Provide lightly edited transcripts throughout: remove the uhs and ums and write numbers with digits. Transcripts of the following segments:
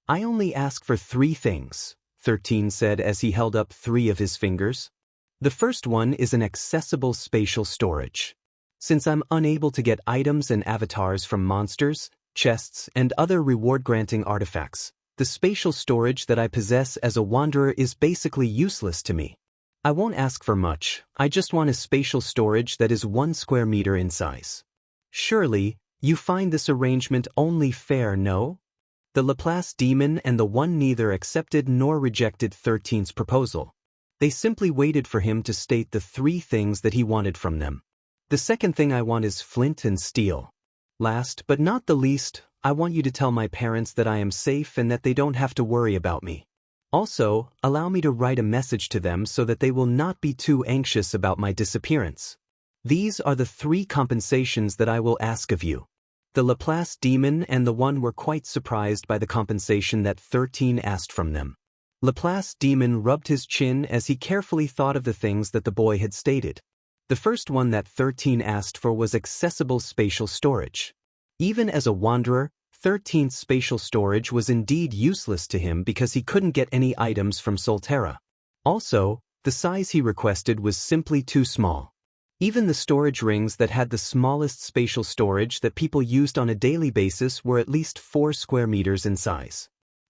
I only ask for 3 things, 13 said as he held up 3 of his fingers. The first one is an accessible spatial storage. Since I'm unable to get items and avatars from monsters, chests, and other reward-granting artifacts, the spatial storage that I possess as a wanderer is basically useless to me. I won't ask for much, I just want a spatial storage that is 1 square meter in size. Surely, you find this arrangement only fair, no? The Laplace demon and the one neither accepted nor rejected 13's proposal. They simply waited for him to state the 3 things that he wanted from them. The second thing I want is flint and steel. Last but not the least, I want you to tell my parents that I am safe and that they don't have to worry about me. Also, allow me to write a message to them so that they will not be too anxious about my disappearance. These are the 3 compensations that I will ask of you. The Laplace demon and the one were quite surprised by the compensation that 13 asked from them. Laplace demon rubbed his chin as he carefully thought of the things that the boy had stated. The first one that 13 asked for was accessible spatial storage. Even as a wanderer, 13's spatial storage was indeed useless to him because he couldn't get any items from Solterra. Also, the size he requested was simply too small. Even the storage rings that had the smallest spatial storage that people used on a daily basis were at least 4 square meters in size.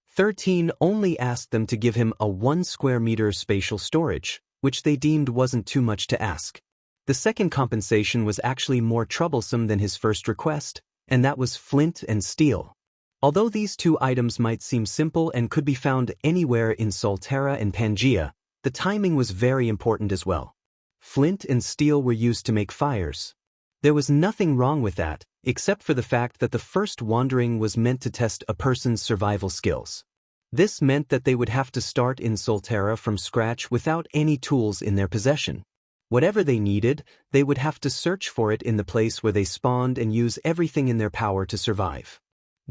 13 only asked them to give him a 1 square meter spatial storage, which they deemed wasn't too much to ask. The second compensation was actually more troublesome than his first request, and that was flint and steel. Although these 2 items might seem simple and could be found anywhere in Solterra and Pangea, the timing was very important as well. Flint and steel were used to make fires. There was nothing wrong with that, except for the fact that the first wandering was meant to test a person's survival skills. This meant that they would have to start in Solterra from scratch without any tools in their possession. Whatever they needed, they would have to search for it in the place where they spawned and use everything in their power to survive.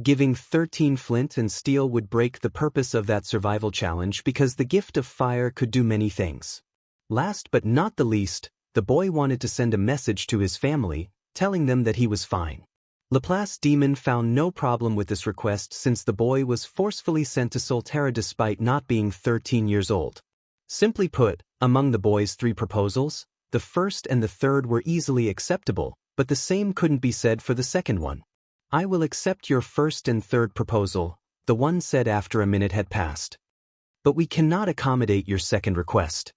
Giving 13 flint and steel would break the purpose of that survival challenge because the gift of fire could do many things. Last but not the least, the boy wanted to send a message to his family, telling them that he was fine. Laplace demon found no problem with this request since the boy was forcefully sent to Solterra despite not being 13 years old. Simply put, among the boy's 3 proposals, the first and the third were easily acceptable, but the same couldn't be said for the second one. I will accept your first and third proposal, the one said after a minute had passed. But we cannot accommodate your second request.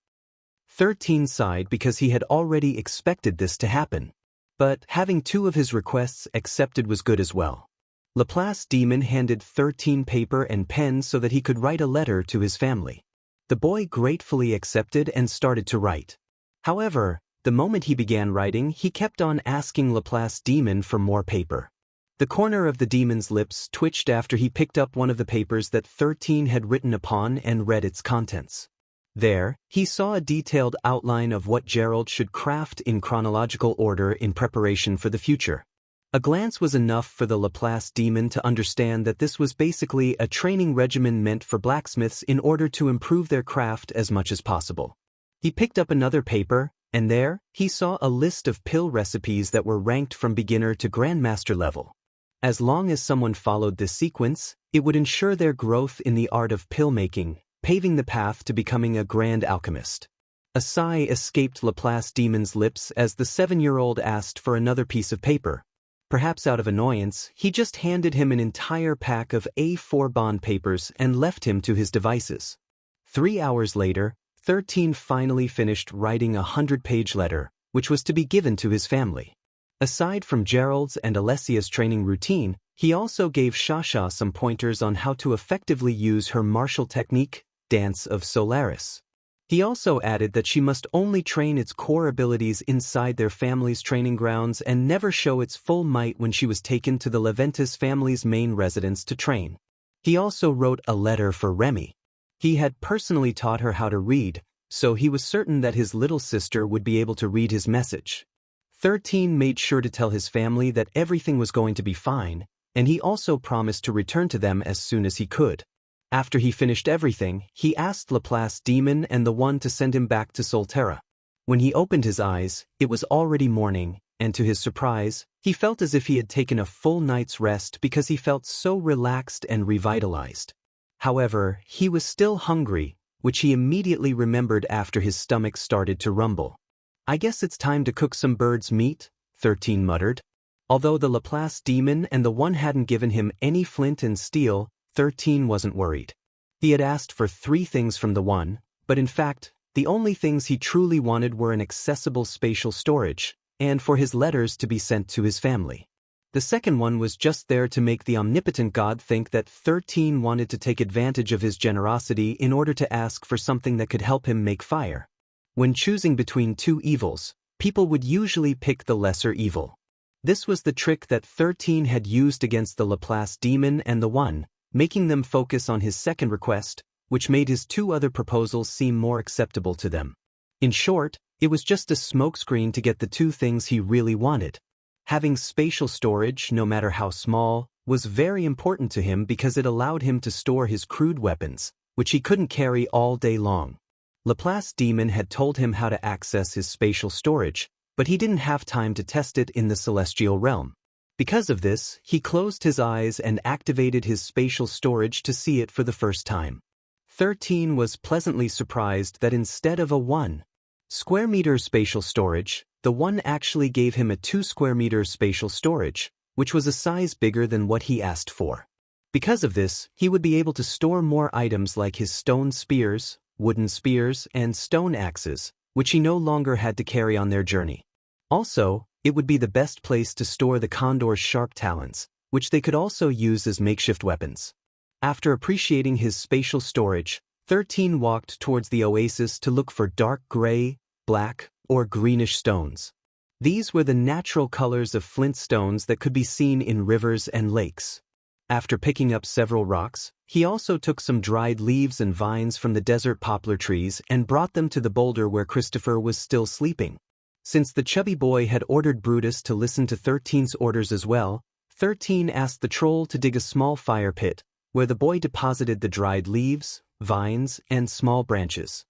13 sighed because he had already expected this to happen. But having 2 of his requests accepted was good as well. Laplace demon handed 13 paper and pen so that he could write a letter to his family. The boy gratefully accepted and started to write. However, the moment he began writing, he kept on asking Laplace demon for more paper. The corner of the demon's lips twitched after he picked up one of the papers that 13 had written upon and read its contents. There, he saw a detailed outline of what Gerald should craft in chronological order in preparation for the future. A glance was enough for the Laplace demon to understand that this was basically a training regimen meant for blacksmiths in order to improve their craft as much as possible. He picked up another paper, and there, he saw a list of pill recipes that were ranked from beginner to grandmaster level. As long as someone followed this sequence, it would ensure their growth in the art of pill making, paving the path to becoming a grand alchemist. A sigh escaped Laplace demon's lips as the 7-year-old asked for another piece of paper. Perhaps out of annoyance, he just handed him an entire pack of A4 bond papers and left him to his devices. 3 hours later, 13 finally finished writing a 100-page letter, which was to be given to his family. Aside from Gerald's and Alessia's training routine, he also gave Shasha some pointers on how to effectively use her martial technique, Dance of Solaris. He also added that she must only train its core abilities inside their family's training grounds and never show its full might when she was taken to the Leventis family's main residence to train. He also wrote a letter for Remy. He had personally taught her how to read, so he was certain that his little sister would be able to read his message. 13 made sure to tell his family that everything was going to be fine, and he also promised to return to them as soon as he could. After he finished everything, he asked Laplace Demon and the one to send him back to Solterra. When he opened his eyes, it was already morning, and to his surprise, he felt as if he had taken a full night's rest because he felt so relaxed and revitalized. However, he was still hungry, which he immediately remembered after his stomach started to rumble. "I guess it's time to cook some bird's meat," 13 muttered. Although the Laplace demon and the one hadn't given him any flint and steel, 13 wasn't worried. He had asked for 3 things from the one, but in fact, the only things he truly wanted were an accessible spatial storage, and for his letters to be sent to his family. The second one was just there to make the omnipotent God think that 13 wanted to take advantage of his generosity in order to ask for something that could help him make fire. When choosing between 2 evils, people would usually pick the lesser evil. This was the trick that 13 had used against the Laplace demon and the one, making them focus on his second request, which made his 2 other proposals seem more acceptable to them. In short, it was just a smokescreen to get the 2 things he really wanted. Having spatial storage, no matter how small, was very important to him because it allowed him to store his crude weapons, which he couldn't carry all day long. Laplace Demon had told him how to access his spatial storage, but he didn't have time to test it in the celestial realm. Because of this, he closed his eyes and activated his spatial storage to see it for the first time. 13 was pleasantly surprised that instead of a 1 square meter spatial storage, the one actually gave him a 2 square meter spatial storage, which was a size bigger than what he asked for. Because of this, he would be able to store more items like his stone spears, wooden spears, and stone axes, which he no longer had to carry on their journey. Also, it would be the best place to store the condor's sharp talons, which they could also use as makeshift weapons. After appreciating his spatial storage, 13 walked towards the oasis to look for dark gray, black, or greenish stones. These were the natural colors of flint stones that could be seen in rivers and lakes. After picking up several rocks, he also took some dried leaves and vines from the desert poplar trees and brought them to the boulder where Cristopher was still sleeping. Since the chubby boy had ordered Brutus to listen to 13's orders as well, 13 asked the troll to dig a small fire pit, where the boy deposited the dried leaves, vines, and small branches.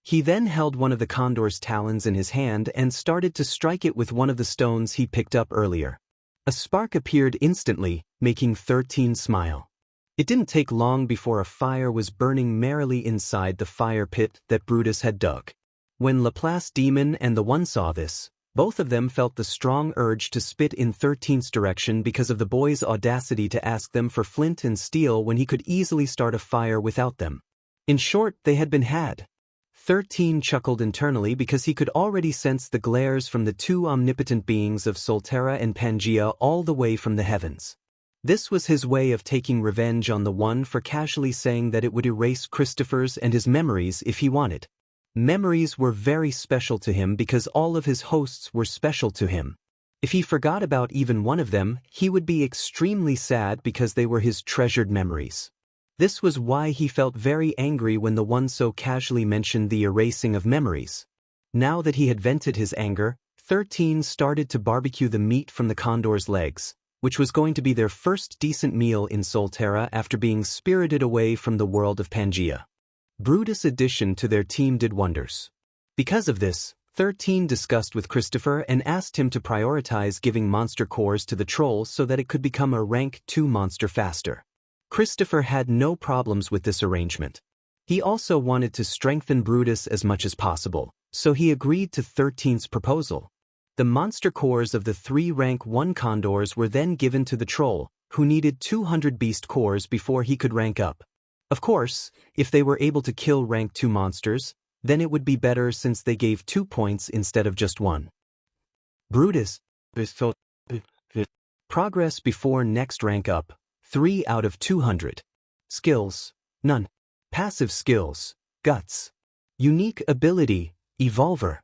He then held one of the condor's talons in his hand and started to strike it with one of the stones he picked up earlier. A spark appeared instantly, making 13 smile. It didn't take long before a fire was burning merrily inside the fire pit that Brutus had dug. When Laplace Demon and the one saw this, both of them felt the strong urge to spit in 13's direction because of the boy's audacity to ask them for flint and steel when he could easily start a fire without them. In short, they had been had. 13 chuckled internally because he could already sense the glares from the 2 omnipotent beings of Solterra and Pangea all the way from the heavens. This was his way of taking revenge on the one for casually saying that it would erase Cristopher's and his memories if he wanted. Memories were very special to him because all of his hosts were special to him. If he forgot about even one of them, he would be extremely sad because they were his treasured memories. This was why he felt very angry when the one so casually mentioned the erasing of memories. Now that he had vented his anger, 13 started to barbecue the meat from the condor's legs, which was going to be their first decent meal in Solterra after being spirited away from the world of Pangea. Brutus' addition to their team did wonders. Because of this, 13 discussed with Cristopher and asked him to prioritize giving monster cores to the troll so that it could become a rank 2 monster faster. Cristopher had no problems with this arrangement. He also wanted to strengthen Brutus as much as possible, so he agreed to 13's proposal. The monster cores of the 3 rank 1 condors were then given to the troll, who needed 200 beast cores before he could rank up. Of course, if they were able to kill rank 2 monsters, then it would be better since they gave 2 points instead of just 1. Brutus. Progress before next rank up, 3 out of 200. Skills, none. Passive skills, guts. Unique ability, evolver.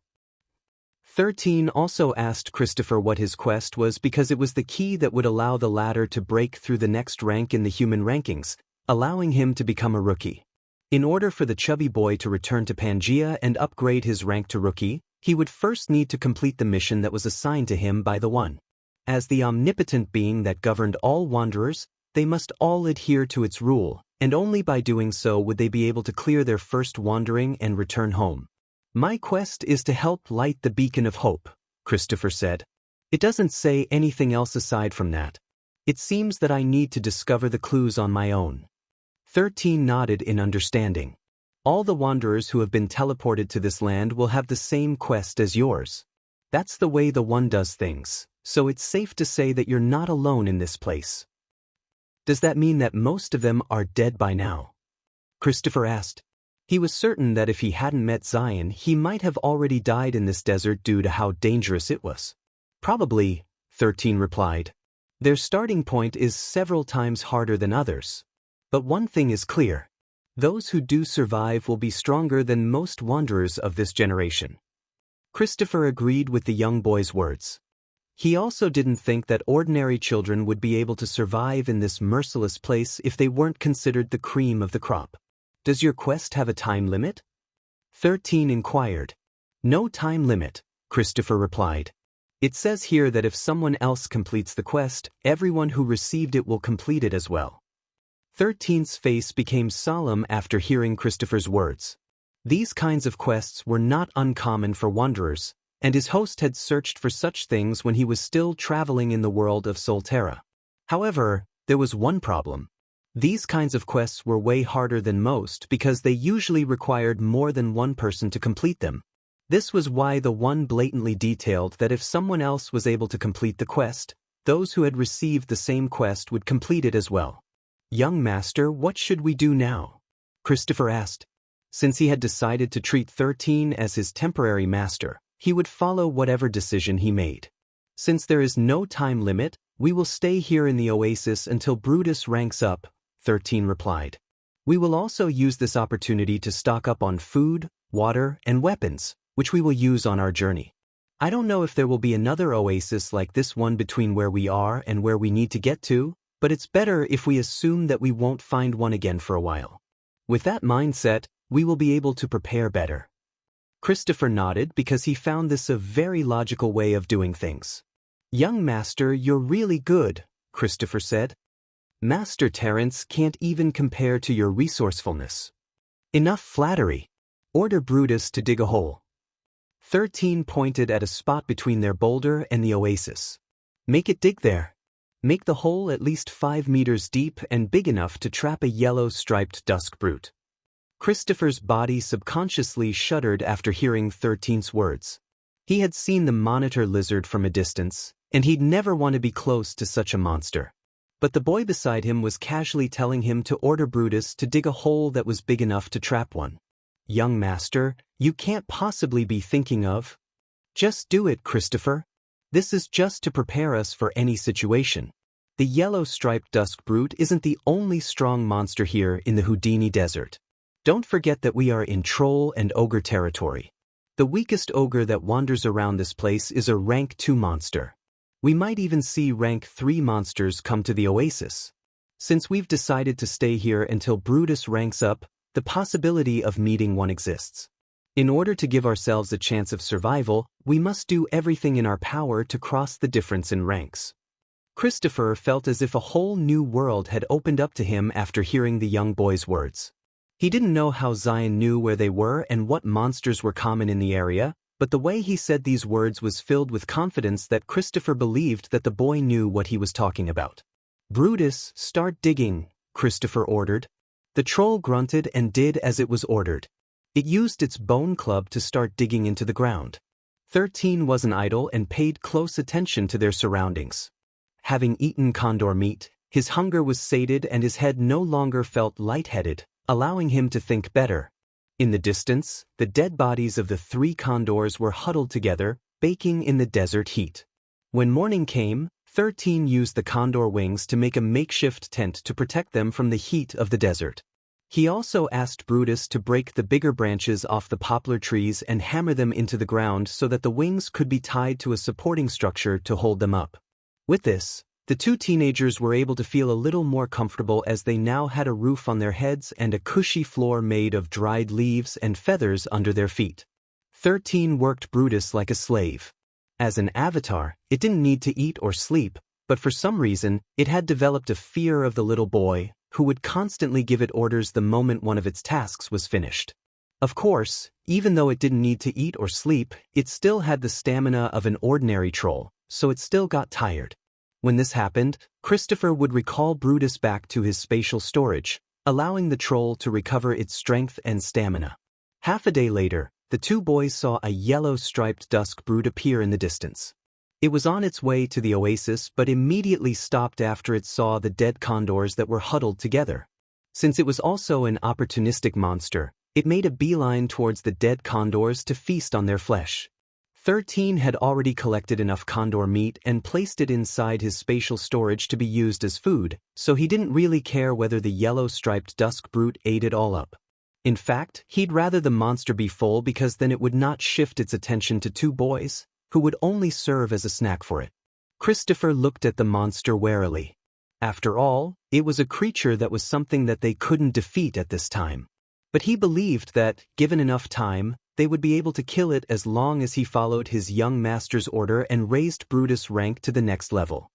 13 also asked Cristopher what his quest was because it was the key that would allow the latter to break through the next rank in the human rankings, allowing him to become a rookie. In order for the chubby boy to return to Pangea and upgrade his rank to rookie, he would first need to complete the mission that was assigned to him by the one. As the omnipotent being that governed all wanderers, they must all adhere to its rule, and only by doing so would they be able to clear their first wandering and return home. My quest is to help light the beacon of hope, Cristopher said. It doesn't say anything else aside from that. It seems that I need to discover the clues on my own. 13 nodded in understanding. All the wanderers who have been teleported to this land will have the same quest as yours. That's the way the One does things, so it's safe to say that you're not alone in this place. Does that mean that most of them are dead by now? Cristopher asked. He was certain that if he hadn't met Zion, he might have already died in this desert due to how dangerous it was. Probably, 13 replied. Their starting point is several times harder than others. But one thing is clear. Those who do survive will be stronger than most wanderers of this generation. Cristopher agreed with the young boy's words. He also didn't think that ordinary children would be able to survive in this merciless place if they weren't considered the cream of the crop. Does your quest have a time limit? 13 inquired. No time limit, Cristopher replied. It says here that if someone else completes the quest, everyone who received it will complete it as well. 13's face became solemn after hearing Cristopher's words. These kinds of quests were not uncommon for wanderers, and his host had searched for such things when he was still traveling in the world of Solterra. However, there was one problem. These kinds of quests were way harder than most because they usually required more than one person to complete them. This was why the One blatantly detailed that if someone else was able to complete the quest, those who had received the same quest would complete it as well. Young master, what should we do now? Cristopher asked. Since he had decided to treat 13 as his temporary master, he would follow whatever decision he made. Since there is no time limit, we will stay here in the oasis until Brutus ranks up, 13 replied. We will also use this opportunity to stock up on food, water, and weapons, which we will use on our journey. I don't know if there will be another oasis like this one between where we are and where we need to get to, but it's better if we assume that we won't find one again for a while. With that mindset, we will be able to prepare better. Cristopher nodded because he found this a very logical way of doing things. Young master, you're really good, Cristopher said. Master Terence can't even compare to your resourcefulness. Enough flattery. Order Brutus to dig a hole. 13 pointed at a spot between their boulder and the oasis. Make it dig there. Make the hole at least 5 meters deep and big enough to trap a yellow-striped dusk brute. Cristopher's body subconsciously shuddered after hearing 13's words. He had seen the monitor lizard from a distance, and he'd never want to be close to such a monster. But the boy beside him was casually telling him to order Brutus to dig a hole that was big enough to trap one. Young master, you can't possibly be thinking of. Just do it, Cristopher. This is just to prepare us for any situation. The yellow-striped dusk brute isn't the only strong monster here in the Houdini Desert. Don't forget that we are in troll and ogre territory. The weakest ogre that wanders around this place is a rank 2 monster. We might even see rank 3 monsters come to the oasis. Since we've decided to stay here until Brutus ranks up, the possibility of meeting one exists. In order to give ourselves a chance of survival, we must do everything in our power to cross the difference in ranks. Cristopher felt as if a whole new world had opened up to him after hearing the young boy's words. He didn't know how Zion knew where they were and what monsters were common in the area, but the way he said these words was filled with confidence that Cristopher believed that the boy knew what he was talking about. Brutus, start digging, Cristopher ordered. The troll grunted and did as it was ordered. It used its bone club to start digging into the ground. 13 wasn't idle and paid close attention to their surroundings. Having eaten condor meat, his hunger was sated and his head no longer felt lightheaded, allowing him to think better. In the distance, the dead bodies of the 3 condors were huddled together, baking in the desert heat. When morning came, 13 used the condor wings to make a makeshift tent to protect them from the heat of the desert. He also asked Brutus to break the bigger branches off the poplar trees and hammer them into the ground so that the wings could be tied to a supporting structure to hold them up. With this, the 2 teenagers were able to feel a little more comfortable as they now had a roof on their heads and a cushy floor made of dried leaves and feathers under their feet. 13 worked Brutus like a slave. As an avatar, it didn't need to eat or sleep, but for some reason, it had developed a fear of the little boy, who would constantly give it orders the moment one of its tasks was finished. Of course, even though it didn't need to eat or sleep, it still had the stamina of an ordinary troll, so it still got tired. When this happened, Cristopher would recall Brutus back to his spatial storage, allowing the troll to recover its strength and stamina. Half a day later, the two boys saw a yellow-striped dusk brute appear in the distance. It was on its way to the oasis but immediately stopped after it saw the dead condors that were huddled together. Since it was also an opportunistic monster, it made a beeline towards the dead condors to feast on their flesh. 13 had already collected enough condor meat and placed it inside his spatial storage to be used as food, so he didn't really care whether the yellow-striped dusk brute ate it all up. In fact, he'd rather the monster be full because then it would not shift its attention to two boys, who would only serve as a snack for it. Cristopher looked at the monster warily. After all, it was a creature that was something that they couldn't defeat at this time. But he believed that, given enough time, they would be able to kill it as long as he followed his young master's order and raised Brutus' rank to the next level.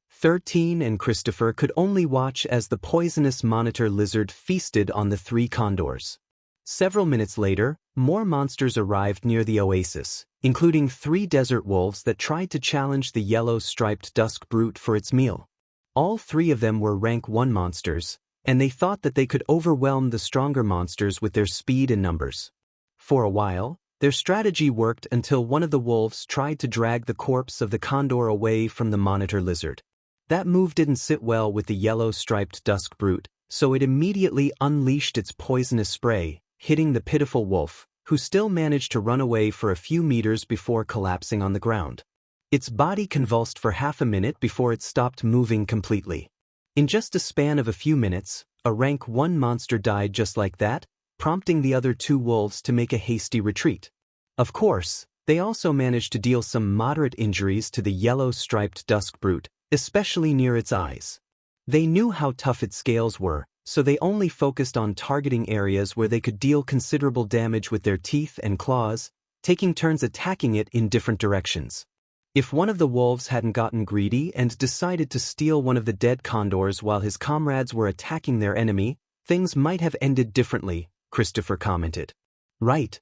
13 and Cristopher could only watch as the poisonous monitor lizard feasted on the three condors. Several minutes later, more monsters arrived near the oasis, including 3 desert wolves that tried to challenge the yellow-striped dusk brute for its meal. All 3 of them were rank 1 monsters, and they thought that they could overwhelm the stronger monsters with their speed and numbers. For a while, their strategy worked until one of the wolves tried to drag the corpse of the condor away from the monitor lizard. That move didn't sit well with the yellow-striped dusk brute, so it immediately unleashed its poisonous spray, hitting the pitiful wolf, who still managed to run away for a few meters before collapsing on the ground. Its body convulsed for half a minute before it stopped moving completely. In just a span of a few minutes, a rank 1 monster died just like that, prompting the other 2 wolves to make a hasty retreat. Of course, they also managed to deal some moderate injuries to the yellow-striped dusk brute, especially near its eyes. They knew how tough its scales were, so they only focused on targeting areas where they could deal considerable damage with their teeth and claws, taking turns attacking it in different directions. If one of the wolves hadn't gotten greedy and decided to steal one of the dead condors while his comrades were attacking their enemy, things might have ended differently, Cristopher commented. Right.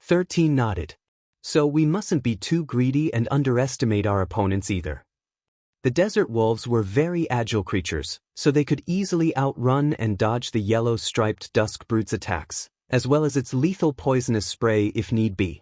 13 nodded. So we mustn't be too greedy and underestimate our opponents either. The desert wolves were very agile creatures, so they could easily outrun and dodge the yellow-striped dusk brute's attacks, as well as its lethal poisonous spray if need be.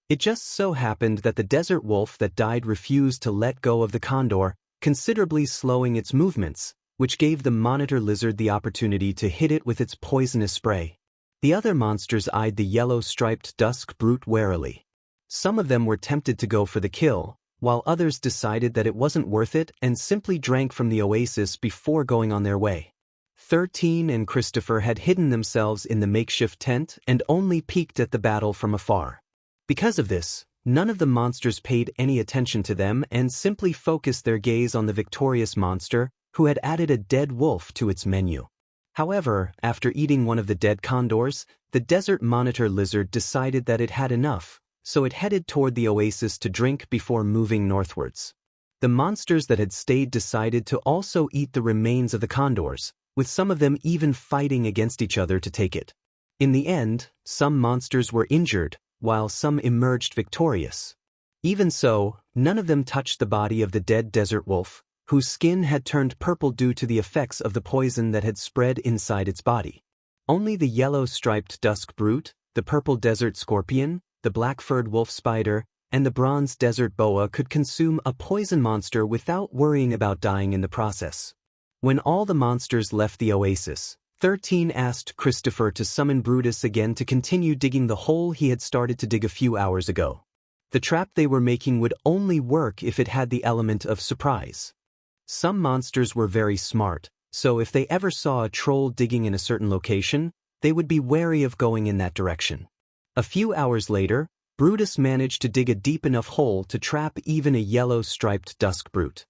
It just so happened that the desert wolf that died refused to let go of the condor, considerably slowing its movements, which gave the monitor lizard the opportunity to hit it with its poisonous spray. The other monsters eyed the yellow-striped dusk brute warily. Some of them were tempted to go for the kill, while others decided that it wasn't worth it and simply drank from the oasis before going on their way. 13 and Cristopher had hidden themselves in the makeshift tent and only peeked at the battle from afar. Because of this, none of the monsters paid any attention to them and simply focused their gaze on the victorious monster, who had added a dead wolf to its menu. However, after eating one of the dead condors, the desert monitor lizard decided that it had enough, so it headed toward the oasis to drink before moving northwards. The monsters that had stayed decided to also eat the remains of the condors, with some of them even fighting against each other to take it. In the end, some monsters were injured, while some emerged victorious. Even so, none of them touched the body of the dead desert wolf, whose skin had turned purple due to the effects of the poison that had spread inside its body. Only the yellow-striped dusk brute, the purple desert scorpion, the black-furred wolf spider, and the bronze desert boa could consume a poison monster without worrying about dying in the process. When all the monsters left the oasis, 13 asked Cristopher to summon Brutus again to continue digging the hole he had started to dig a few hours ago. The trap they were making would only work if it had the element of surprise. Some monsters were very smart, so if they ever saw a troll digging in a certain location, they would be wary of going in that direction. A few hours later, Brutus managed to dig a deep enough hole to trap even a yellow-striped dusk brute.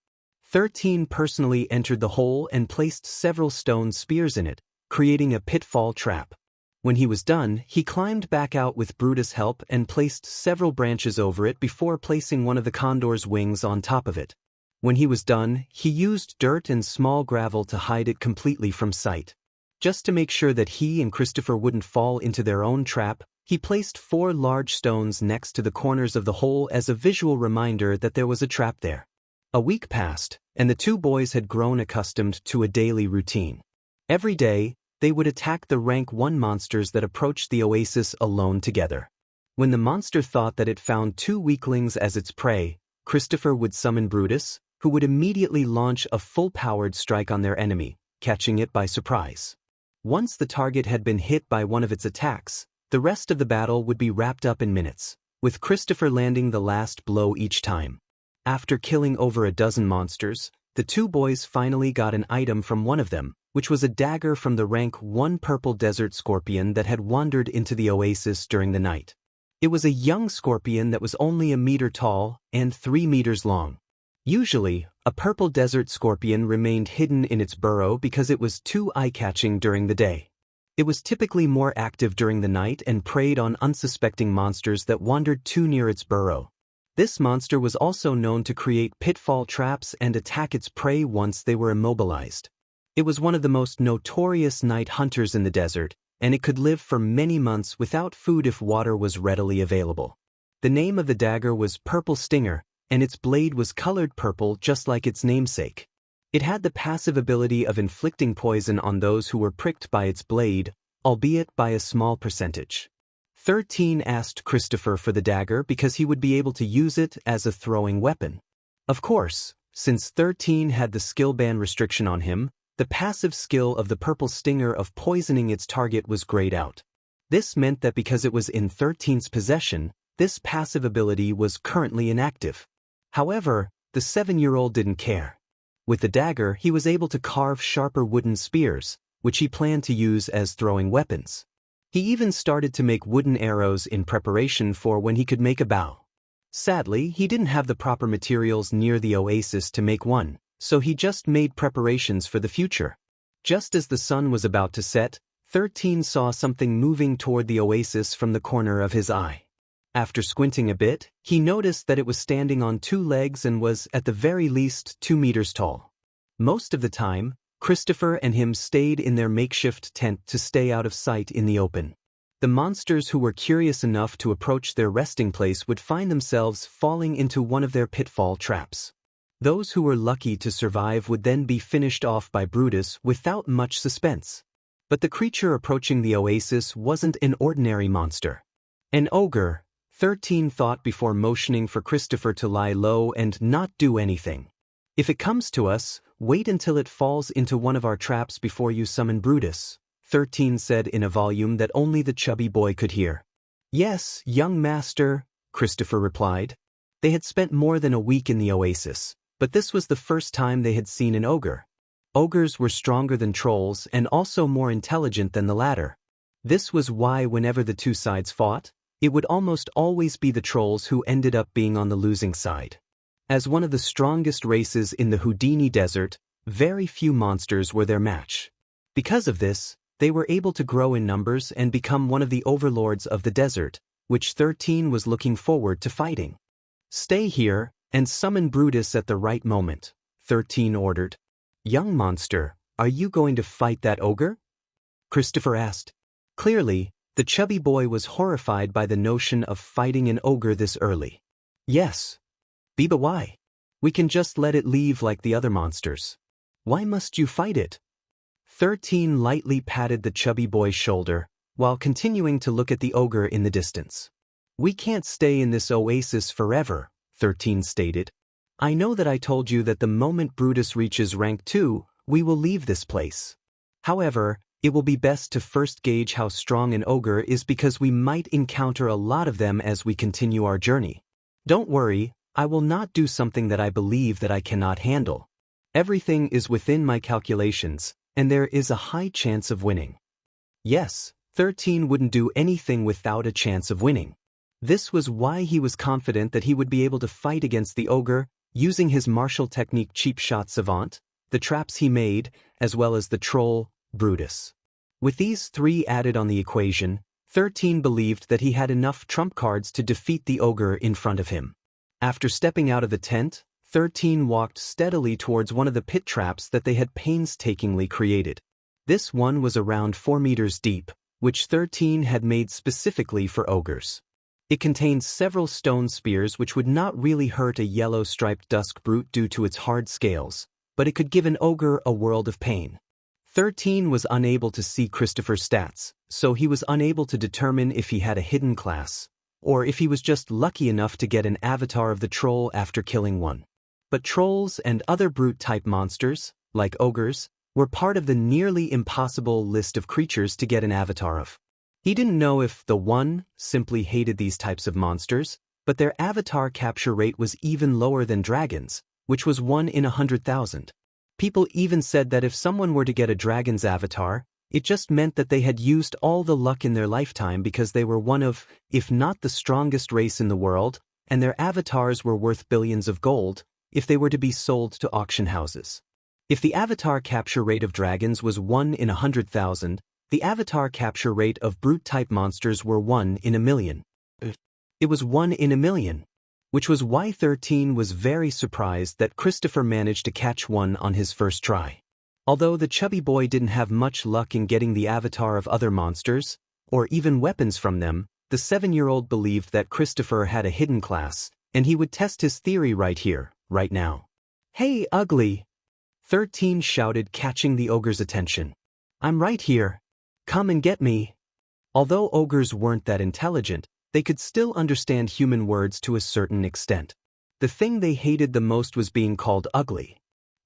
13 personally entered the hole and placed several stone spears in it, creating a pitfall trap. When he was done, he climbed back out with Brutus' help and placed several branches over it before placing one of the condor's wings on top of it. When he was done, he used dirt and small gravel to hide it completely from sight. Just to make sure that he and Cristopher wouldn't fall into their own trap, he placed 4 large stones next to the corners of the hole as a visual reminder that there was a trap there. A week passed, and the 2 boys had grown accustomed to a daily routine. Every day, they would attack the rank 1 monsters that approached the oasis alone together. When the monster thought that it found 2 weaklings as its prey, Cristopher would summon Brutus, who would immediately launch a full-powered strike on their enemy, catching it by surprise. Once the target had been hit by one of its attacks, the rest of the battle would be wrapped up in minutes, with Cristopher landing the last blow each time. After killing over a dozen monsters, the 2 boys finally got an item from one of them, which was a dagger from the rank 1 purple desert scorpion that had wandered into the oasis during the night. It was a young scorpion that was only a meter tall and 3 meters long. Usually, a purple desert scorpion remained hidden in its burrow because it was too eye-catching during the day. It was typically more active during the night and preyed on unsuspecting monsters that wandered too near its burrow. This monster was also known to create pitfall traps and attack its prey once they were immobilized. It was one of the most notorious night hunters in the desert, and it could live for many months without food if water was readily available. The name of the dagger was Purple Stinger, and its blade was colored purple just like its namesake. It had the passive ability of inflicting poison on those who were pricked by its blade, albeit by a small percentage. 13 asked Cristopher for the dagger because he would be able to use it as a throwing weapon. Of course, since 13 had the skill ban restriction on him, the passive skill of the Purple Stinger of poisoning its target was grayed out. This meant that because it was in 13's possession, this passive ability was currently inactive. However, the 7-year-old didn't care. With the dagger, he was able to carve sharper wooden spears, which he planned to use as throwing weapons. He even started to make wooden arrows in preparation for when he could make a bow. Sadly, he didn't have the proper materials near the oasis to make one, so he just made preparations for the future. Just as the sun was about to set, 13 saw something moving toward the oasis from the corner of his eye. After squinting a bit, he noticed that it was standing on 2 legs and was, at the very least, 2 meters tall. Most of the time, Cristopher and him stayed in their makeshift tent to stay out of sight in the open. The monsters who were curious enough to approach their resting place would find themselves falling into one of their pitfall traps. Those who were lucky to survive would then be finished off by Brutus without much suspense. But the creature approaching the oasis wasn't an ordinary monster. An ogre, 13 thought before motioning for Cristopher to lie low and not do anything. If it comes to us, wait until it falls into one of our traps before you summon Brutus, 13 said in a volume that only the chubby boy could hear. Yes, young master, Cristopher replied. They had spent more than a week in the oasis, but this was the first time they had seen an ogre. Ogres were stronger than trolls and also more intelligent than the latter. This was why whenever the 2 sides fought, it would almost always be the trolls who ended up being on the losing side. As one of the strongest races in the Houdini Desert, very few monsters were their match. Because of this, they were able to grow in numbers and become one of the overlords of the desert, which 13 was looking forward to fighting. Stay here and summon Brutus at the right moment, 13 ordered. Young monster, are you going to fight that ogre? Cristopher asked. Clearly, the chubby boy was horrified by the notion of fighting an ogre this early. Yes. But why? We can just let it leave like the other monsters. Why must you fight it? 13 lightly patted the chubby boy's shoulder, while continuing to look at the ogre in the distance. We can't stay in this oasis forever, 13 stated. I know that I told you that the moment Brutus reaches rank 2, we will leave this place. However, it will be best to first gauge how strong an ogre is because we might encounter a lot of them as we continue our journey. Don't worry, I will not do something that I believe that I cannot handle. Everything is within my calculations, and there is a high chance of winning. Yes, 13 wouldn't do anything without a chance of winning. This was why he was confident that he would be able to fight against the ogre, using his martial technique cheap shot savant, the traps he made, as well as the troll, Brutus. With these 3 added on the equation, 13 believed that he had enough trump cards to defeat the ogre in front of him. After stepping out of the tent, 13 walked steadily towards one of the pit traps that they had painstakingly created. This one was around 4 meters deep, which 13 had made specifically for ogres. It contained several stone spears which would not really hurt a yellow-striped dusk brute due to its hard scales, but it could give an ogre a world of pain. 13 was unable to see Cristopher's stats, so he was unable to determine if he had a hidden class, or if he was just lucky enough to get an avatar of the troll after killing one. But trolls and other brute-type monsters, like ogres, were part of the nearly impossible list of creatures to get an avatar of. He didn't know if the one simply hated these types of monsters, but their avatar capture rate was even lower than dragons, which was 1 in 100,000. People even said that if someone were to get a dragon's avatar, it just meant that they had used all the luck in their lifetime because they were one of, if not the strongest race in the world, and their avatars were worth billions of gold, if they were to be sold to auction houses. If the avatar capture rate of dragons was 1 in 100,000, the avatar capture rate of brute-type monsters were 1 in a million. It was 1 in a million, which was why 13 was very surprised that Cristopher managed to catch one on his first try. Although the chubby boy didn't have much luck in getting the avatar of other monsters, or even weapons from them, the 7-year-old believed that Cristopher had a hidden class, and he would test his theory right here, right now. "Hey, ugly!" 13 shouted, catching the ogre's attention. "I'm right here. Come and get me." Although ogres weren't that intelligent, they could still understand human words to a certain extent. The thing they hated the most was being called ugly.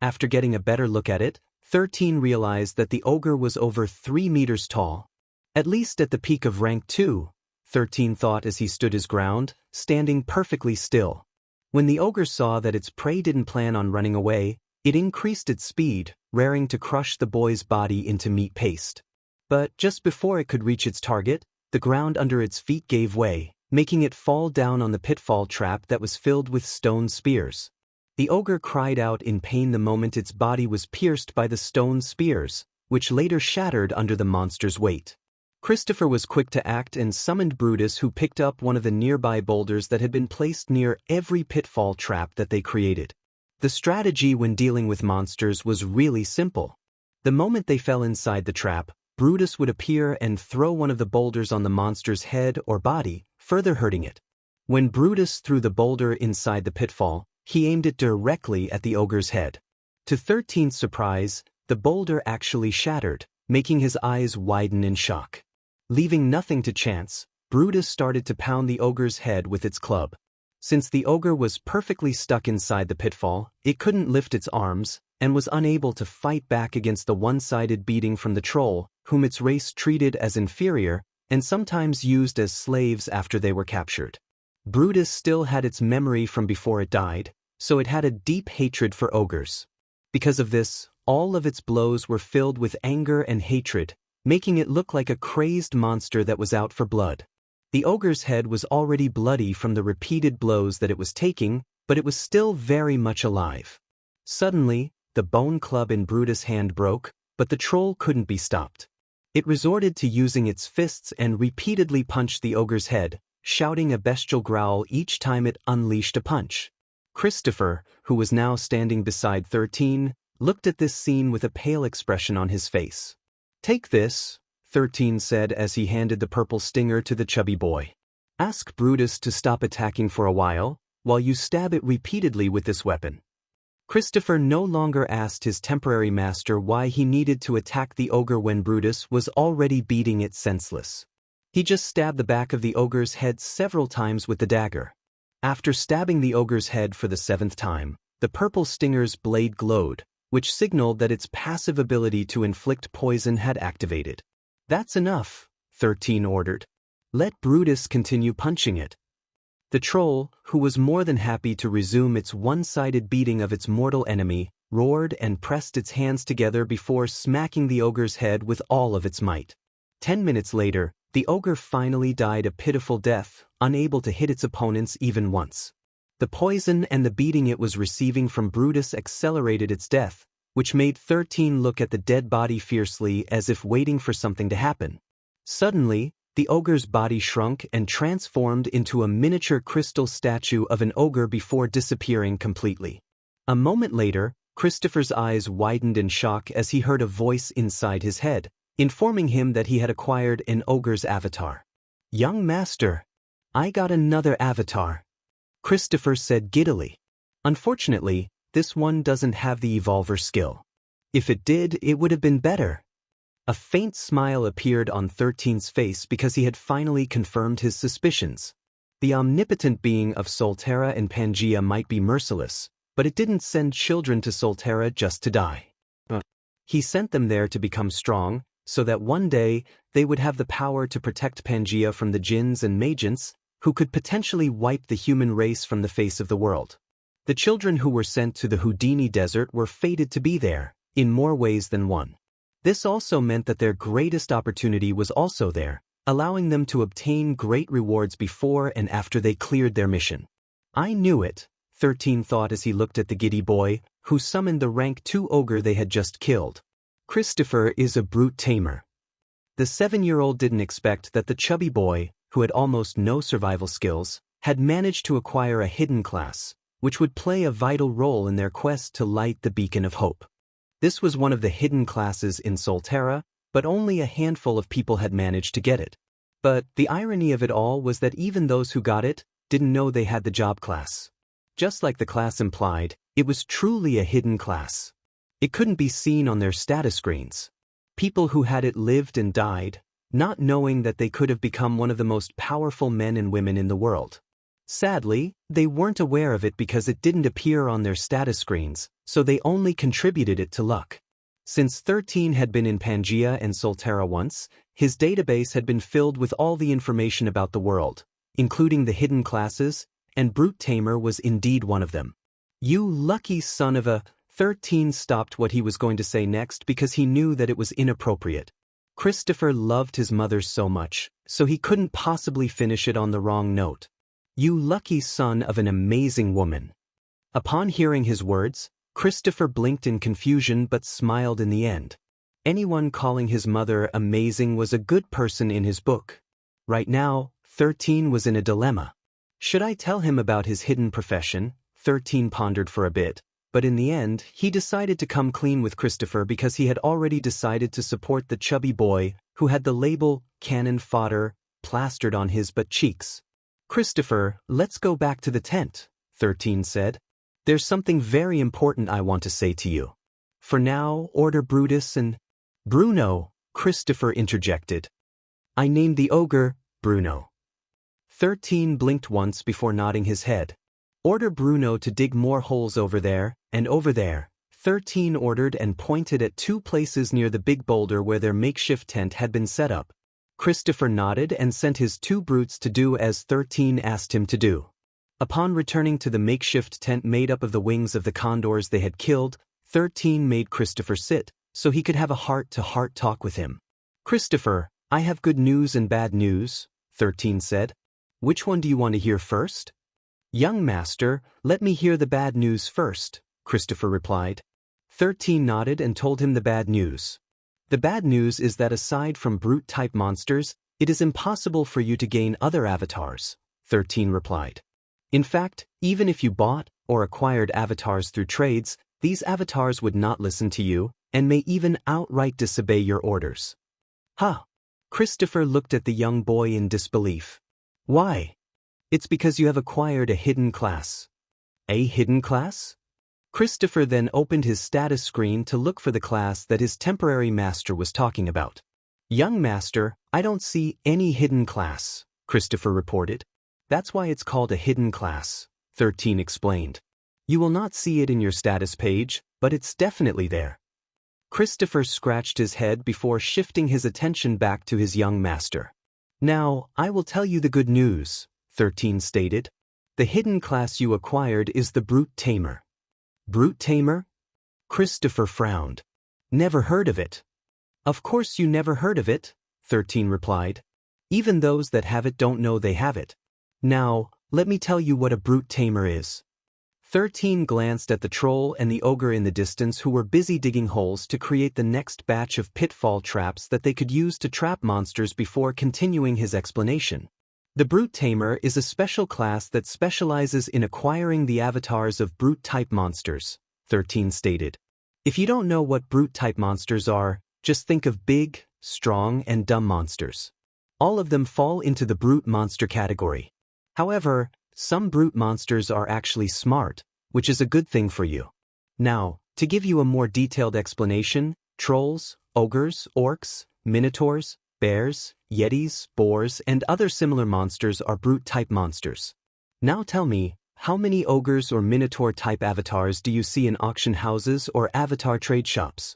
After getting a better look at it, 13 realized that the ogre was over 3 meters tall. At least at the peak of rank 2, 13 thought as he stood his ground, standing perfectly still. When the ogre saw that its prey didn't plan on running away, it increased its speed, raring to crush the boy's body into meat paste. But just before it could reach its target, the ground under its feet gave way, making it fall down on the pitfall trap that was filled with stone spears. The ogre cried out in pain the moment its body was pierced by the stone spears, which later shattered under the monster's weight. Cristopher was quick to act and summoned Brutus, who picked up one of the nearby boulders that had been placed near every pitfall trap that they created. The strategy when dealing with monsters was really simple. The moment they fell inside the trap, Brutus would appear and throw one of the boulders on the monster's head or body, further hurting it. When Brutus threw the boulder inside the pitfall, he aimed it directly at the ogre's head. To 13's surprise, the boulder actually shattered, making his eyes widen in shock. Leaving nothing to chance, Brutus started to pound the ogre's head with its club. Since the ogre was perfectly stuck inside the pitfall, it couldn't lift its arms, and was unable to fight back against the one-sided beating from the troll, whom its race treated as inferior, and sometimes used as slaves after they were captured. Brutus still had its memory from before it died, so it had a deep hatred for ogres. Because of this, all of its blows were filled with anger and hatred, making it look like a crazed monster that was out for blood. The ogre's head was already bloody from the repeated blows that it was taking, but it was still very much alive. Suddenly, the bone club in Brutus' hand broke, but the troll couldn't be stopped. It resorted to using its fists and repeatedly punched the ogre's head, shouting a bestial growl each time it unleashed a punch. Cristopher, who was now standing beside 13, looked at this scene with a pale expression on his face. "Take this," 13 said as he handed the purple stinger to the chubby boy. "Ask Brutus to stop attacking for a while you stab it repeatedly with this weapon." Cristopher no longer asked his temporary master why he needed to attack the ogre when Brutus was already beating it senseless. He just stabbed the back of the ogre's head several times with the dagger. After stabbing the ogre's head for the 7th time, the purple stinger's blade glowed, which signaled that its passive ability to inflict poison had activated. "That's enough," 13 ordered. "Let Brutus continue punching it." The troll, who was more than happy to resume its one-sided beating of its mortal enemy, roared and pressed its hands together before smacking the ogre's head with all of its might. 10 minutes later, the ogre finally died a pitiful death, unable to hit its opponents even once. The poison and the beating it was receiving from Brutus accelerated its death, which made 13 look at the dead body fiercely as if waiting for something to happen. Suddenly, the ogre's body shrunk and transformed into a miniature crystal statue of an ogre before disappearing completely. A moment later, Cristopher's eyes widened in shock as he heard a voice inside his head, informing him that he had acquired an ogre's avatar. "Young master, I got another avatar," Cristopher said giddily. "Unfortunately, this one doesn't have the evolver skill. If it did, it would have been better. A faint smile appeared on 13's face because he had finally confirmed his suspicions. The omnipotent being of Solterra and Pangea might be merciless, but it didn't send children to Solterra just to die. He sent them there to become strong, so that one day they would have the power to protect Pangea from the jinns and magents, who could potentially wipe the human race from the face of the world. The children who were sent to the Houdini Desert were fated to be there, in more ways than one. This also meant that their greatest opportunity was also there, allowing them to obtain great rewards before and after they cleared their mission. I knew it, 13 thought as he looked at the giddy boy, who summoned the rank 2 ogre they had just killed. Cristopher is a brute tamer. The 7-year-old didn't expect that the chubby boy, who had almost no survival skills, had managed to acquire a hidden class, which would play a vital role in their quest to light the beacon of hope. This was one of the hidden classes in Solterra, but only a handful of people had managed to get it. But the irony of it all was that even those who got it didn't know they had the job class. Just like the class implied, it was truly a hidden class. It couldn't be seen on their status screens. People who had it lived and died, not knowing that they could have become one of the most powerful men and women in the world. Sadly, they weren't aware of it because it didn't appear on their status screens, so they only contributed it to luck. Since 13 had been in Pangea and Solterra once, his database had been filled with all the information about the world, including the hidden classes, and Brute Tamer was indeed one of them. You lucky son of a... 13 stopped what he was going to say next because he knew that it was inappropriate. Cristopher loved his mother so much, so he couldn't possibly finish it on the wrong note. You lucky son of an amazing woman. Upon hearing his words, Cristopher blinked in confusion but smiled in the end. Anyone calling his mother amazing was a good person in his book. Right now, 13 was in a dilemma. Should I tell him about his hidden profession? 13 pondered for a bit, but in the end, he decided to come clean with Cristopher because he had already decided to support the chubby boy who had the label cannon fodder plastered on his butt cheeks. Cristopher, let's go back to the tent, 13 said. There's something very important I want to say to you. For now, order Brutus and... Bruno, Cristopher interjected. I named the ogre, Bruno. 13 blinked once before nodding his head. Order Bruno to dig more holes over there, and over there. 13 ordered and pointed at 2 places near the big boulder where their makeshift tent had been set up. Cristopher nodded and sent his 2 brutes to do as 13 asked him to do. Upon returning to the makeshift tent made up of the wings of the condors they had killed, 13 made Cristopher sit, so he could have a heart-to-heart talk with him. Cristopher, I have good news and bad news, 13 said. Which one do you want to hear first? Young master, let me hear the bad news first, Cristopher replied. 13 nodded and told him the bad news. The bad news is that aside from brute-type monsters, it is impossible for you to gain other avatars, 13 replied. In fact, even if you bought or acquired avatars through trades, these avatars would not listen to you, and may even outright disobey your orders. Huh. Cristopher looked at the young boy in disbelief. Why? It's because you have acquired a hidden class. A hidden class? Cristopher then opened his status screen to look for the class that his temporary master was talking about. Young master, I don't see any hidden class, Cristopher reported. That's why it's called a hidden class, 13 explained. You will not see it in your status page, but it's definitely there. Cristopher scratched his head before shifting his attention back to his young master. Now, I will tell you the good news, 13 stated. The hidden class you acquired is the Brute Tamer. Brute Tamer? Cristopher frowned. Never heard of it. Of course you never heard of it, 13 replied. Even those that have it don't know they have it. Now, let me tell you what a Brute Tamer is. 13 glanced at the troll and the ogre in the distance who were busy digging holes to create the next batch of pitfall traps that they could use to trap monsters before continuing his explanation. The Brute Tamer is a special class that specializes in acquiring the avatars of brute-type monsters, 13 stated. If you don't know what brute-type monsters are, just think of big, strong, and dumb monsters. All of them fall into the brute monster category. However, some brute monsters are actually smart, which is a good thing for you. Now, To give you a more detailed explanation, trolls, ogres, orcs, minotaurs, bears, yetis, boars, and other similar monsters are brute-type monsters. Now tell me, how many ogres or minotaur-type avatars do you see in auction houses or avatar trade shops?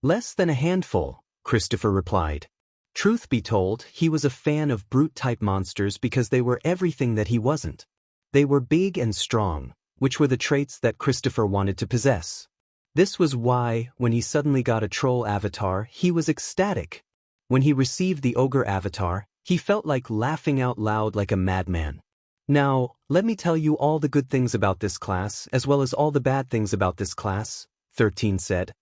Less than a handful, Cristopher replied. Truth be told, he was a fan of brute-type monsters because they were everything that he wasn't. They were big and strong, which were the traits that Cristopher wanted to possess. This was why, when he suddenly got a troll avatar, he was ecstatic. When he received the ogre avatar, he felt like laughing out loud like a madman. Now, let me tell you all the good things about this class as well as all the bad things about this class, 13 said.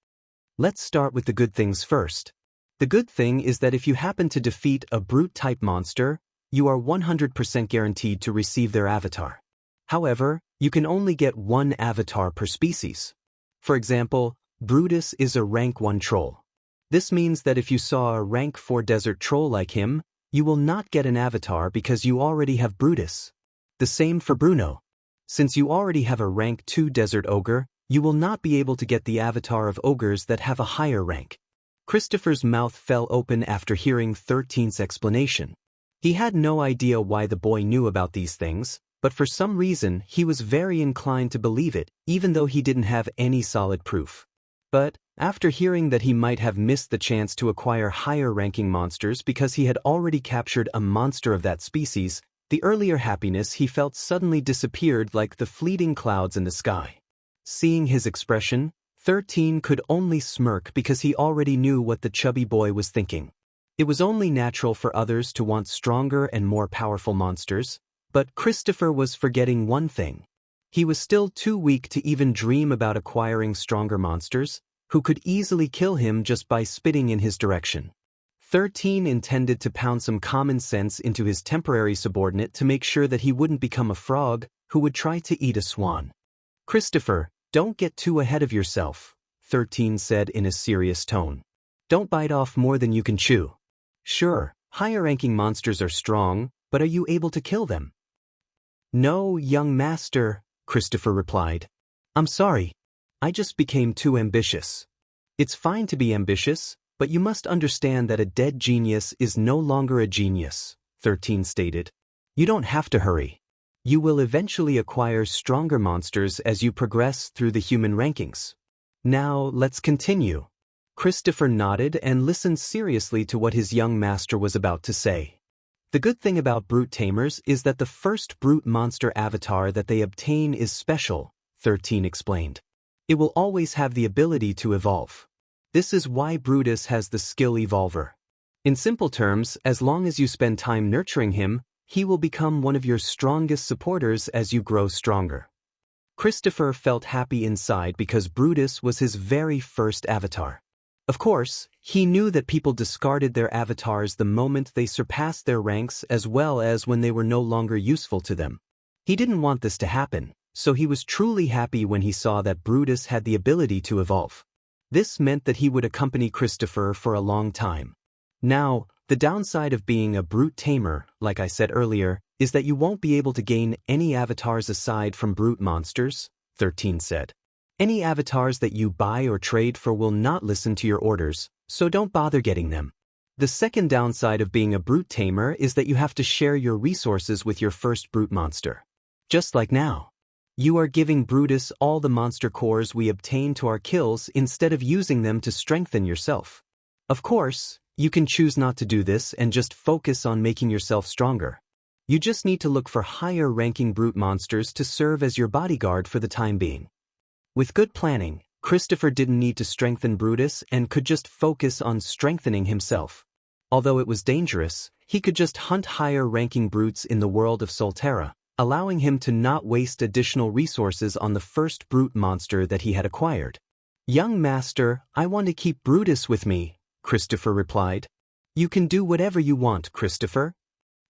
Let's start with the good things first. The good thing is that if you happen to defeat a brute-type monster, you are 100% guaranteed to receive their avatar. However, you can only get one avatar per species. For example, Brutus is a rank 1 troll. This means that if you saw a rank 4 desert troll like him, you will not get an avatar because you already have Brutus. The same for Bruno. Since you already have a rank 2 desert ogre, you will not be able to get the avatar of ogres that have a higher rank. Cristopher's mouth fell open after hearing 13's explanation. He had no idea why the boy knew about these things, but for some reason he was very inclined to believe it, even though he didn't have any solid proof. But, after hearing that he might have missed the chance to acquire higher-ranking monsters because he had already captured a monster of that species, the earlier happiness he felt suddenly disappeared like the fleeting clouds in the sky. Seeing his expression, 13 could only smirk because he already knew what the chubby boy was thinking. It was only natural for others to want stronger and more powerful monsters, but Cristopher was forgetting one thing. He was still too weak to even dream about acquiring stronger monsters, who could easily kill him just by spitting in his direction. 13 intended to pound some common sense into his temporary subordinate to make sure that he wouldn't become a frog who would try to eat a swan. Cristopher, don't get too ahead of yourself, 13 said in a serious tone. Don't bite off more than you can chew. Sure, higher-ranking monsters are strong, but are you able to kill them? No, young master, Cristopher replied. I'm sorry. I just became too ambitious. It's fine to be ambitious, but you must understand that a dead genius is no longer a genius, 13 stated. You don't have to hurry. You will eventually acquire stronger monsters as you progress through the human rankings. Now, let's continue. Cristopher nodded and listened seriously to what his young master was about to say. The good thing about brute tamers is that the first brute monster avatar that they obtain is special, 13 explained. It will always have the ability to evolve. This is why Brutus has the skill evolver. In simple terms, as long as you spend time nurturing him, he will become one of your strongest supporters as you grow stronger. Cristopher felt happy inside because Brutus was his very first avatar. Of course, he knew that people discarded their avatars the moment they surpassed their ranks as well as when they were no longer useful to them. He didn't want this to happen, so he was truly happy when he saw that Brutus had the ability to evolve. This meant that he would accompany Cristopher for a long time. Now, the downside of being a brute tamer, like I said earlier, is that you won't be able to gain any avatars aside from brute monsters, 13 said. Any avatars that you buy or trade for will not listen to your orders, so don't bother getting them. The second downside of being a brute tamer is that you have to share your resources with your first brute monster. Just like now. You are giving Brutus all the monster cores we obtain to our kills instead of using them to strengthen yourself. Of course, you can choose not to do this and just focus on making yourself stronger. You just need to look for higher-ranking brute monsters to serve as your bodyguard for the time being. With good planning, Cristopher didn't need to strengthen Brutus and could just focus on strengthening himself. Although it was dangerous, he could just hunt higher-ranking brutes in the world of Solterra, allowing him to not waste additional resources on the first brute monster that he had acquired. Young master, I want to keep Brutus with me, Cristopher replied. You can do whatever you want, Cristopher.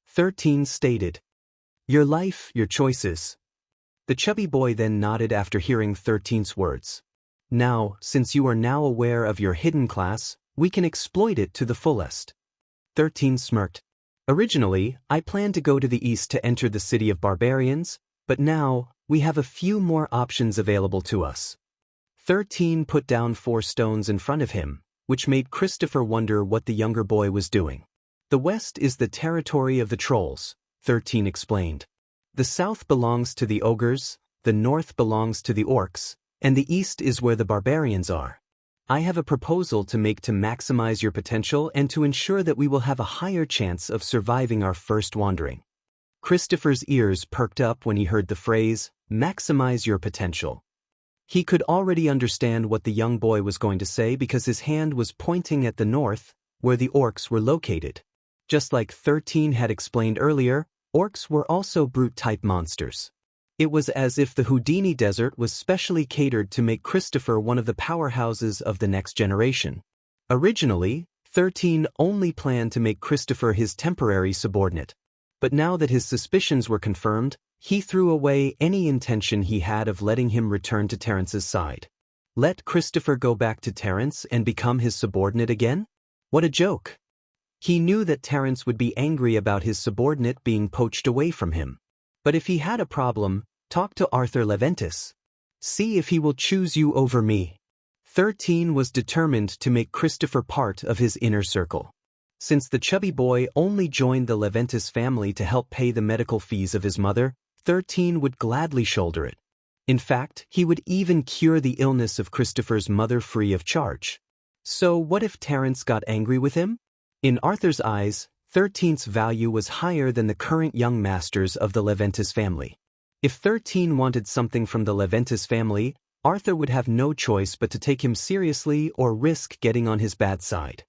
13 stated. Your life, your choices. The chubby boy then nodded after hearing 13's words. Now, since you are now aware of your hidden class, we can exploit it to the fullest. 13 smirked. Originally, I planned to go to the east to enter the city of barbarians, but now, we have a few more options available to us. 13 put down 4 stones in front of him, which made Cristopher wonder what the younger boy was doing. The west is the territory of the trolls, 13 explained. The south belongs to the ogres, the north belongs to the orcs, and the east is where the barbarians are. I have a proposal to make to maximize your potential and to ensure that we will have a higher chance of surviving our first wandering. Cristopher's ears perked up when he heard the phrase, maximize your potential. He could already understand what the young boy was going to say because his hand was pointing at the north, where the orcs were located. Just like 13 had explained earlier, orcs were also brute-type monsters. It was as if the Houdini Desert was specially catered to make Cristopher one of the powerhouses of the next generation. Originally, 13 only planned to make Cristopher his temporary subordinate. But now that his suspicions were confirmed, he threw away any intention he had of letting him return to Terrence's side. Let Cristopher go back to Terrence and become his subordinate again? What a joke! He knew that Terrence would be angry about his subordinate being poached away from him. But if he had a problem, talk to Arthur Leventis. See if he will choose you over me. 13 was determined to make Cristopher part of his inner circle. Since the chubby boy only joined the Leventis family to help pay the medical fees of his mother, 13 would gladly shoulder it. In fact, he would even cure the illness of Cristopher's mother free of charge. So what if Terrence got angry with him? In Arthur's eyes, 13's value was higher than the current young masters of the Leventis family. If 13 wanted something from the Leventis family, Arthur would have no choice but to take him seriously or risk getting on his bad side.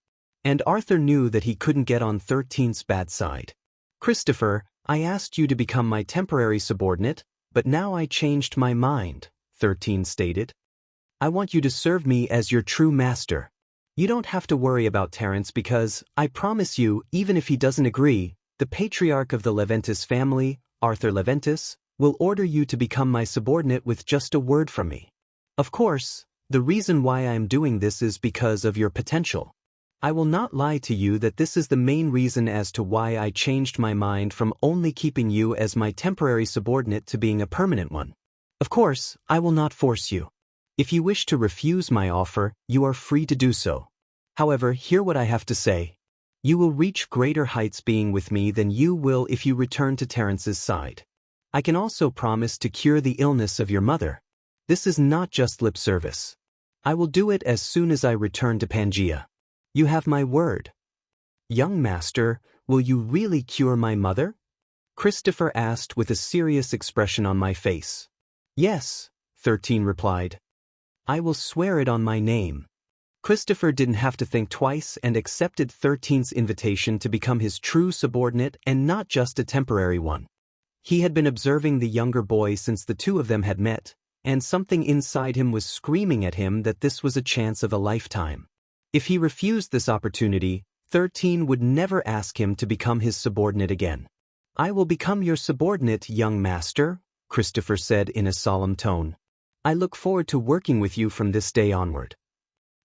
And Arthur knew that he couldn't get on 13's bad side. Cristopher, I asked you to become my temporary subordinate, but now I changed my mind, 13 stated. I want you to serve me as your true master. You don't have to worry about Terrence because, I promise you, even if he doesn't agree, the patriarch of the Leventis family, Arthur Leventis, will order you to become my subordinate with just a word from me. Of course, the reason why I am doing this is because of your potential. I will not lie to you that this is the main reason as to why I changed my mind from only keeping you as my temporary subordinate to being a permanent one. Of course, I will not force you. If you wish to refuse my offer, you are free to do so. However, hear what I have to say. You will reach greater heights being with me than you will if you return to Terrence's side. I can also promise to cure the illness of your mother. This is not just lip service. I will do it as soon as I return to Pangea. You have my word. Young master, will you really cure my mother? Cristopher asked with a serious expression on my face. Yes, 13 replied. I will swear it on my name. Cristopher didn't have to think twice and accepted 13's invitation to become his true subordinate and not just a temporary one. He had been observing the younger boy since the two of them had met, and something inside him was screaming at him that this was a chance of a lifetime. If he refused this opportunity, 13 would never ask him to become his subordinate again. I will become your subordinate, young master, Cristopher said in a solemn tone. I look forward to working with you from this day onward.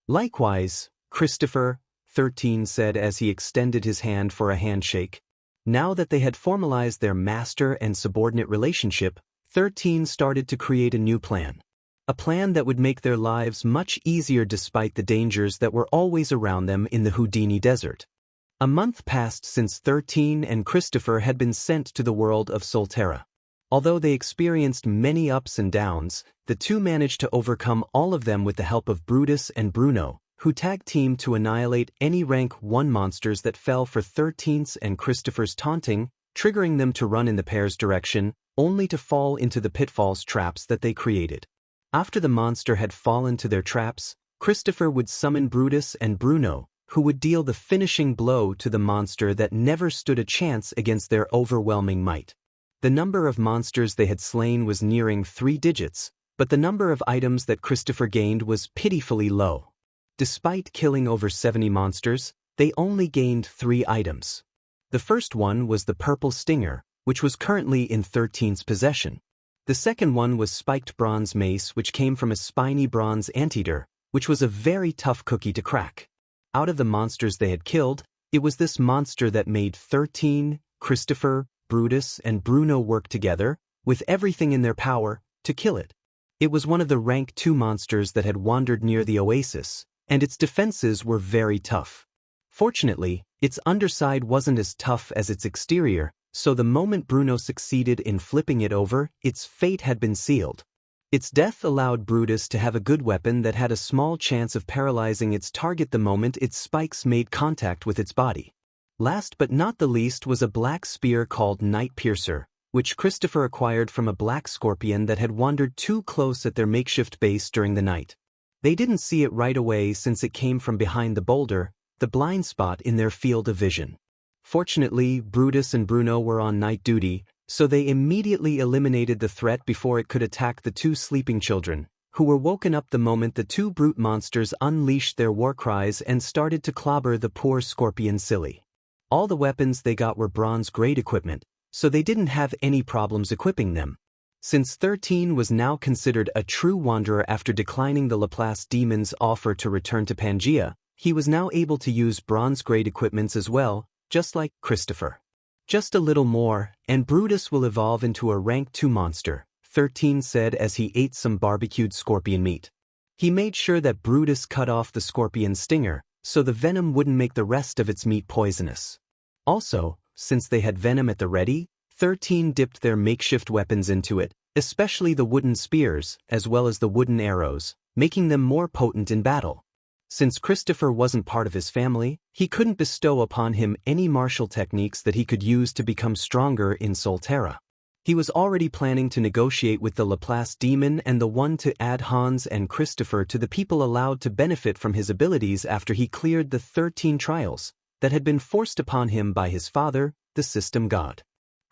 Likewise, Cristopher, 13 said as he extended his hand for a handshake. Now that they had formalized their master and subordinate relationship, 13 started to create a new plan. A plan that would make their lives much easier despite the dangers that were always around them in the Houdini Desert. A month passed since 13 and Cristopher had been sent to the world of Solterra. Although they experienced many ups and downs, the two managed to overcome all of them with the help of Brutus and Bruno, who tag-teamed to annihilate any rank 1 monsters that fell for 13's and Cristopher's taunting, triggering them to run in the pair's direction, only to fall into the pitfalls traps that they created. After the monster had fallen to their traps, Cristopher would summon Brutus and Bruno, who would deal the finishing blow to the monster that never stood a chance against their overwhelming might. The number of monsters they had slain was nearing 3 digits, but the number of items that Cristopher gained was pitifully low. Despite killing over 70 monsters, they only gained 3 items. The first one was the purple stinger, which was currently in 13's possession. The second one was spiked bronze mace, which came from a spiny bronze anteater, which was a very tough cookie to crack. Out of the monsters they had killed, it was this monster that made 13, Cristopher, Brutus, and Bruno work together, with everything in their power, to kill it. It was one of the rank 2 monsters that had wandered near the oasis, and its defenses were very tough. Fortunately, its underside wasn't as tough as its exterior, so the moment Bruno succeeded in flipping it over, its fate had been sealed. Its death allowed Brutus to have a good weapon that had a small chance of paralyzing its target the moment its spikes made contact with its body. Last but not the least was a black spear called Night Piercer, which Cristopher acquired from a black scorpion that had wandered too close at their makeshift base during the night. They didn't see it right away since it came from behind the boulder, the blind spot in their field of vision. Fortunately, Brutus and Bruno were on night duty, so they immediately eliminated the threat before it could attack the 2 sleeping children, who were woken up the moment the 2 brute monsters unleashed their war cries and started to clobber the poor scorpion silly. All the weapons they got were bronze-grade equipment, so they didn't have any problems equipping them. Since 13 was now considered a true wanderer after declining the Laplace demon's offer to return to Pangea, he was now able to use bronze-grade equipments as well, just like Cristopher. Just a little more, and Brutus will evolve into a rank 2 monster, 13 said as he ate some barbecued scorpion meat. He made sure that Brutus cut off the scorpion's stinger, so the venom wouldn't make the rest of its meat poisonous. Also, since they had venom at the ready, 13 dipped their makeshift weapons into it, especially the wooden spears, as well as the wooden arrows, making them more potent in battle. Since Cristopher wasn't part of his family, he couldn't bestow upon him any martial techniques that he could use to become stronger in Solterra. He was already planning to negotiate with the Laplace demon and the one to add Hans and Cristopher to the people allowed to benefit from his abilities after he cleared the 13 trials that had been forced upon him by his father, the system god.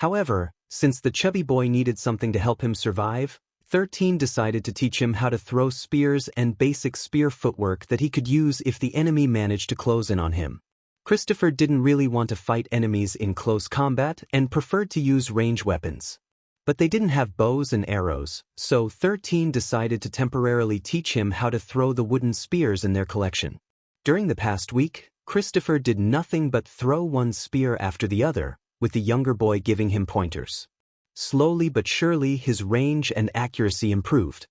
However, since the chubby boy needed something to help him survive, 13 decided to teach him how to throw spears and basic spear footwork that he could use if the enemy managed to close in on him. Cristopher didn't really want to fight enemies in close combat and preferred to use range weapons. But they didn't have bows and arrows, so 13 decided to temporarily teach him how to throw the wooden spears in their collection. During the past week, Cristopher did nothing but throw one spear after the other, with the younger boy giving him pointers. Slowly but surely his range and accuracy improved.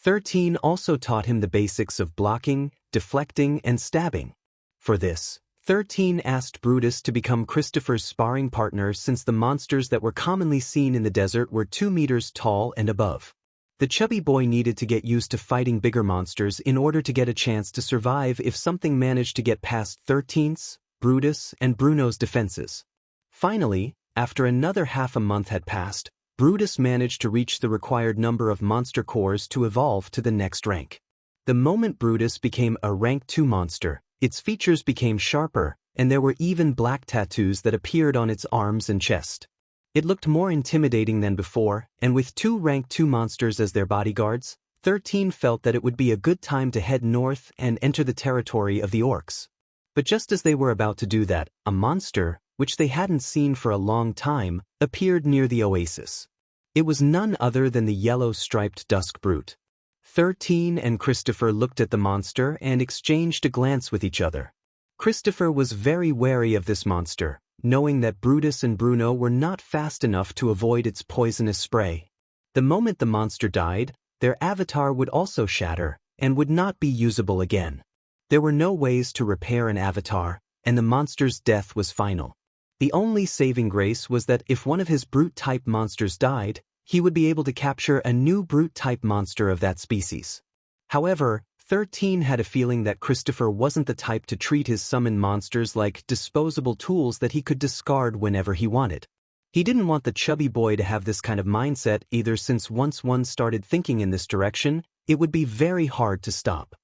13 also taught him the basics of blocking, deflecting, and stabbing. For this, 13 asked Brutus to become Cristopher's sparring partner since the monsters that were commonly seen in the desert were 2 meters tall and above. The chubby boy needed to get used to fighting bigger monsters in order to get a chance to survive if something managed to get past 13's, Brutus, and Bruno's defenses. Finally, after another half a month had passed, Brutus managed to reach the required number of monster cores to evolve to the next rank. The moment Brutus became a rank 2 monster, its features became sharper, and there were even black tattoos that appeared on its arms and chest. It looked more intimidating than before, and with 2 rank 2 monsters as their bodyguards, 13 felt that it would be a good time to head north and enter the territory of the orcs. But just as they were about to do that, a monster, which they hadn't seen for a long time, appeared near the oasis. It was none other than the yellow-striped dusk brute. 13 and Cristopher looked at the monster and exchanged a glance with each other. Cristopher was very wary of this monster, knowing that Brutus and Bruno were not fast enough to avoid its poisonous spray. The moment the monster died, their avatar would also shatter and would not be usable again. There were no ways to repair an avatar, and the monster's death was final. The only saving grace was that if one of his brute-type monsters died, he would be able to capture a new brute-type monster of that species. However, 13 had a feeling that Cristopher wasn't the type to treat his summoned monsters like disposable tools that he could discard whenever he wanted. He didn't want the chubby boy to have this kind of mindset either, since once one started thinking in this direction, it would be very hard to stop.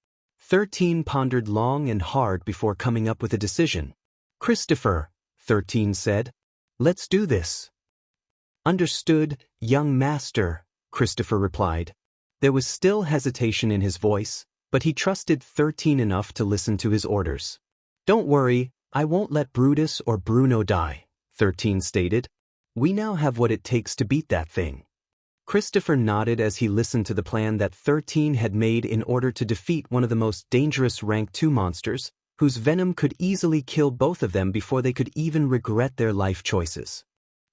13 pondered long and hard before coming up with a decision. "Cristopher," 13 said, "let's do this." "Understood, young master," Cristopher replied. There was still hesitation in his voice, but he trusted 13 enough to listen to his orders. "Don't worry, I won't let Brutus or Bruno die," 13 stated. "We now have what it takes to beat that thing." Cristopher nodded as he listened to the plan that 13 had made in order to defeat one of the most dangerous rank 2 monsters, whose venom could easily kill both of them before they could even regret their life choices.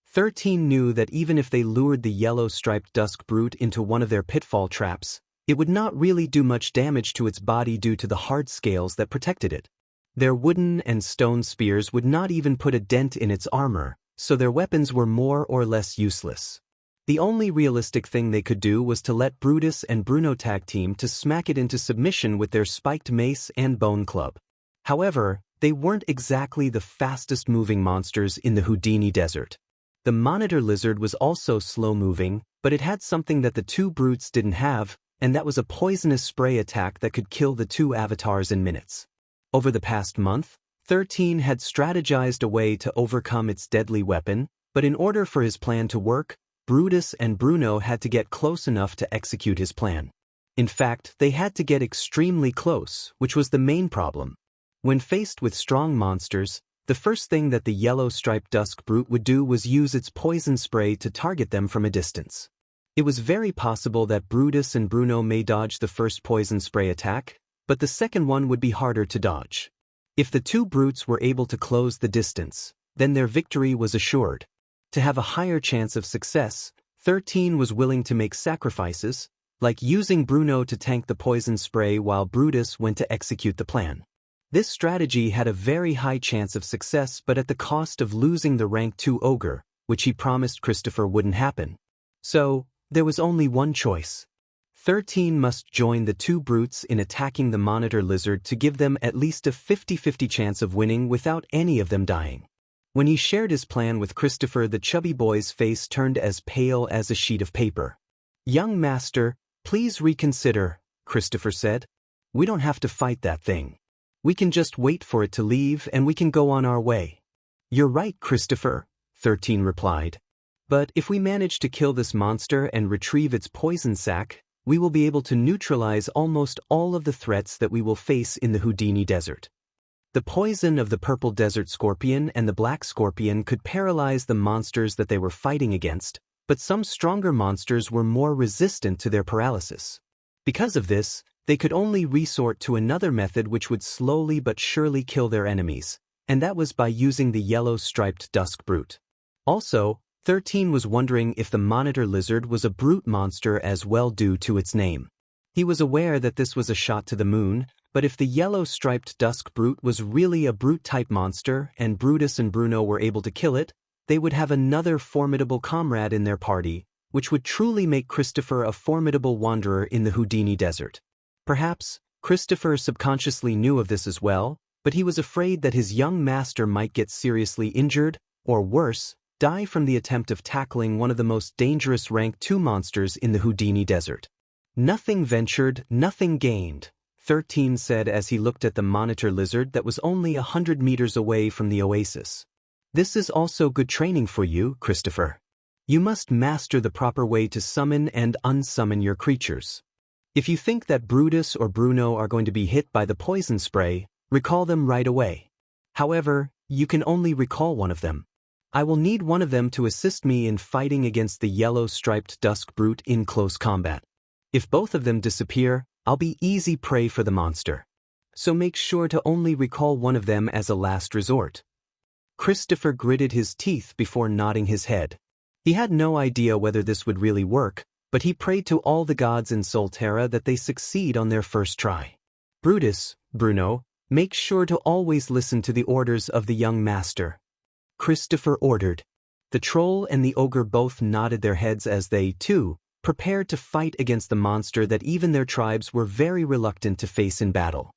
13 knew that even if they lured the yellow-striped dusk brute into one of their pitfall traps, It would not really do much damage to its body due to the hard scales that protected it. Their wooden and stone spears would not even put a dent in its armor, so their weapons were more or less useless. The only realistic thing they could do was to let Brutus and Bruno tag team to smack it into submission with their spiked mace and bone club. However, they weren't exactly the fastest-moving monsters in the Houdini Desert. The monitor lizard was also slow-moving, but it had something that the two brutes didn't have, and that was a poisonous spray attack that could kill the two avatars in minutes. Over the past month, 13 had strategized a way to overcome its deadly weapon, but in order for his plan to work, Brutus and Bruno had to get close enough to execute his plan. In fact, they had to get extremely close, which was the main problem. When faced with strong monsters, the first thing that the yellow-striped dusk brute would do was use its poison spray to target them from a distance. It was very possible that Brutus and Bruno may dodge the first poison spray attack, but the second one would be harder to dodge. If the two brutes were able to close the distance, then their victory was assured. To have a higher chance of success, 13 was willing to make sacrifices, like using Bruno to tank the poison spray while Brutus went to execute the plan. This strategy had a very high chance of success but at the cost of losing the rank 2 ogre, which he promised Cristopher wouldn't happen. So, there was only one choice. 13 must join the two brutes in attacking the monitor lizard to give them at least a 50-50 chance of winning without any of them dying. When he shared his plan with Cristopher, the chubby boy's face turned as pale as a sheet of paper. "Young master, please reconsider," Cristopher said. "We don't have to fight that thing. We can just wait for it to leave and we can go on our way." "You're right, Cristopher," 13 replied. "But if we manage to kill this monster and retrieve its poison sac, we will be able to neutralize almost all of the threats that we will face in the Houdini Desert. The poison of the purple desert scorpion and the black scorpion could paralyze the monsters that they were fighting against, but some stronger monsters were more resistant to their paralysis. Because of this, they could only resort to another method which would slowly but surely kill their enemies, and that was by using the yellow-striped dusk brute. Also, 13 was wondering if the monitor lizard was a brute monster as well due to its name. He was aware that this was a shot to the moon, but if the yellow-striped dusk brute was really a brute-type monster and Brutus and Bruno were able to kill it, they would have another formidable comrade in their party, which would truly make Cristopher a formidable wanderer in the Houdini Desert. Perhaps, Cristopher subconsciously knew of this as well, but he was afraid that his young master might get seriously injured, or worse, die from the attempt of tackling one of the most dangerous rank 2 monsters in the Houdini Desert. "Nothing ventured, nothing gained," 13 said as he looked at the monitor lizard that was only 100 meters away from the oasis. "This is also good training for you, Cristopher. You must master the proper way to summon and unsummon your creatures. If you think that Brutus or Bruno are going to be hit by the poison spray, recall them right away. However, you can only recall one of them. I will need one of them to assist me in fighting against the yellow-striped dusk brute in close combat. If both of them disappear, I'll be easy prey for the monster. So make sure to only recall one of them as a last resort." Cristopher gritted his teeth before nodding his head. He had no idea whether this would really work, but he prayed to all the gods in Solterra that they succeed on their first try. "Brutus, Bruno, make sure to always listen to the orders of the young master," Cristopher ordered. The troll and the ogre both nodded their heads as they, too, prepared to fight against the monster that even their tribes were very reluctant to face in battle.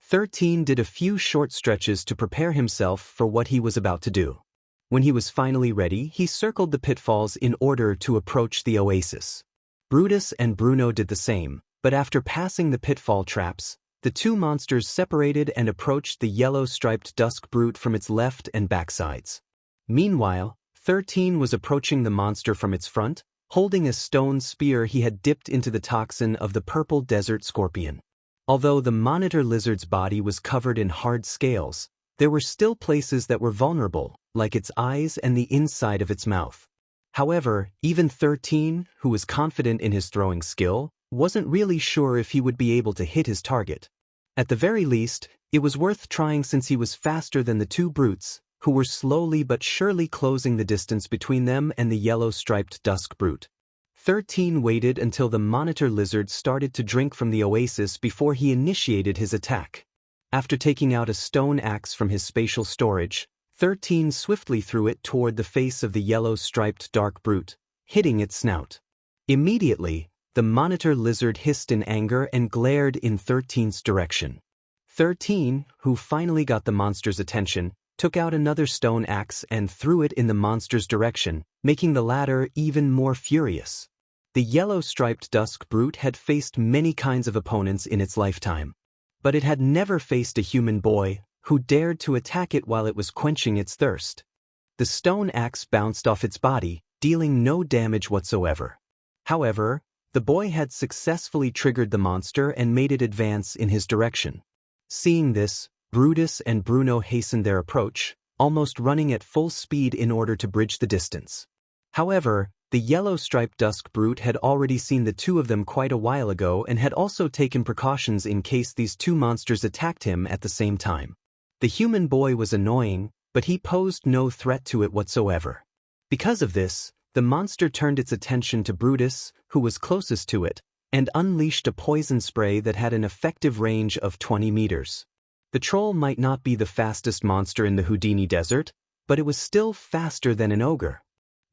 13 did a few short stretches to prepare himself for what he was about to do. When he was finally ready, he circled the pitfalls in order to approach the oasis. Brutus and Bruno did the same, but after passing the pitfall traps, the two monsters separated and approached the yellow-striped dusk brute from its left and back sides. Meanwhile, 13 was approaching the monster from its front, holding a stone spear he had dipped into the toxin of the purple desert scorpion. Although the monitor lizard's body was covered in hard scales, there were still places that were vulnerable, like its eyes and the inside of its mouth. However, even 13, who was confident in his throwing skill, wasn't really sure if he would be able to hit his target. At the very least, it was worth trying since he was faster than the two brutes, who were slowly but surely closing the distance between them and the yellow-striped dusk brute. 13 waited until the monitor lizard started to drink from the oasis before he initiated his attack. After taking out a stone axe from his spatial storage, 13 swiftly threw it toward the face of the yellow-striped dark brute, hitting its snout. Immediately, the monitor lizard hissed in anger and glared in 13's direction. 13, who finally got the monster's attention, took out another stone axe and threw it in the monster's direction, making the latter even more furious. The yellow-striped dusk brute had faced many kinds of opponents in its lifetime, but it had never faced a human boy who dared to attack it while it was quenching its thirst. The stone axe bounced off its body, dealing no damage whatsoever. However, the boy had successfully triggered the monster and made it advance in his direction. Seeing this, Brutus and Bruno hastened their approach, almost running at full speed in order to bridge the distance. However, the yellow-striped dusk brute had already seen the two of them quite a while ago and had also taken precautions in case these two monsters attacked him at the same time. The human boy was annoying, but he posed no threat to it whatsoever. Because of this, the monster turned its attention to Brutus, who was closest to it, and unleashed a poison spray that had an effective range of 20 meters. The troll might not be the fastest monster in the Houdini Desert, but it was still faster than an ogre.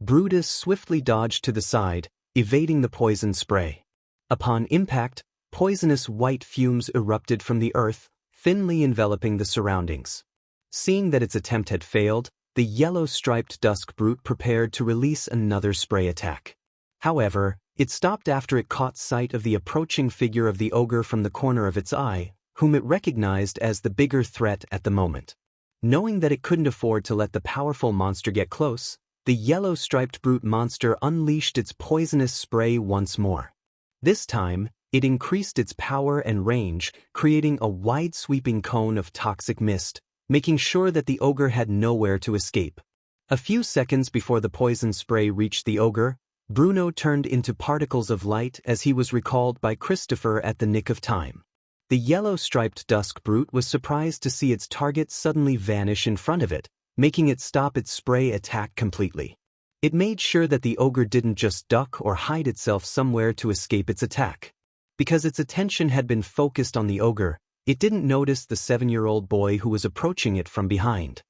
Brutus swiftly dodged to the side, evading the poison spray. Upon impact, poisonous white fumes erupted from the earth, thinly enveloping the surroundings. Seeing that its attempt had failed, the yellow-striped dusk brute prepared to release another spray attack. However, it stopped after it caught sight of the approaching figure of the ogre from the corner of its eye, whom it recognized as the bigger threat at the moment. Knowing that it couldn't afford to let the powerful monster get close, the yellow-striped brute monster unleashed its poisonous spray once more. This time, it increased its power and range, creating a wide-sweeping cone of toxic mist, making sure that the ogre had nowhere to escape. A few seconds before the poison spray reached the ogre, Bruno turned into particles of light as he was recalled by Cristopher at the nick of time. The yellow-striped dusk brute was surprised to see its target suddenly vanish in front of it, making it stop its spray attack completely. It made sure that the ogre didn't just duck or hide itself somewhere to escape its attack. Because its attention had been focused on the ogre, it didn't notice the 7-year-old boy who was approaching it from behind.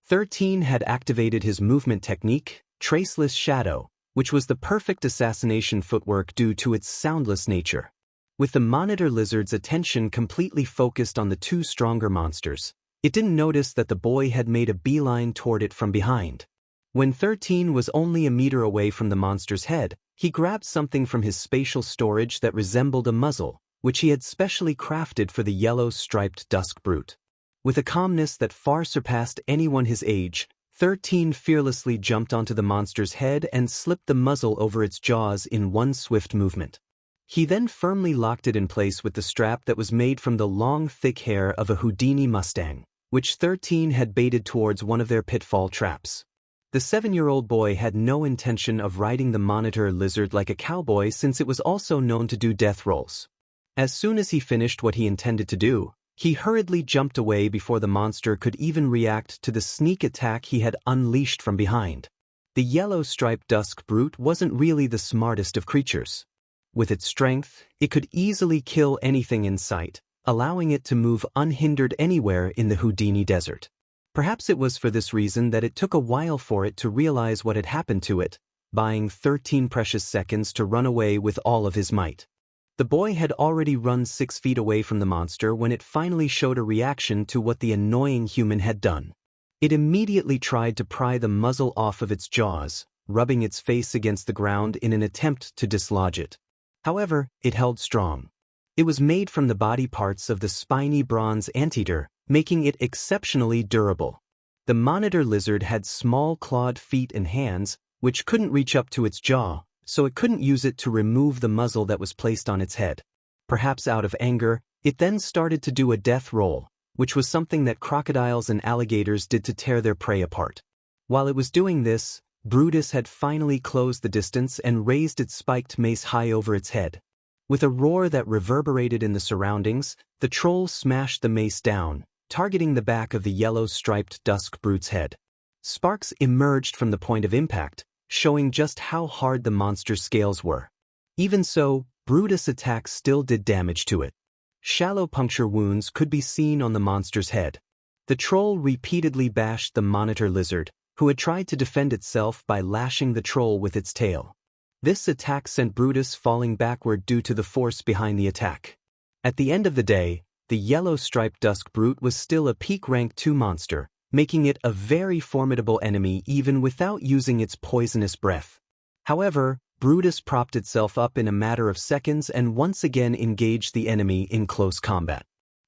13 had activated his movement technique, Traceless Shadow, which was the perfect assassination footwork due to its soundless nature. With the monitor lizard's attention completely focused on the two stronger monsters, it didn't notice that the boy had made a beeline toward it from behind. When 13 was only a meter away from the monster's head, he grabbed something from his spatial storage that resembled a muzzle, which he had specially crafted for the yellow-striped dusk brute. With a calmness that far surpassed anyone his age, 13 fearlessly jumped onto the monster's head and slipped the muzzle over its jaws in one swift movement. He then firmly locked it in place with the strap that was made from the long, thick hair of a Houdini Mustang, which 13 had baited towards one of their pitfall traps. The 7-year-old boy had no intention of riding the monitor lizard like a cowboy since it was also known to do death rolls. As soon as he finished what he intended to do, he hurriedly jumped away before the monster could even react to the sneak attack he had unleashed from behind. The yellow-striped dusk brute wasn't really the smartest of creatures. With its strength, it could easily kill anything in sight, allowing it to move unhindered anywhere in the Houdini Desert. Perhaps it was for this reason that it took a while for it to realize what had happened to it, buying 13 precious seconds to run away with all of his might. The boy had already run 6 feet away from the monster when it finally showed a reaction to what the annoying human had done. It immediately tried to pry the muzzle off of its jaws, rubbing its face against the ground in an attempt to dislodge it. However, it held strong. It was made from the body parts of the spiny bronze anteater, making it exceptionally durable. The monitor lizard had small clawed feet and hands, which couldn't reach up to its jaw, so it couldn't use it to remove the muzzle that was placed on its head. Perhaps out of anger, it then started to do a death roll, which was something that crocodiles and alligators did to tear their prey apart. While it was doing this, Brutus had finally closed the distance and raised its spiked mace high over its head. With a roar that reverberated in the surroundings, the troll smashed the mace down, targeting the back of the yellow-striped dusk brute's head. Sparks emerged from the point of impact, showing just how hard the monster's scales were. Even so, Brutus' attacks still did damage to it. Shallow puncture wounds could be seen on the monster's head. The troll repeatedly bashed the monitor lizard, who had tried to defend itself by lashing the troll with its tail. This attack sent Brutus falling backward due to the force behind the attack. At the end of the day, the yellow-striped dusk brute was still a peak rank 2 monster, making it a very formidable enemy even without using its poisonous breath. However, Brutus propped itself up in a matter of seconds and once again engaged the enemy in close combat.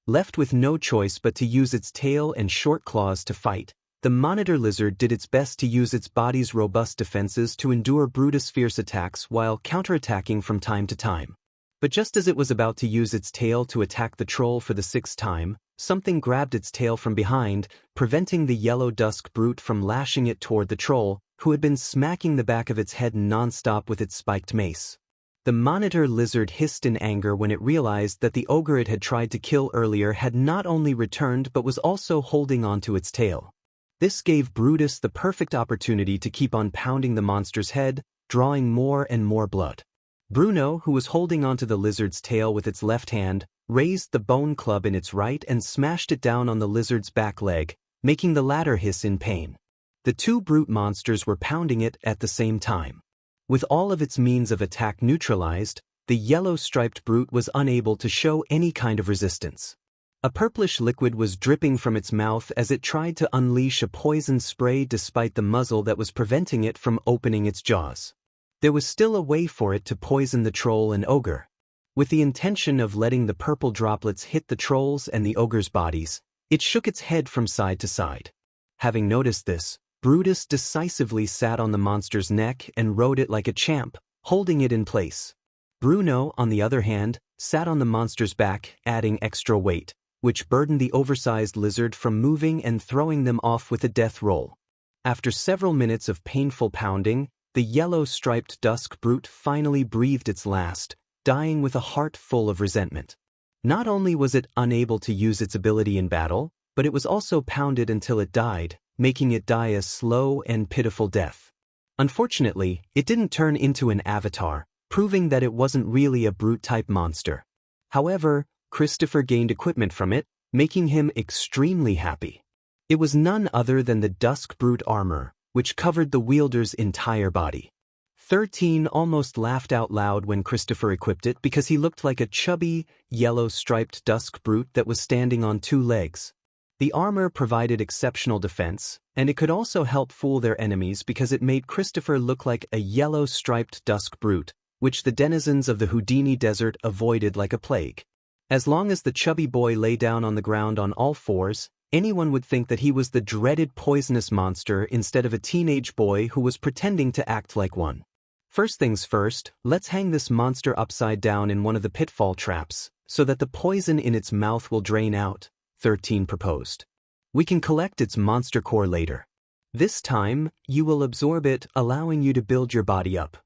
Left with no choice but to use its tail and short claws to fight, the monitor lizard did its best to use its body's robust defenses to endure Brutus' fierce attacks while counterattacking from time to time. But just as it was about to use its tail to attack the troll for the 6th time, something grabbed its tail from behind, preventing the yellow dusk brute from lashing it toward the troll, who had been smacking the back of its head non-stop with its spiked mace. The monitor lizard hissed in anger when it realized that the ogre it had tried to kill earlier had not only returned but was also holding onto its tail. This gave Brutus the perfect opportunity to keep on pounding the monster's head, drawing more and more blood. Bruno, who was holding onto the lizard's tail with its left hand, raised the bone club in its right and smashed it down on the lizard's back leg, making the latter hiss in pain. The 2 brute monsters were pounding it at the same time. With all of its means of attack neutralized, the yellow-striped brute was unable to show any kind of resistance. A purplish liquid was dripping from its mouth as it tried to unleash a poison spray despite the muzzle that was preventing it from opening its jaws. There was still a way for it to poison the troll and ogre. With the intention of letting the purple droplets hit the trolls and the ogre's bodies, it shook its head from side to side. Having noticed this, Brutus decisively sat on the monster's neck and rode it like a champ, holding it in place. Bruno, on the other hand, sat on the monster's back, adding extra weight, which burdened the oversized lizard from moving and throwing them off with a death roll. After several minutes of painful pounding, the yellow-striped dusk brute finally breathed its last, dying with a heart full of resentment. Not only was it unable to use its ability in battle, but it was also pounded until it died, making it die a slow and pitiful death. Unfortunately, it didn't turn into an avatar, proving that it wasn't really a brute-type monster. However, Cristopher gained equipment from it, making him extremely happy. It was none other than the dusk brute armor, which covered the wielder's entire body. 13 almost laughed out loud when Cristopher equipped it because he looked like a chubby, yellow-striped dusk brute that was standing on 2 legs. The armor provided exceptional defense, and it could also help fool their enemies because it made Cristopher look like a yellow-striped dusk brute, which the denizens of the Houdini Desert avoided like a plague. As long as the chubby boy lay down on the ground on all fours, anyone would think that he was the dreaded poisonous monster instead of a teenage boy who was pretending to act like one. First things first, let's hang this monster upside down in one of the pitfall traps, so that the poison in its mouth will drain out, 13 proposed. We can collect its monster core later. This time, you will absorb it, allowing you to build your body up.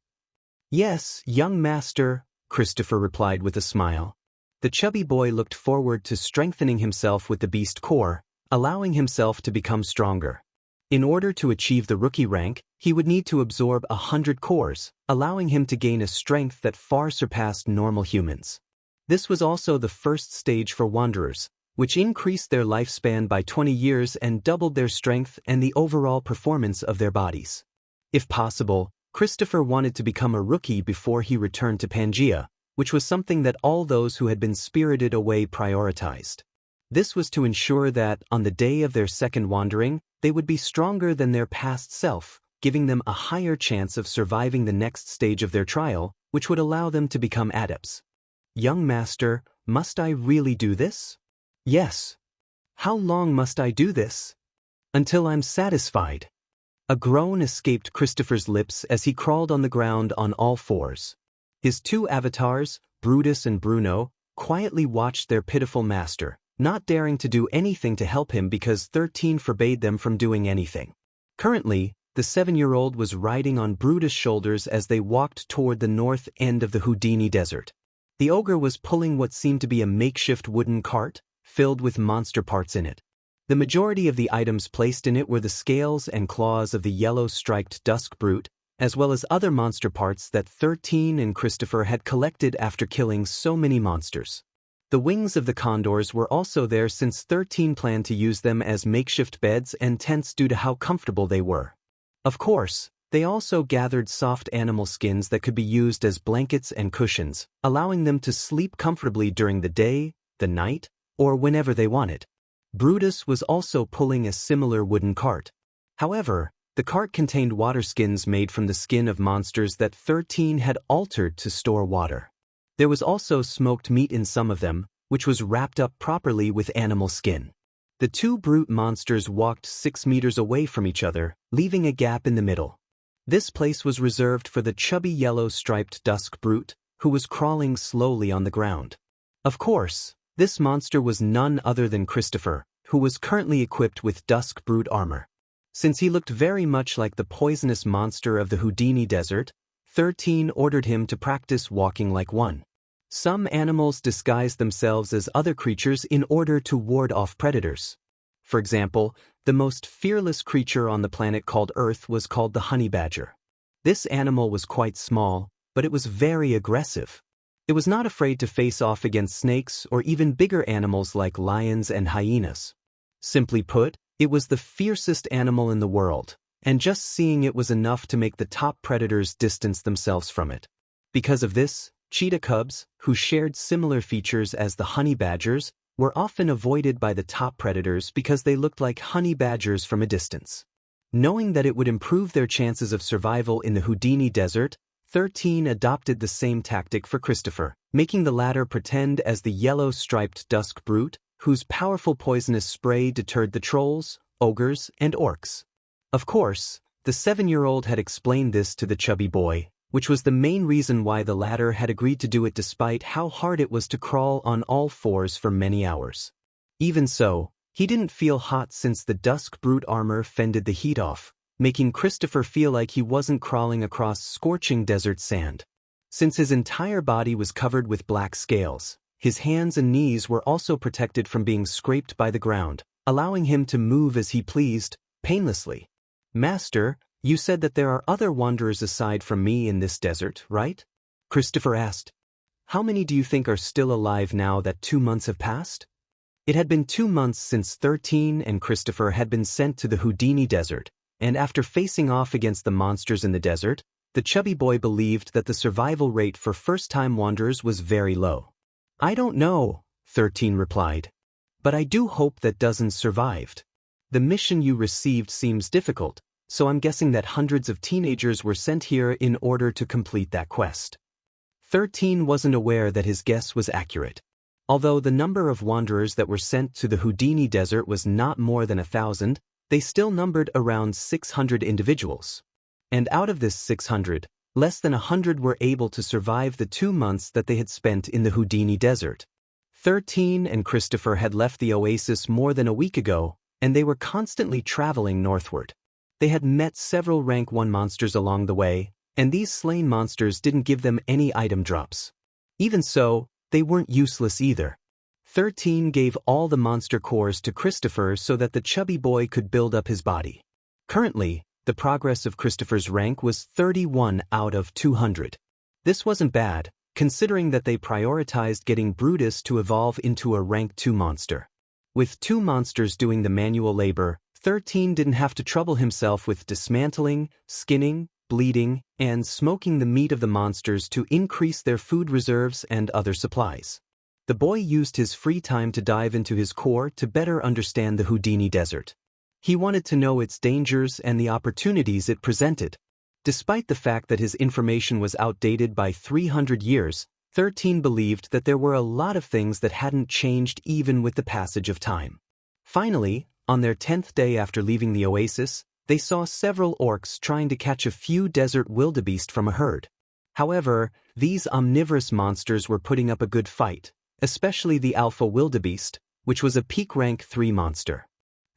Yes, young master, Cristopher replied with a smile. The chubby boy looked forward to strengthening himself with the beast core, allowing himself to become stronger. In order to achieve the rookie rank, he would need to absorb 100 cores, allowing him to gain a strength that far surpassed normal humans. This was also the first stage for wanderers, which increased their lifespan by 20 years and doubled their strength and the overall performance of their bodies. If possible, Cristopher wanted to become a rookie before he returned to Pangea, which was something that all those who had been spirited away prioritized. This was to ensure that, on the day of their second wandering, they would be stronger than their past self, giving them a higher chance of surviving the next stage of their trial, which would allow them to become adepts. Young master, must I really do this? Yes. How long must I do this? Until I'm satisfied. A groan escaped Cristopher's lips as he crawled on the ground on all fours. His 2 avatars, Brutus and Bruno, quietly watched their pitiful master, not daring to do anything to help him because 13 forbade them from doing anything. Currently, the 7-year-old was riding on Brutus' shoulders as they walked toward the north end of the Houdini Desert. The ogre was pulling what seemed to be a makeshift wooden cart, filled with monster parts in it. The majority of the items placed in it were the scales and claws of the yellow-striped dusk brute, as well as other monster parts that 13 and Cristopher had collected after killing so many monsters. The wings of the condors were also there since 13 planned to use them as makeshift beds and tents due to how comfortable they were. Of course, they also gathered soft animal skins that could be used as blankets and cushions, allowing them to sleep comfortably during the day, the night, or whenever they wanted. Brutus was also pulling a similar wooden cart. However, the cart contained water skins made from the skin of monsters that 13 had altered to store water. There was also smoked meat in some of them, which was wrapped up properly with animal skin. The two brute monsters walked 6 meters away from each other, leaving a gap in the middle. This place was reserved for the chubby yellow-striped dusk brute, who was crawling slowly on the ground. Of course, this monster was none other than Cristopher, who was currently equipped with dusk brute armor. Since he looked very much like the poisonous monster of the Houdini Desert, 13 ordered him to practice walking like one. Some animals disguise themselves as other creatures in order to ward off predators. For example, the most fearless creature on the planet called Earth was called the honey badger. This animal was quite small, but it was very aggressive. It was not afraid to face off against snakes or even bigger animals like lions and hyenas. Simply put, it was the fiercest animal in the world, and just seeing it was enough to make the top predators distance themselves from it. Because of this, cheetah cubs, who shared similar features as the honey badgers, were often avoided by the top predators because they looked like honey badgers from a distance. Knowing that it would improve their chances of survival in the Houdini Desert, 13 adopted the same tactic for Cristopher, making the latter pretend as the yellow-striped dusk brute, whose powerful poisonous spray deterred the trolls, ogres, and orcs. Of course, the 7-year-old had explained this to the chubby boy, which was the main reason why the latter had agreed to do it despite how hard it was to crawl on all fours for many hours. Even so, he didn't feel hot since the dusk brute armor fended the heat off, making Cristopher feel like he wasn't crawling across scorching desert sand. Since his entire body was covered with black scales, his hands and knees were also protected from being scraped by the ground, allowing him to move as he pleased, painlessly. "Master, you said that there are other wanderers aside from me in this desert, right?" Cristopher asked. "How many do you think are still alive now that 2 months have passed?" It had been 2 months since 13 and Cristopher had been sent to the Houdini Desert, and after facing off against the monsters in the desert, the chubby boy believed that the survival rate for first-time wanderers was very low. "I don't know," 13 replied. "But I do hope that dozens survived. The mission you received seems difficult, so I'm guessing that hundreds of teenagers were sent here in order to complete that quest." 13 wasn't aware that his guess was accurate. Although the number of wanderers that were sent to the Houdini Desert was not more than 1,000, they still numbered around 600 individuals. And out of this 600, less than 100 were able to survive the 2 months that they had spent in the Houdini Desert. 13 and Cristopher had left the oasis more than a week ago, and they were constantly traveling northward. They had met several rank 1 monsters along the way, and these slain monsters didn't give them any item drops. Even so, they weren't useless either. 13 gave all the monster cores to Cristopher so that the chubby boy could build up his body. Currently, the progress of Cristopher's rank was 31 out of 200. This wasn't bad, considering that they prioritized getting Brutus to evolve into a rank 2 monster. With 2 monsters doing the manual labor, 13 didn't have to trouble himself with dismantling, skinning, bleeding, and smoking the meat of the monsters to increase their food reserves and other supplies. The boy used his free time to dive into his core to better understand the Houdini Desert. He wanted to know its dangers and the opportunities it presented. Despite the fact that his information was outdated by 300 years, 13 believed that there were a lot of things that hadn't changed even with the passage of time. Finally, on their 10th day after leaving the oasis, they saw several orcs trying to catch a few desert wildebeest from a herd. However, these omnivorous monsters were putting up a good fight, especially the alpha wildebeest, which was a peak rank 3 monster.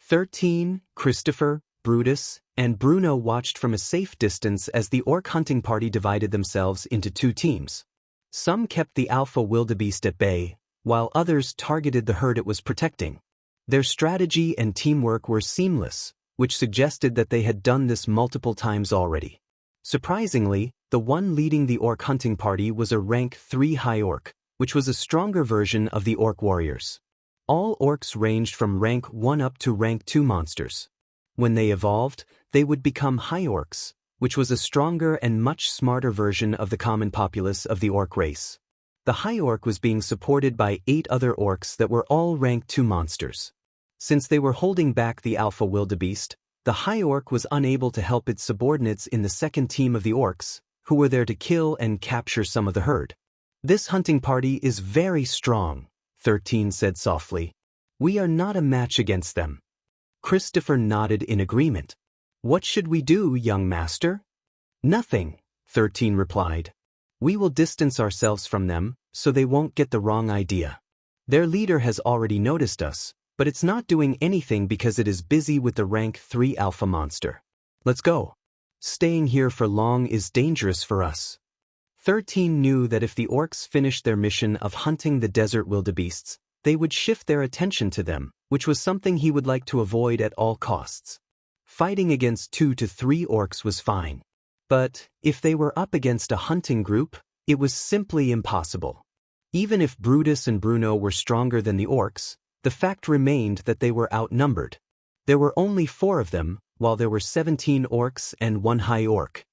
13, Cristopher, Brutus, and Bruno watched from a safe distance as the orc hunting party divided themselves into 2 teams. Some kept the alpha wildebeest at bay, while others targeted the herd it was protecting. Their strategy and teamwork were seamless, which suggested that they had done this multiple times already. Surprisingly, the one leading the orc hunting party was a rank 3 high orc, which was a stronger version of the orc warriors. All orcs ranged from rank 1 up to rank 2 monsters. When they evolved, they would become high orcs, which was a stronger and much smarter version of the common populace of the orc race. The high orc was being supported by 8 other orcs that were all rank 2 monsters. Since they were holding back the alpha wildebeest, the high orc was unable to help its subordinates in the second team of the orcs, who were there to kill and capture some of the herd. "This hunting party is very strong," 13 said softly. "We are not a match against them." Cristopher nodded in agreement. "What should we do, young master?" "Nothing," 13 replied. "We will distance ourselves from them, so they won't get the wrong idea. Their leader has already noticed us, but it's not doing anything because it is busy with the rank 3 alpha monster. Let's go. Staying here for long is dangerous for us." 13 knew that if the orcs finished their mission of hunting the desert wildebeests, they would shift their attention to them, which was something he would like to avoid at all costs. Fighting against 2 to 3 orcs was fine. But if they were up against a hunting group, it was simply impossible. Even if Brutus and Bruno were stronger than the orcs, the fact remained that they were outnumbered. There were only 4 of them, while there were 17 orcs and 1 high orc.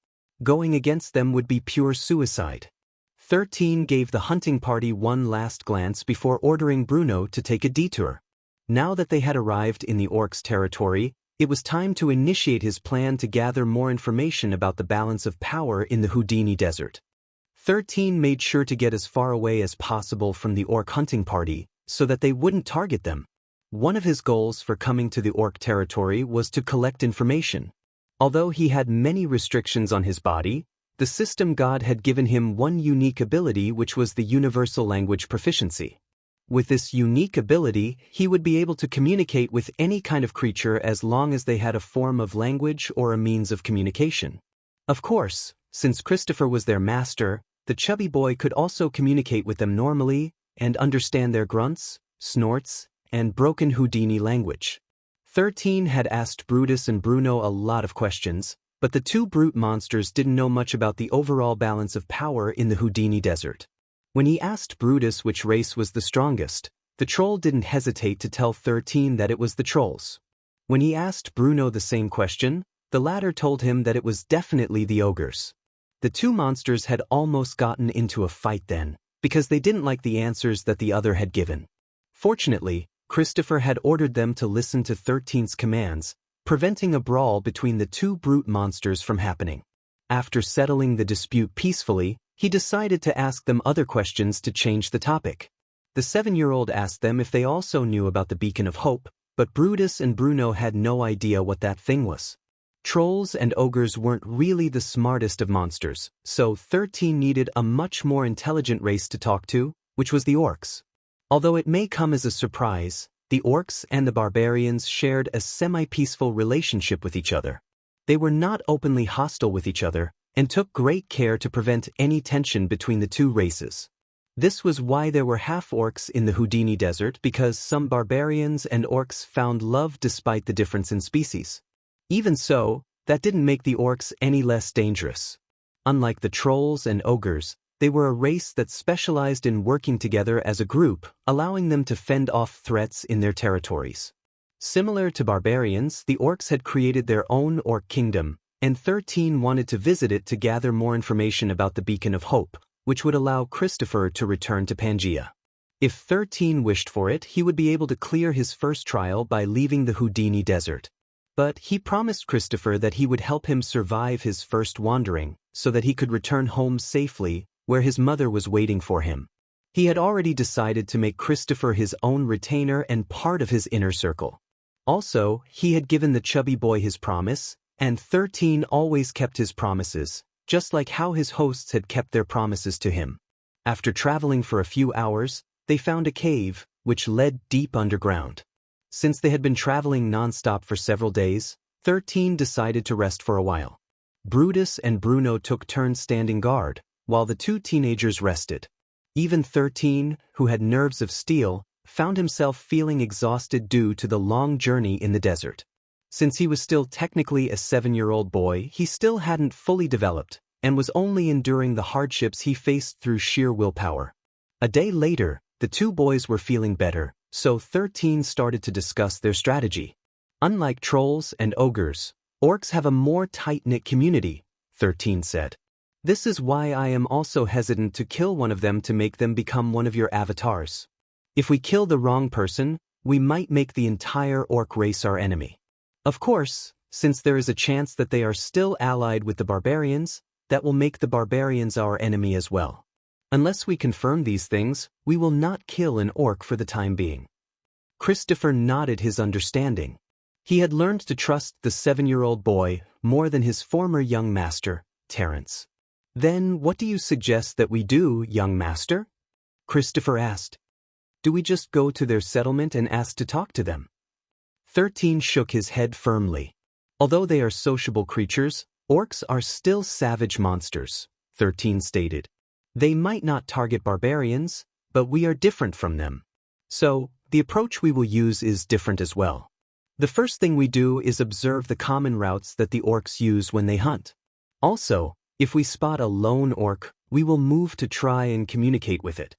Going against them would be pure suicide. 13 gave the hunting party one last glance before ordering Bruno to take a detour. Now that they had arrived in the orcs' territory, it was time to initiate his plan to gather more information about the balance of power in the Houdini Desert. 13 made sure to get as far away as possible from the orc hunting party, so that they wouldn't target them. One of his goals for coming to the orc territory was to collect information. Although he had many restrictions on his body, the system god had given him one unique ability, which was the universal language proficiency. With this unique ability, he would be able to communicate with any kind of creature as long as they had a form of language or a means of communication. Of course, since Cristopher was their master, the chubby boy could also communicate with them normally and understand their grunts, snorts, and broken Houdini language. 13 had asked Brutus and Bruno a lot of questions, but the 2 brute monsters didn't know much about the overall balance of power in the Houdini Desert. When he asked Brutus which race was the strongest, the troll didn't hesitate to tell 13 that it was the trolls. When he asked Bruno the same question, the latter told him that it was definitely the ogres. The 2 monsters had almost gotten into a fight then, because they didn't like the answers that the other had given. Fortunately, Cristopher had ordered them to listen to 13's commands, preventing a brawl between the 2 brute monsters from happening. After settling the dispute peacefully, he decided to ask them other questions to change the topic. The 7-year-old asked them if they also knew about the Beacon of Hope, but Brutus and Bruno had no idea what that thing was. Trolls and ogres weren't really the smartest of monsters, so 13 needed a much more intelligent race to talk to, which was the orcs. Although it may come as a surprise, the orcs and the barbarians shared a semi-peaceful relationship with each other. They were not openly hostile with each other, and took great care to prevent any tension between the 2 races. This was why there were half-orcs in the Houdini Desert, because some barbarians and orcs found love despite the difference in species. Even so, that didn't make the orcs any less dangerous. Unlike the trolls and ogres, they were a race that specialized in working together as a group, allowing them to fend off threats in their territories. Similar to barbarians, the orcs had created their own orc kingdom, and 13 wanted to visit it to gather more information about the Beacon of Hope, which would allow Cristopher to return to Pangea. If 13 wished for it, he would be able to clear his first trial by leaving the Houdini Desert. But he promised Cristopher that he would help him survive his first wandering, so that he could return home safely, where his mother was waiting for him. He had already decided to make Cristopher his own retainer and part of his inner circle. Also, he had given the chubby boy his promise, and 13 always kept his promises, just like how his hosts had kept their promises to him. After traveling for a few hours, they found a cave, which led deep underground. Since they had been traveling non-stop for several days, 13 decided to rest for a while. Brutus and Bruno took turns standing guard, while the 2 teenagers rested. Even 13, who had nerves of steel, found himself feeling exhausted due to the long journey in the desert. Since he was still technically a 7-year-old boy, he still hadn't fully developed, and was only enduring the hardships he faced through sheer willpower. A day later, the two boys were feeling better, so 13 started to discuss their strategy. Unlike trolls and ogres, orcs have a more tight-knit community, 13 said. This is why I am also hesitant to kill one of them to make them become one of your avatars. If we kill the wrong person, we might make the entire orc race our enemy. Of course, since there is a chance that they are still allied with the barbarians, that will make the barbarians our enemy as well. Unless we confirm these things, we will not kill an orc for the time being. Cristopher nodded his understanding. He had learned to trust the 7-year-old boy more than his former young master, Terence. Then what do you suggest that we do, young master? Cristopher asked. Do we just go to their settlement and ask to talk to them? 13 shook his head firmly. Although they are sociable creatures, orcs are still savage monsters, 13 stated. They might not target barbarians, but we are different from them. So, the approach we will use is different as well. The first thing we do is observe the common routes that the orcs use when they hunt. Also, if we spot a lone orc, we will move to try and communicate with it.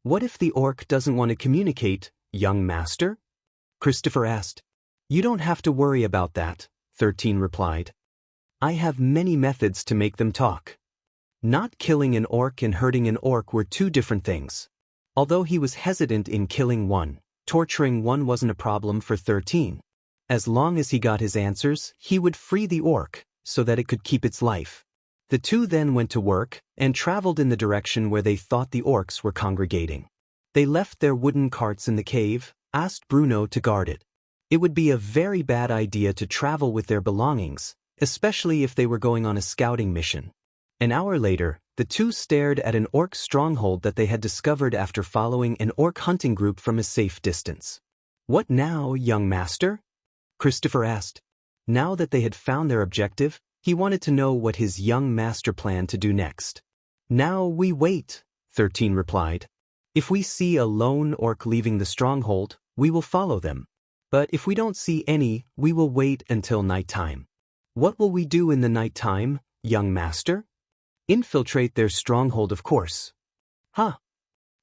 What if the orc doesn't want to communicate, young master? Cristopher asked. You don't have to worry about that, 13 replied. I have many methods to make them talk. Not killing an orc and hurting an orc were two different things. Although he was hesitant in killing one, torturing one wasn't a problem for 13. As long as he got his answers, he would free the orc, so that it could keep its life. The two then went to work, and traveled in the direction where they thought the orcs were congregating. They left their wooden carts in the cave, asked Bruno to guard it. It would be a very bad idea to travel with their belongings, especially if they were going on a scouting mission. An hour later, the two stared at an orc stronghold that they had discovered after following an orc hunting group from a safe distance. What now, young master? Cristopher asked. Now that they had found their objective, he wanted to know what his young master planned to do next. Now we wait, 13 replied. If we see a lone orc leaving the stronghold, we will follow them. But if we don't see any, we will wait until nighttime. What will we do in the nighttime, young master? Infiltrate their stronghold, of course. Huh.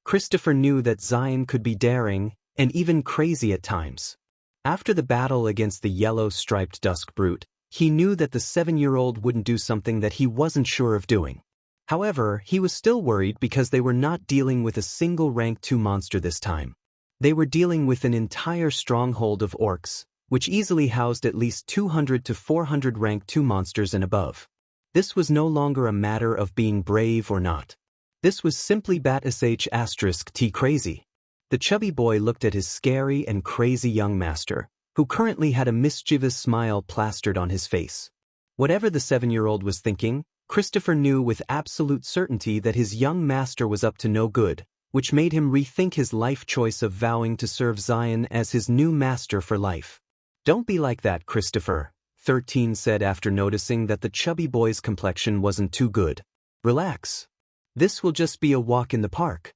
Cristopher knew that Zion could be daring, and even crazy at times. After the battle against the yellow-striped dusk brute, he knew that the 7-year-old wouldn't do something that he wasn't sure of doing. However, he was still worried because they were not dealing with a single rank 2 monster this time. They were dealing with an entire stronghold of orcs, which easily housed at least 200 to 400 rank 2 monsters and above. This was no longer a matter of being brave or not. This was simply bat-sh*t crazy. The chubby boy looked at his scary and crazy young master, who currently had a mischievous smile plastered on his face. Whatever the 7-year-old was thinking, Cristopher knew with absolute certainty that his young master was up to no good, which made him rethink his life choice of vowing to serve Zion as his new master for life. Don't be like that, Cristopher, 13 said after noticing that the chubby boy's complexion wasn't too good. Relax. This will just be a walk in the park.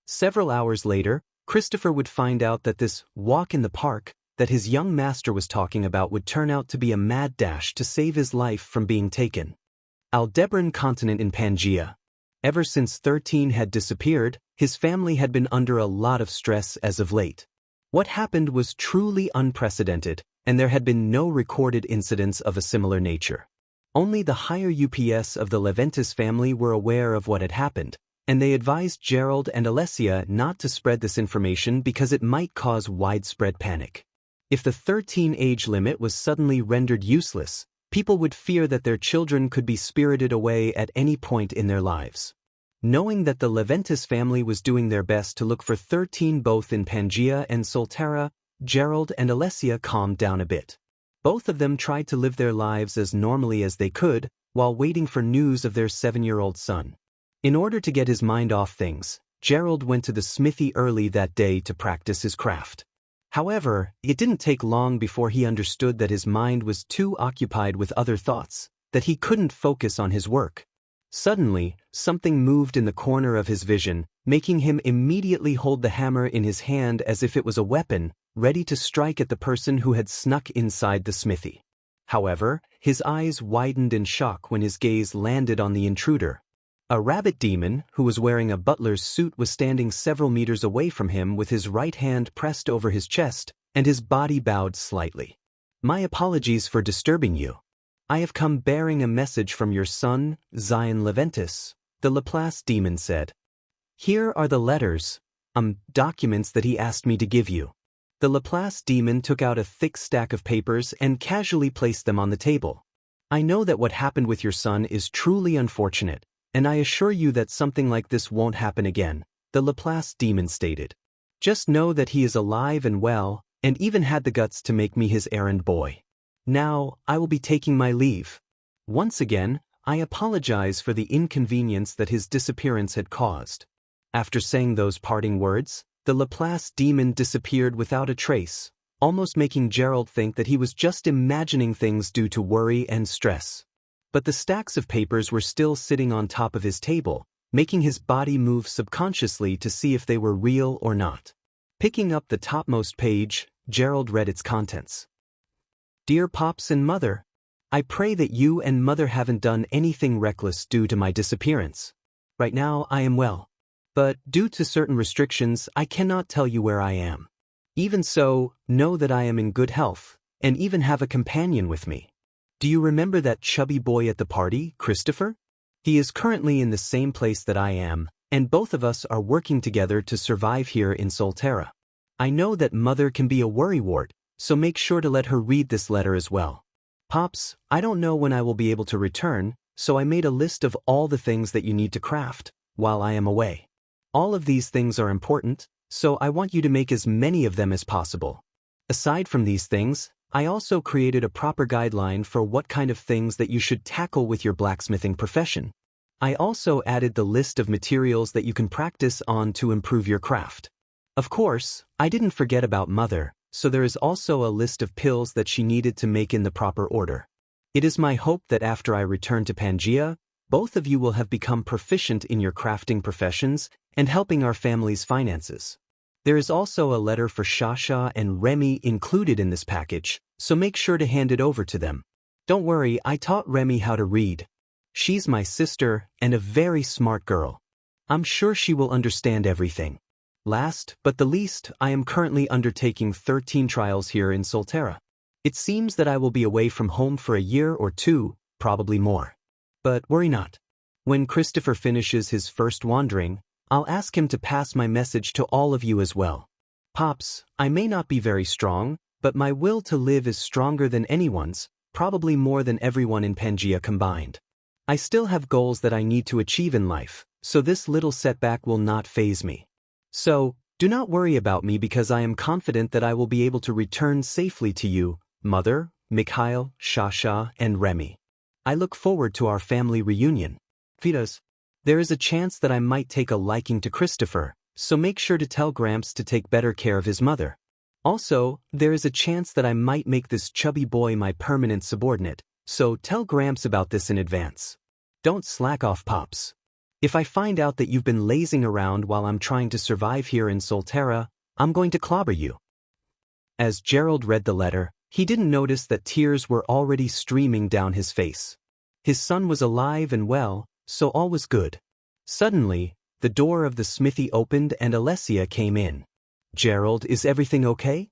Several hours later, Cristopher would find out that this walk in the park that his young master was talking about would turn out to be a mad dash to save his life from being taken. Aldebaran continent in Pangea. Ever since 13 had disappeared, his family had been under a lot of stress as of late. What happened was truly unprecedented, and there had been no recorded incidents of a similar nature. Only the higher UPS of the Leventis family were aware of what had happened, and they advised Gerald and Alessia not to spread this information because it might cause widespread panic. If the 13 age limit was suddenly rendered useless, people would fear that their children could be spirited away at any point in their lives. Knowing that the Leventis family was doing their best to look for 13 both in Pangea and Solterra, Gerald and Alessia calmed down a bit. Both of them tried to live their lives as normally as they could, while waiting for news of their 7-year-old son. In order to get his mind off things, Gerald went to the smithy early that day to practice his craft. However, it didn't take long before he understood that his mind was too occupied with other thoughts, that he couldn't focus on his work. Suddenly, something moved in the corner of his vision, making him immediately hold the hammer in his hand as if it was a weapon, ready to strike at the person who had snuck inside the smithy. However, his eyes widened in shock when his gaze landed on the intruder. A rabbit demon, who was wearing a butler's suit, was standing several meters away from him with his right hand pressed over his chest, and his body bowed slightly. "My apologies for disturbing you. I have come bearing a message from your son, Zion Leventus," the Laplace demon said. "Here are the letters, documents that he asked me to give you." The Laplace demon took out a thick stack of papers and casually placed them on the table. "I know that what happened with your son is truly unfortunate, and I assure you that something like this won't happen again," the Laplace demon stated. "Just know that he is alive and well, and even had the guts to make me his errand boy. Now, I will be taking my leave. Once again, I apologize for the inconvenience that his disappearance had caused." After saying those parting words, the Laplace demon disappeared without a trace, almost making Gerald think that he was just imagining things due to worry and stress. But the stacks of papers were still sitting on top of his table, making his body move subconsciously to see if they were real or not. Picking up the topmost page, Gerald read its contents. "Dear Pops and Mother, I pray that you and Mother haven't done anything reckless due to my disappearance. Right now I am well, but due to certain restrictions I cannot tell you where I am. Even so, know that I am in good health, and even have a companion with me. Do you remember that chubby boy at the party, Cristopher? He is currently in the same place that I am, and both of us are working together to survive here in Solterra. I know that Mother can be a worrywart, so make sure to let her read this letter as well. Pops, I don't know when I will be able to return, so I made a list of all the things that you need to craft while I am away. All of these things are important, so I want you to make as many of them as possible. Aside from these things, I also created a proper guideline for what kind of things that you should tackle with your blacksmithing profession. I also added the list of materials that you can practice on to improve your craft. Of course, I didn't forget about Mother, so there is also a list of pills that she needed to make in the proper order. It is my hope that after I return to Pangea, both of you will have become proficient in your crafting professions and helping our family's finances. There is also a letter for Shasha and Remy included in this package, so make sure to hand it over to them. Don't worry, I taught Remy how to read. She's my sister and a very smart girl. I'm sure she will understand everything. Last but the least, I am currently undertaking 13 trials here in Solterra. It seems that I will be away from home for a year or two, probably more. But worry not. When Cristopher finishes his first wandering, I'll ask him to pass my message to all of you as well. Pops, I may not be very strong, but my will to live is stronger than anyone's, probably more than everyone in Pangea combined. I still have goals that I need to achieve in life, so this little setback will not faze me. So, do not worry about me because I am confident that I will be able to return safely to you, Mother, Mikhail, Shasha, and Remy. I look forward to our family reunion. Vitas, there is a chance that I might take a liking to Cristopher, so make sure to tell Gramps to take better care of his mother. Also, there is a chance that I might make this chubby boy my permanent subordinate, so tell Gramps about this in advance. Don't slack off, Pops. If I find out that you've been lazing around while I'm trying to survive here in Solterra, I'm going to clobber you." As Gerald read the letter, he didn't notice that tears were already streaming down his face. His son was alive and well, so all was good. Suddenly, the door of the smithy opened and Alessia came in. "Gerald, is everything okay?"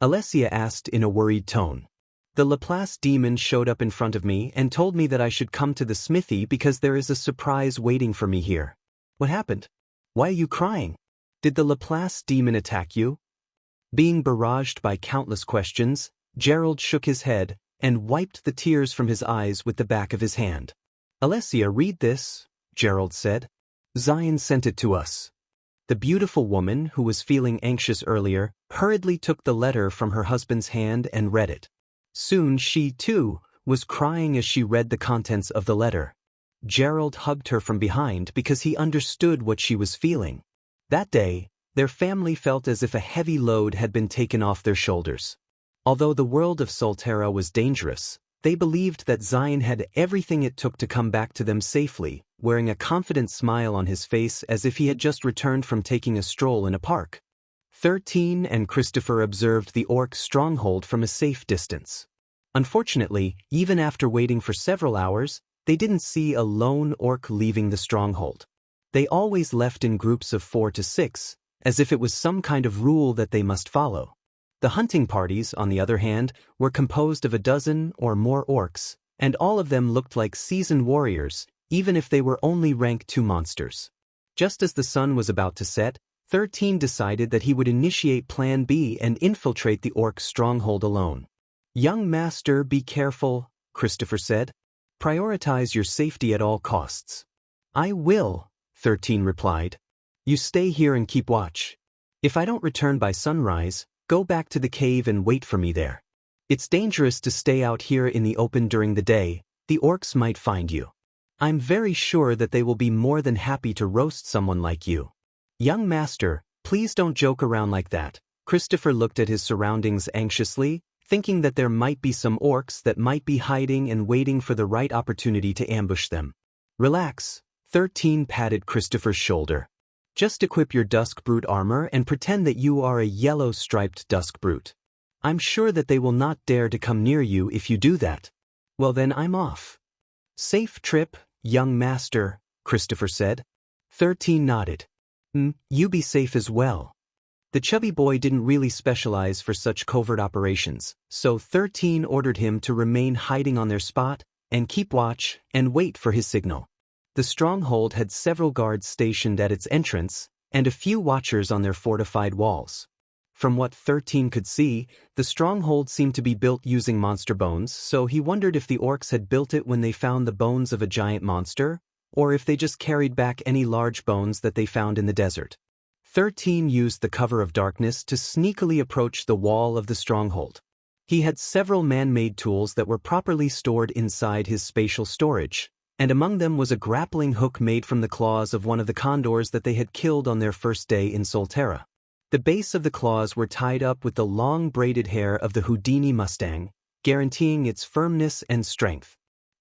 Alessia asked in a worried tone. "The Laplace demon showed up in front of me and told me that I should come to the smithy because there is a surprise waiting for me here." "What happened? Why are you crying? Did the Laplace demon attack you?" Being barraged by countless questions, Gerald shook his head and wiped the tears from his eyes with the back of his hand. "Alessia, read this," Gerald said. "Zion sent it to us." The beautiful woman, who was feeling anxious earlier, hurriedly took the letter from her husband's hand and read it. Soon she, too, was crying as she read the contents of the letter. Gerald hugged her from behind because he understood what she was feeling. That day, their family felt as if a heavy load had been taken off their shoulders. Although the world of Solterra was dangerous, they believed that Zion had everything it took to come back to them safely, wearing a confident smile on his face as if he had just returned from taking a stroll in a park. 13 and Cristopher observed the orc stronghold from a safe distance. Unfortunately, even after waiting for several hours, they didn't see a lone orc leaving the stronghold. They always left in groups of 4 to 6, as if it was some kind of rule that they must follow. The hunting parties, on the other hand, were composed of a dozen or more orcs, and all of them looked like seasoned warriors, even if they were only rank 2 monsters. Just as the sun was about to set, 13 decided that he would initiate Plan B and infiltrate the orc stronghold alone. "Young master, be careful," Cristopher said. "Prioritize your safety at all costs." "I will," 13 replied. "You stay here and keep watch. If I don't return by sunrise, go back to the cave and wait for me there. It's dangerous to stay out here in the open during the day. The orcs might find you. I'm very sure that they will be more than happy to roast someone like you." "Young master, please don't joke around like that." Cristopher looked at his surroundings anxiously, thinking that there might be some orcs that might be hiding and waiting for the right opportunity to ambush them. "Relax," 13 patted Cristopher's shoulder. "Just equip your Dusk Brute armor and pretend that you are a yellow-striped Dusk Brute. I'm sure that they will not dare to come near you if you do that." "Well then, I'm off." "Safe trip, young master," Cristopher said. 13 nodded. You be safe as well." The chubby boy didn't really specialize for such covert operations, so 13 ordered him to remain hiding on their spot and keep watch and wait for his signal. The stronghold had several guards stationed at its entrance and a few watchers on their fortified walls. From what 13 could see, the stronghold seemed to be built using monster bones, so he wondered if the orcs had built it when they found the bones of a giant monster, or if they just carried back any large bones that they found in the desert. 13 used the cover of darkness to sneakily approach the wall of the stronghold. He had several man-made tools that were properly stored inside his spatial storage, and among them was a grappling hook made from the claws of one of the condors that they had killed on their first day in Solterra. The base of the claws were tied up with the long braided hair of the Houdini Mustang, guaranteeing its firmness and strength.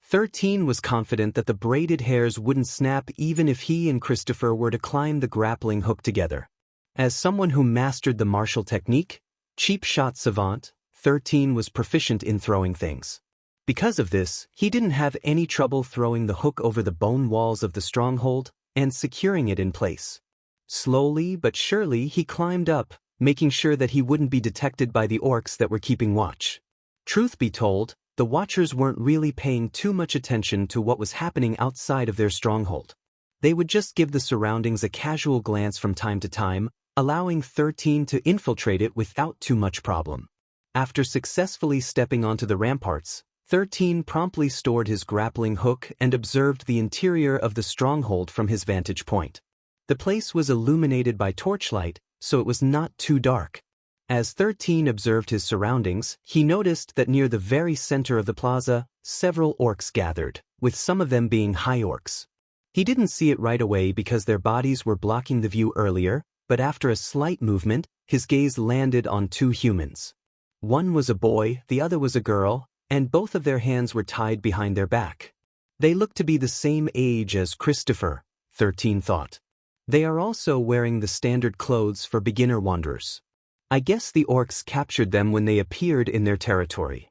13 was confident that the braided hairs wouldn't snap even if he and Cristopher were to climb the grappling hook together. As someone who mastered the martial technique, cheap shot savant, 13 was proficient in throwing things. Because of this, he didn't have any trouble throwing the hook over the bone walls of the stronghold and securing it in place. Slowly but surely he climbed up, making sure that he wouldn't be detected by the orcs that were keeping watch. Truth be told, the watchers weren't really paying too much attention to what was happening outside of their stronghold. They would just give the surroundings a casual glance from time to time, allowing 13 to infiltrate it without too much problem. After successfully stepping onto the ramparts, 13 promptly stored his grappling hook and observed the interior of the stronghold from his vantage point. The place was illuminated by torchlight, so it was not too dark. As 13 observed his surroundings, he noticed that near the very center of the plaza, several orcs gathered, with some of them being high orcs. He didn't see it right away because their bodies were blocking the view earlier, but after a slight movement, his gaze landed on 2 humans. One was a boy, the other was a girl, and both of their hands were tied behind their back. They looked to be the same age as Cristopher, 13 thought. They are also wearing the standard clothes for beginner wanderers. I guess the orcs captured them when they appeared in their territory.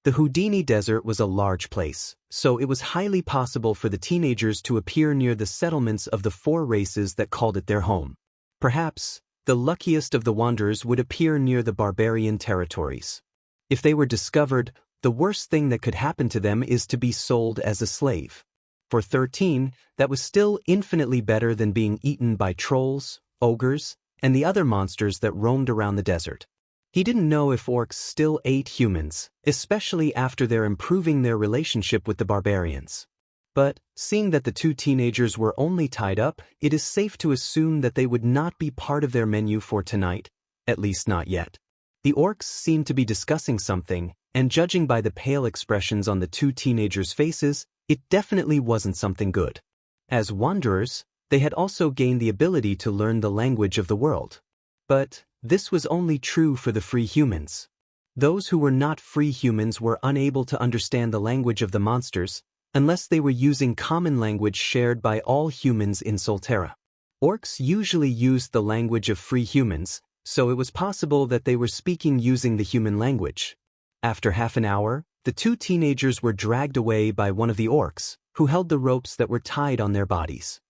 The Houdini Desert was a large place, so it was highly possible for the teenagers to appear near the settlements of the 4 races that called it their home. Perhaps, the luckiest of the wanderers would appear near the barbarian territories. If they were discovered, the worst thing that could happen to them is to be sold as a slave. For 13, that was still infinitely better than being eaten by trolls, ogres, and the other monsters that roamed around the desert. He didn't know if orcs still ate humans, especially after their improving their relationship with the barbarians. But, seeing that the 2 teenagers were only tied up, it is safe to assume that they would not be part of their menu for tonight, at least not yet. The orcs seemed to be discussing something, and judging by the pale expressions on the 2 teenagers' faces, it definitely wasn't something good. As wanderers, they had also gained the ability to learn the language of the world. But this was only true for the free humans. Those who were not free humans were unable to understand the language of the monsters unless they were using common language shared by all humans in Solterra. Orcs usually used the language of free humans, so it was possible that they were speaking using the human language. After half an hour, the two teenagers were dragged away by one of the orcs, who held the ropes that were tied on their bodies.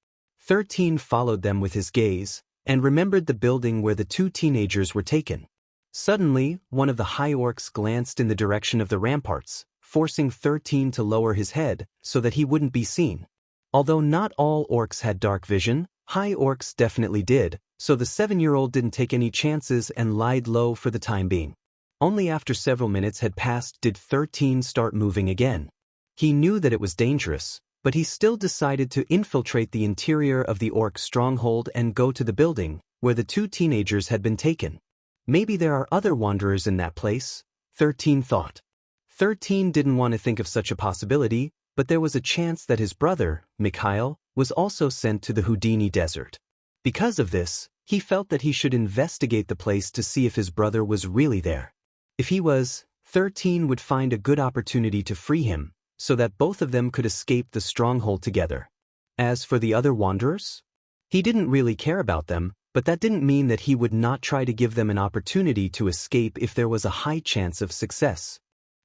13 followed them with his gaze, and remembered the building where the two teenagers were taken. Suddenly, one of the high orcs glanced in the direction of the ramparts, forcing 13 to lower his head so that he wouldn't be seen. Although not all orcs had dark vision, high orcs definitely did, so the 7-year-old didn't take any chances and lied low for the time being. Only after several minutes had passed did 13 start moving again. He knew that it was dangerous, but he still decided to infiltrate the interior of the orc stronghold and go to the building where the two teenagers had been taken. Maybe there are other wanderers in that place, 13 thought. 13 didn't want to think of such a possibility, but there was a chance that his brother, Mikhail, was also sent to the Houdini Desert. Because of this, he felt that he should investigate the place to see if his brother was really there. If he was, 13 would find a good opportunity to free him, so that both of them could escape the stronghold together. As for the other wanderers, he didn't really care about them, but that didn't mean that he would not try to give them an opportunity to escape if there was a high chance of success.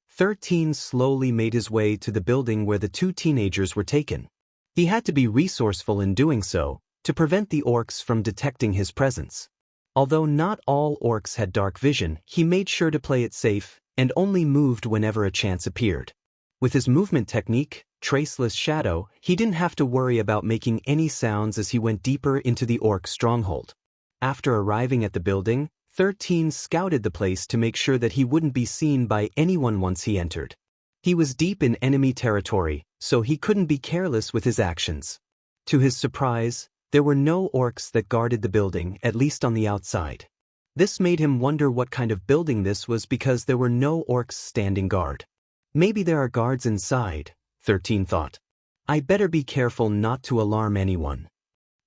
13 slowly made his way to the building where the two teenagers were taken. He had to be resourceful in doing so, to prevent the orcs from detecting his presence. Although not all orcs had dark vision, he made sure to play it safe, and only moved whenever a chance appeared. With his movement technique, Traceless Shadow, he didn't have to worry about making any sounds as he went deeper into the orc stronghold. After arriving at the building, 13 scouted the place to make sure that he wouldn't be seen by anyone once he entered. He was deep in enemy territory, so he couldn't be careless with his actions. To his surprise, there were no orcs that guarded the building, at least on the outside. This made him wonder what kind of building this was because there were no orcs standing guard. Maybe there are guards inside, 13 thought. I better be careful not to alarm anyone.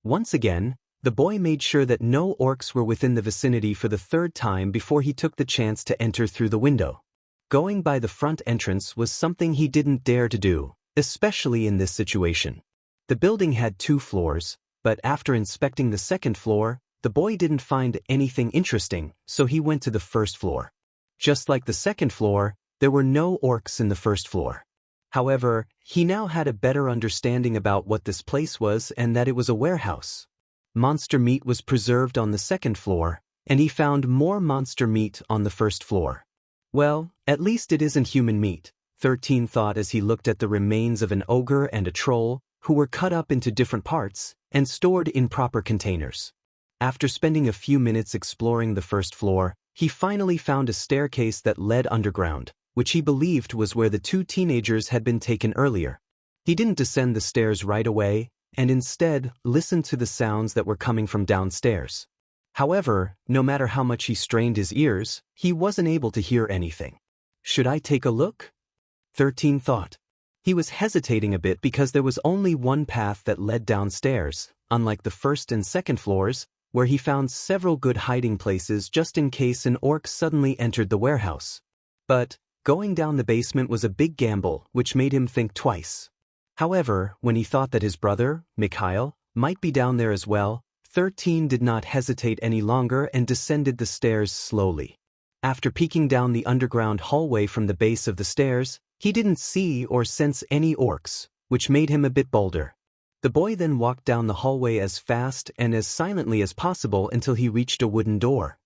Once again, the boy made sure that no orcs were within the vicinity for the third time before he took the chance to enter through the window. Going by the front entrance was something he didn't dare to do, especially in this situation. The building had 2 floors, but after inspecting the second floor, the boy didn't find anything interesting, so he went to the first floor. Just like the second floor, there were no orcs in the first floor. However, he now had a better understanding about what this place was and that it was a warehouse. Monster meat was preserved on the second floor, and he found more monster meat on the first floor. Well, at least it isn't human meat, 13 thought as he looked at the remains of an ogre and a troll, who were cut up into different parts and stored in proper containers. After spending a few minutes exploring the first floor, he finally found a staircase that led underground, which he believed was where the 2 teenagers had been taken earlier. He didn't descend the stairs right away, and instead listened to the sounds that were coming from downstairs. However, no matter how much he strained his ears, he wasn't able to hear anything. Should I take a look? 13 thought. He was hesitating a bit because there was only one path that led downstairs, unlike the first and second floors, where he found several good hiding places just in case an orc suddenly entered the warehouse. But going down the basement was a big gamble, which made him think twice. However, when he thought that his brother, Mikhail, might be down there as well, 13 did not hesitate any longer and descended the stairs slowly. After peeking down the underground hallway from the base of the stairs, he didn't see or sense any orcs, which made him a bit bolder. The boy then walked down the hallway as fast and as silently as possible until he reached a wooden door.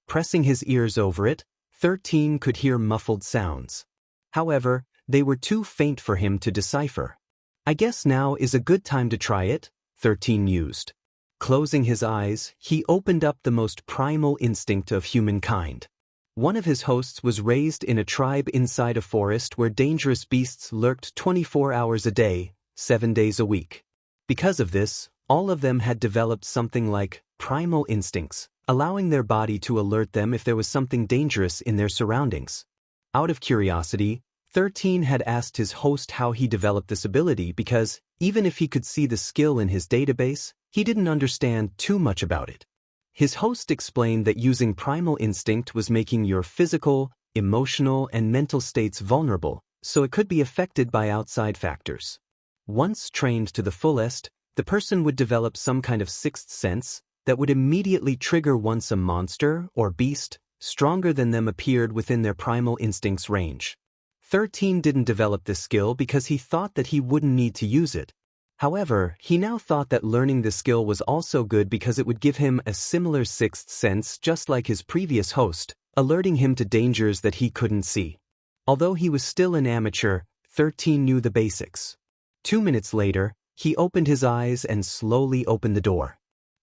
Pressing his ears over it, 13 could hear muffled sounds. However, they were too faint for him to decipher. I guess now is a good time to try it, 13 mused. Closing his eyes, he opened up the most primal instinct of humankind. One of his hosts was raised in a tribe inside a forest where dangerous beasts lurked 24 hours a day, 7 days a week. Because of this, all of them had developed something like primal instincts, allowing their body to alert them if there was something dangerous in their surroundings. Out of curiosity, 13 had asked his host how he developed this ability because, even if he could see the skill in his database, he didn't understand too much about it. His host explained that using primal instinct was making your physical, emotional, and mental states vulnerable, so it could be affected by outside factors. Once trained to the fullest, the person would develop some kind of sixth sense, that would immediately trigger once a monster or beast stronger than them appeared within their primal instincts range. 13 didn't develop this skill because he thought that he wouldn't need to use it. However, he now thought that learning the skill was also good because it would give him a similar sixth sense just like his previous host, alerting him to dangers that he couldn't see. Although he was still an amateur, 13 knew the basics. 2 minutes later, he opened his eyes and slowly opened the door.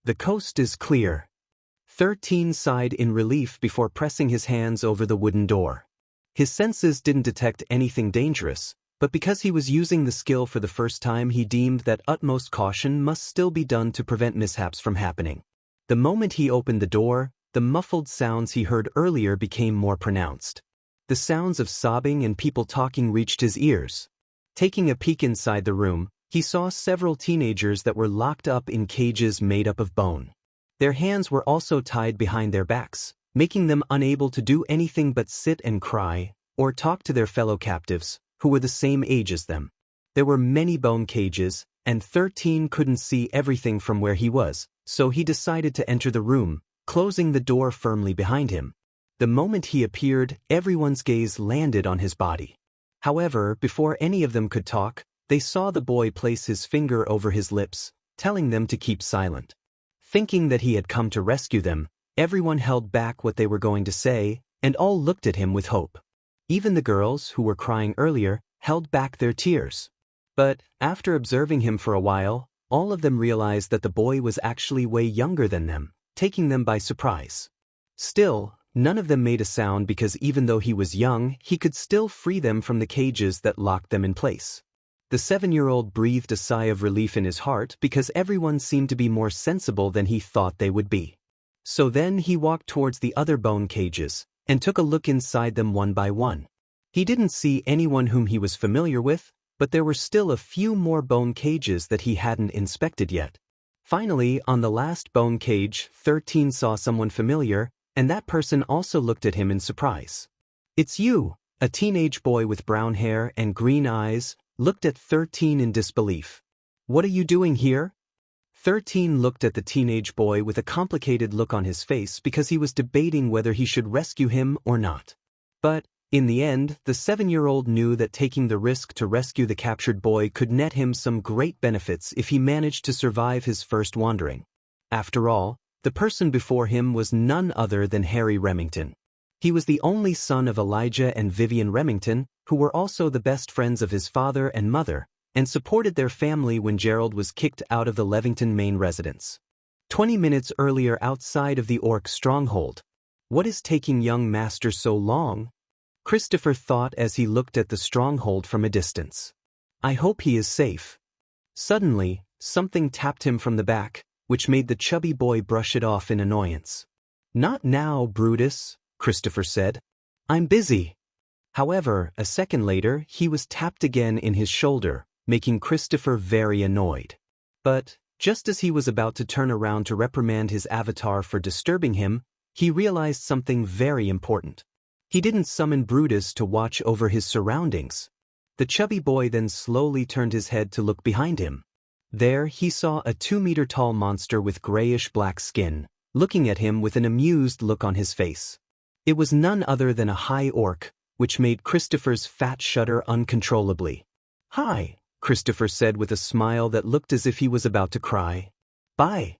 The coast is clear. 13 sighed in relief before pressing his hands over the wooden door. His senses didn't detect anything dangerous, but because he was using the skill for the first time, he deemed that utmost caution must still be done to prevent mishaps from happening. The moment he opened the door, the muffled sounds he heard earlier became more pronounced. The sounds of sobbing and people talking reached his ears. Taking a peek inside the room, he saw several teenagers that were locked up in cages made up of bone. Their hands were also tied behind their backs, making them unable to do anything but sit and cry, or talk to their fellow captives, who were the same age as them. There were many bone cages, and 13 couldn't see everything from where he was, so he decided to enter the room, closing the door firmly behind him. The moment he appeared, everyone's gaze landed on his body. However, before any of them could talk, they saw the boy place his finger over his lips, telling them to keep silent. Thinking that he had come to rescue them, everyone held back what they were going to say, and all looked at him with hope. Even the girls, who were crying earlier, held back their tears. But, after observing him for a while, all of them realized that the boy was actually way younger than them, taking them by surprise. Still, none of them made a sound because even though he was young, he could still free them from the cages that locked them in place. The 7-year-old breathed a sigh of relief in his heart because everyone seemed to be more sensible than he thought they would be. So then he walked towards the other bone cages, and took a look inside them one by one. He didn't see anyone whom he was familiar with, but there were still a few more bone cages that he hadn't inspected yet. Finally, on the last bone cage, 13 saw someone familiar, and that person also looked at him in surprise. "It's you," a teenage boy with brown hair and green eyes, looked at 13 in disbelief. "What are you doing here?" 13 looked at the teenage boy with a complicated look on his face because he was debating whether he should rescue him or not. But, in the end, the 7-year-old knew that taking the risk to rescue the captured boy could net him some great benefits if he managed to survive his first wandering. After all, the person before him was none other than Harry Remington. He was the only son of Elijah and Vivian Remington, who were also the best friends of his father and mother, and supported their family when Gerald was kicked out of the Levington main residence. 20 minutes earlier outside of the orc stronghold. "What is taking young master so long?" Cristopher thought as he looked at the stronghold from a distance. "I hope he is safe." Suddenly, something tapped him from the back, which made the chubby boy brush it off in annoyance. "Not now, Brutus," Cristopher said. "I'm busy." However, a second later, he was tapped again in his shoulder, making Cristopher very annoyed. But, just as he was about to turn around to reprimand his avatar for disturbing him, he realized something very important. He didn't summon Brutus to watch over his surroundings. The chubby boy then slowly turned his head to look behind him. There he saw a 2-meter-tall monster with grayish-black skin, looking at him with an amused look on his face. It was none other than a high orc, which made Cristopher's fat shudder uncontrollably. "Hi," Cristopher said with a smile that looked as if he was about to cry. "Bye."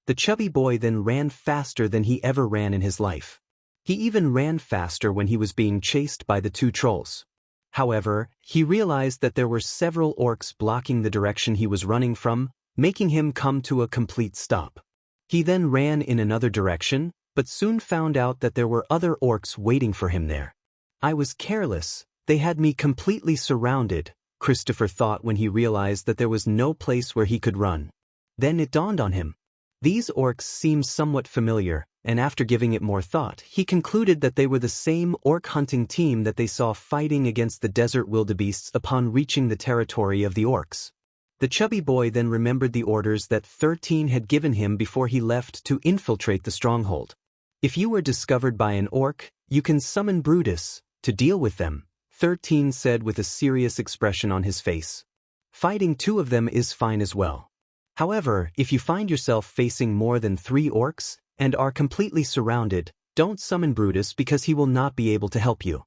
The chubby boy then ran faster than he ever ran in his life. He even ran faster when he was being chased by the 2 trolls. However, he realized that there were several orcs blocking the direction he was running from, making him come to a complete stop. He then ran in another direction, but soon found out that there were other orcs waiting for him there. "I was careless, they had me completely surrounded," Cristopher thought when he realized that there was no place where he could run. Then it dawned on him. These orcs seemed somewhat familiar, and after giving it more thought, he concluded that they were the same orc hunting team that they saw fighting against the desert wildebeests upon reaching the territory of the orcs. The chubby boy then remembered the orders that 13 had given him before he left to infiltrate the stronghold. "If you were discovered by an orc, you can summon Brutus to deal with them," 13 said with a serious expression on his face. "Fighting 2 of them is fine as well." However, if you find yourself facing more than 3 orcs and are completely surrounded, don't summon Brutus because he will not be able to help you.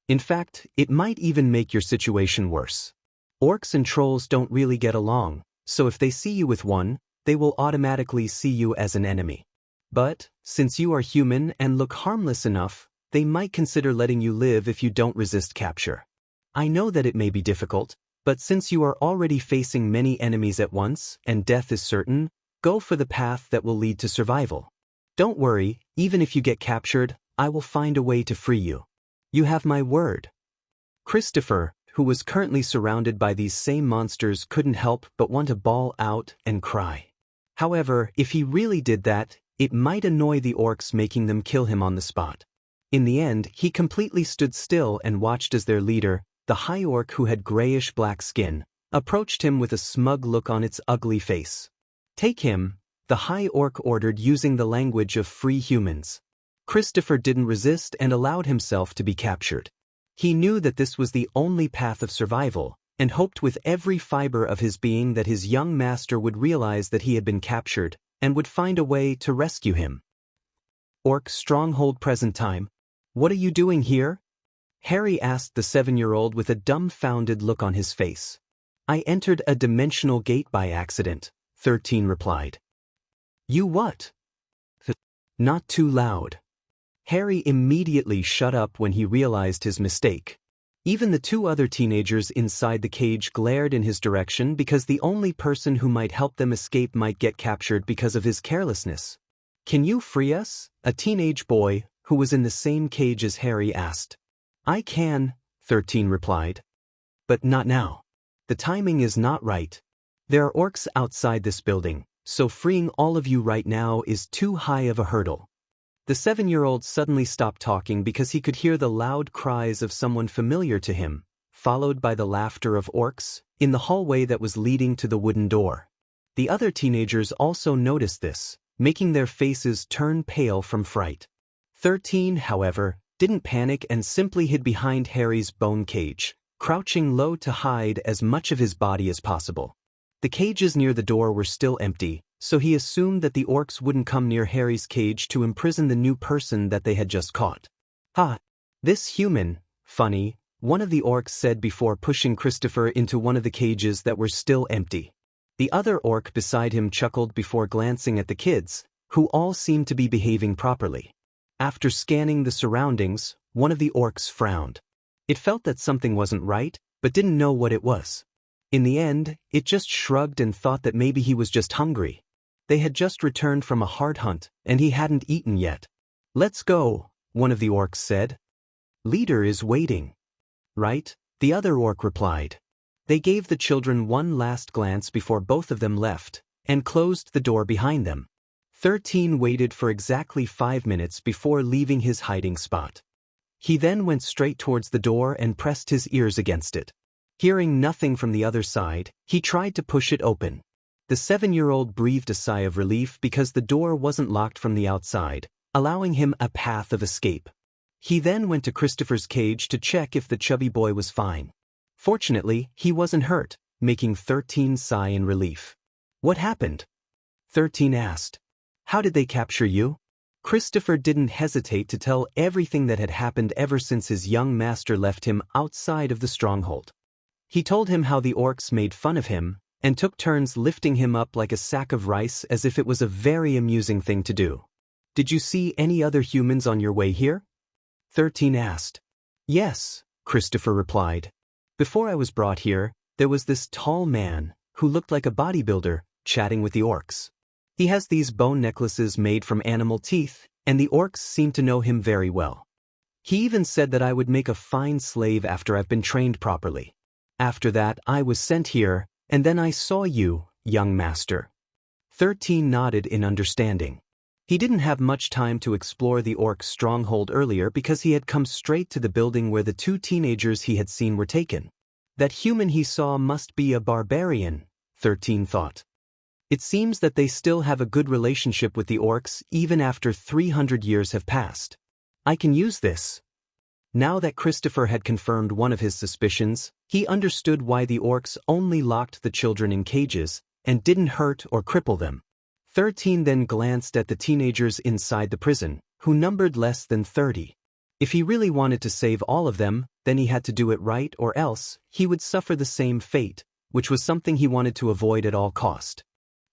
In fact, it might even make your situation worse. Orcs and trolls don't really get along, so if they see you with one, they will automatically see you as an enemy. But, since you are human and look harmless enough, they might consider letting you live if you don't resist capture. I know that it may be difficult, but since you are already facing many enemies at once and death is certain, go for the path that will lead to survival. Don't worry, even if you get captured, I will find a way to free you. You have my word. Cristopher, who was currently surrounded by these same monsters, couldn't help but want to bawl out and cry. However, if he really did that, it might annoy the orcs, making them kill him on the spot. In the end, he completely stood still and watched as their leader, the high orc who had grayish-black skin, approached him with a smug look on its ugly face. Take him, the high orc ordered, using the language of free humans. Cristopher didn't resist and allowed himself to be captured. He knew that this was the only path of survival, and hoped with every fiber of his being that his young master would realize that he had been captured, and would find a way to rescue him. Orc Stronghold, present time. What are you doing here? Harry asked the 7-year-old with a dumbfounded look on his face. I entered a dimensional gate by accident, 13 replied. You what? Not too loud. Harry immediately shut up when he realized his mistake. Even the 2 other teenagers inside the cage glared in his direction because the only person who might help them escape might get captured because of his carelessness. Can you free us? A teenage boy, who was in the same cage as Harry, asked. I can, 13 replied. But not now. The timing is not right. There are orcs outside this building, so freeing all of you right now is too high of a hurdle. The 7-year-old suddenly stopped talking because he could hear the loud cries of someone familiar to him, followed by the laughter of orcs, in the hallway that was leading to the wooden door. The other teenagers also noticed this, making their faces turn pale from fright. 13, however, didn't panic and simply hid behind Harry's bone cage, crouching low to hide as much of his body as possible. The cages near the door were still empty, so he assumed that the orcs wouldn't come near Harry's cage to imprison the new person that they had just caught. Ha! This human, funny, one of the orcs said before pushing Cristopher into one of the cages that were still empty. The other orc beside him chuckled before glancing at the kids, who all seemed to be behaving properly. After scanning the surroundings, one of the orcs frowned. It felt that something wasn't right, but didn't know what it was. In the end, it just shrugged and thought that maybe he was just hungry. They had just returned from a hard hunt, and he hadn't eaten yet. Let's go, one of the orcs said. Leader is waiting. Right? The other orc replied. They gave the children one last glance before both of them left, and closed the door behind them. 13 waited for exactly 5 minutes before leaving his hiding spot. He then went straight towards the door and pressed his ears against it. Hearing nothing from the other side, he tried to push it open. The 7-year-old breathed a sigh of relief because the door wasn't locked from the outside, allowing him a path of escape. He then went to Cristopher's cage to check if the chubby boy was fine. Fortunately, he wasn't hurt, making 13 sigh in relief. What happened? 13 asked. How did they capture you? Cristopher didn't hesitate to tell everything that had happened ever since his young master left him outside of the stronghold. He told him how the orcs made fun of him, and took turns lifting him up like a sack of rice as if it was a very amusing thing to do. Did you see any other humans on your way here? 13 asked. Yes, Cristopher replied. Before I was brought here, there was this tall man, who looked like a bodybuilder, chatting with the orcs. He has these bone necklaces made from animal teeth, and the orcs seem to know him very well. He even said that I would make a fine slave after I've been trained properly. After that, I was sent here, and then I saw you, young master. 13 nodded in understanding. He didn't have much time to explore the orc stronghold earlier because he had come straight to the building where the 2 teenagers he had seen were taken. That human he saw must be a barbarian, 13 thought. It seems that they still have a good relationship with the orcs even after 300 years have passed. I can use this. Now that Cristopher had confirmed one of his suspicions, he understood why the orcs only locked the children in cages and didn't hurt or cripple them. 13 then glanced at the teenagers inside the prison, who numbered less than 30. If he really wanted to save all of them, then he had to do it right, or else he would suffer the same fate, which was something he wanted to avoid at all cost.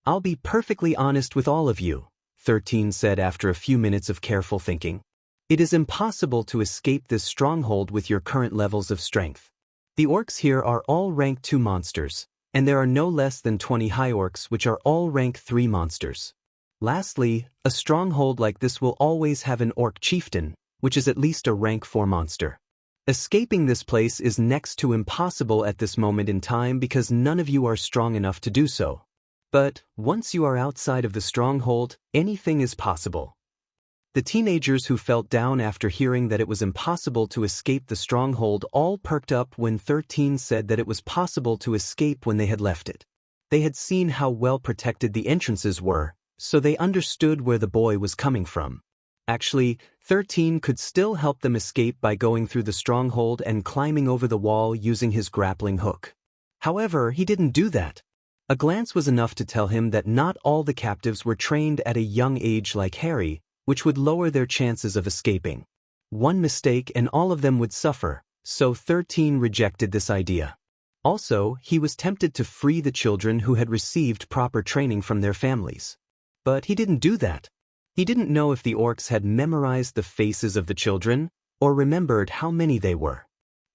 "I'll be perfectly honest with all of you," 13 said after a few minutes of careful thinking. "It is impossible to escape this stronghold with your current levels of strength. The orcs here are all rank 2 monsters, and there are no less than 20 high orcs which are all rank 3 monsters. Lastly, a stronghold like this will always have an orc chieftain, which is at least a rank 4 monster. Escaping this place is next to impossible at this moment in time because none of you are strong enough to do so. But once you are outside of the stronghold, anything is possible." The teenagers who felt down after hearing that it was impossible to escape the stronghold all perked up when 13 said that it was possible to escape when they had left it. They had seen how well protected the entrances were, so they understood where the boy was coming from. Actually, 13 could still help them escape by going through the stronghold and climbing over the wall using his grappling hook. However, he didn't do that. A glance was enough to tell him that not all the captives were trained at a young age like Harry, which would lower their chances of escaping. One mistake and all of them would suffer, so 13 rejected this idea. Also, he was tempted to free the children who had received proper training from their families. But he didn't do that. He didn't know if the orcs had memorized the faces of the children, or remembered how many they were.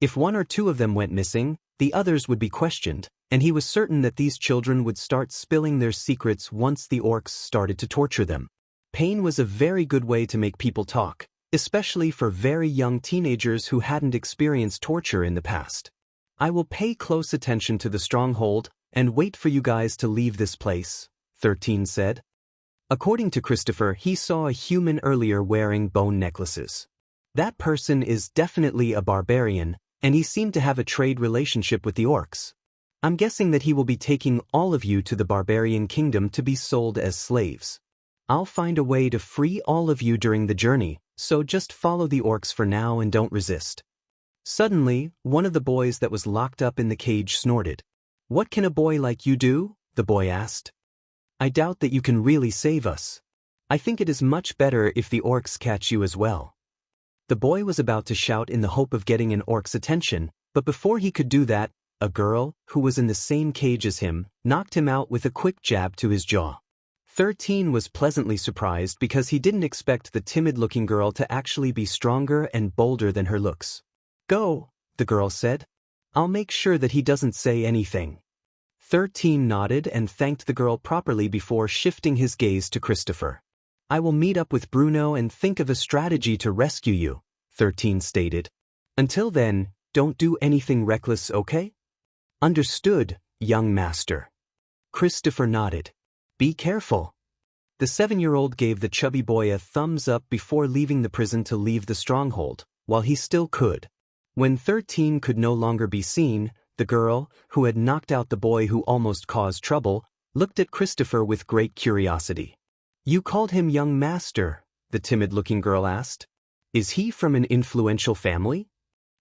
If 1 or 2 of them went missing, the others would be questioned, and he was certain that these children would start spilling their secrets once the orcs started to torture them. Pain was a very good way to make people talk, especially for very young teenagers who hadn't experienced torture in the past. "I will pay close attention to the stronghold and wait for you guys to leave this place," 13 said. According to Cristopher, he saw a human earlier wearing bone necklaces. That person is definitely a barbarian, and he seemed to have a trade relationship with the orcs. "I'm guessing that he will be taking all of you to the barbarian kingdom to be sold as slaves. I'll find a way to free all of you during the journey, so just follow the orcs for now and don't resist." Suddenly, one of the boys that was locked up in the cage snorted. "What can a boy like you do?" the boy asked. "I doubt that you can really save us. I think it is much better if the orcs catch you as well." The boy was about to shout in the hope of getting an orc's attention, but before he could do that, a girl, who was in the same cage as him, knocked him out with a quick jab to his jaw. 13 was pleasantly surprised because he didn't expect the timid-looking girl to actually be stronger and bolder than her looks. "Go," the girl said. "I'll make sure that he doesn't say anything." 13 nodded and thanked the girl properly before shifting his gaze to Cristopher. "I will meet up with Bruno and think of a strategy to rescue you," 13 stated. "Until then, don't do anything reckless, okay?" "Understood, young master." Cristopher nodded. "Be careful." The 7-year-old gave the chubby boy a thumbs up before leaving the prison to leave the stronghold, while he still could. When 13 could no longer be seen, the girl, who had knocked out the boy who almost caused trouble, looked at Cristopher with great curiosity. "You called him young master?" the timid-looking girl asked. "Is he from an influential family?"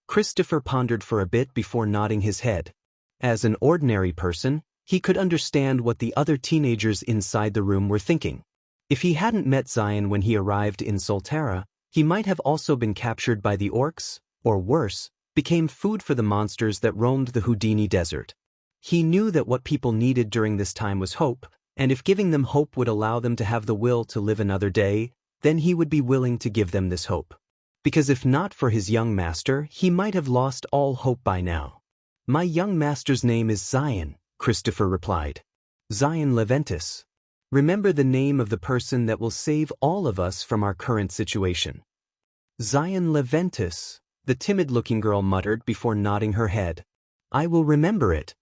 Cristopher pondered for a bit before nodding his head. As an ordinary person, he could understand what the other teenagers inside the room were thinking. If he hadn't met Zion when he arrived in Solterra, he might have also been captured by the orcs, or worse, became food for the monsters that roamed the Houdini Desert. He knew that what people needed during this time was hope, and if giving them hope would allow them to have the will to live another day, then he would be willing to give them this hope. Because if not for his young master, he might have lost all hope by now. "My young master's name is Zion," Cristopher replied. "Zion Leventis. Remember the name of the person that will save all of us from our current situation." "Zion Leventis," the timid-looking girl muttered before nodding her head. "I will remember it."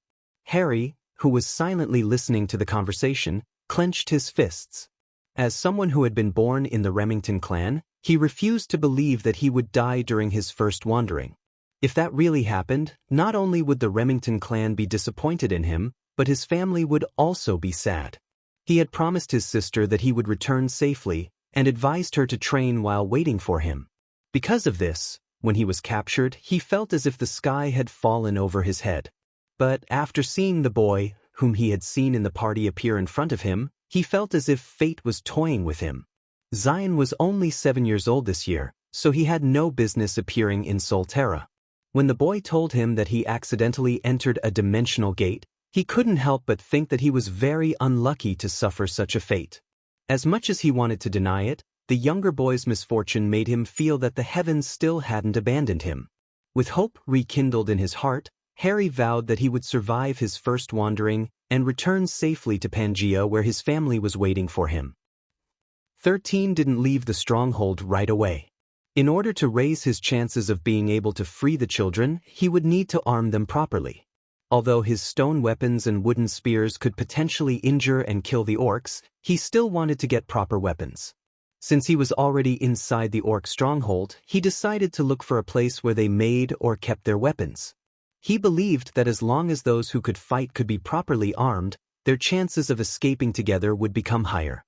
Harry, who was silently listening to the conversation, clenched his fists. As someone who had been born in the Remington clan, he refused to believe that he would die during his first wandering. If that really happened, not only would the Remington clan be disappointed in him, but his family would also be sad. He had promised his sister that he would return safely, and advised her to train while waiting for him. Because of this, when he was captured, he felt as if the sky had fallen over his head. But after seeing the boy, whom he had seen in the party appear in front of him, he felt as if fate was toying with him. Zion was only 7 years old this year, so he had no business appearing in Solterra. When the boy told him that he accidentally entered a dimensional gate, he couldn't help but think that he was very unlucky to suffer such a fate. As much as he wanted to deny it, the younger boy's misfortune made him feel that the heavens still hadn't abandoned him. With hope rekindled in his heart, Harry vowed that he would survive his first wandering and return safely to Pangea where his family was waiting for him. 13 didn't leave the Stronghold right away. In order to raise his chances of being able to free the children, he would need to arm them properly. Although his stone weapons and wooden spears could potentially injure and kill the orcs, he still wanted to get proper weapons. Since he was already inside the orc stronghold, he decided to look for a place where they made or kept their weapons. He believed that as long as those who could fight could be properly armed, their chances of escaping together would become higher.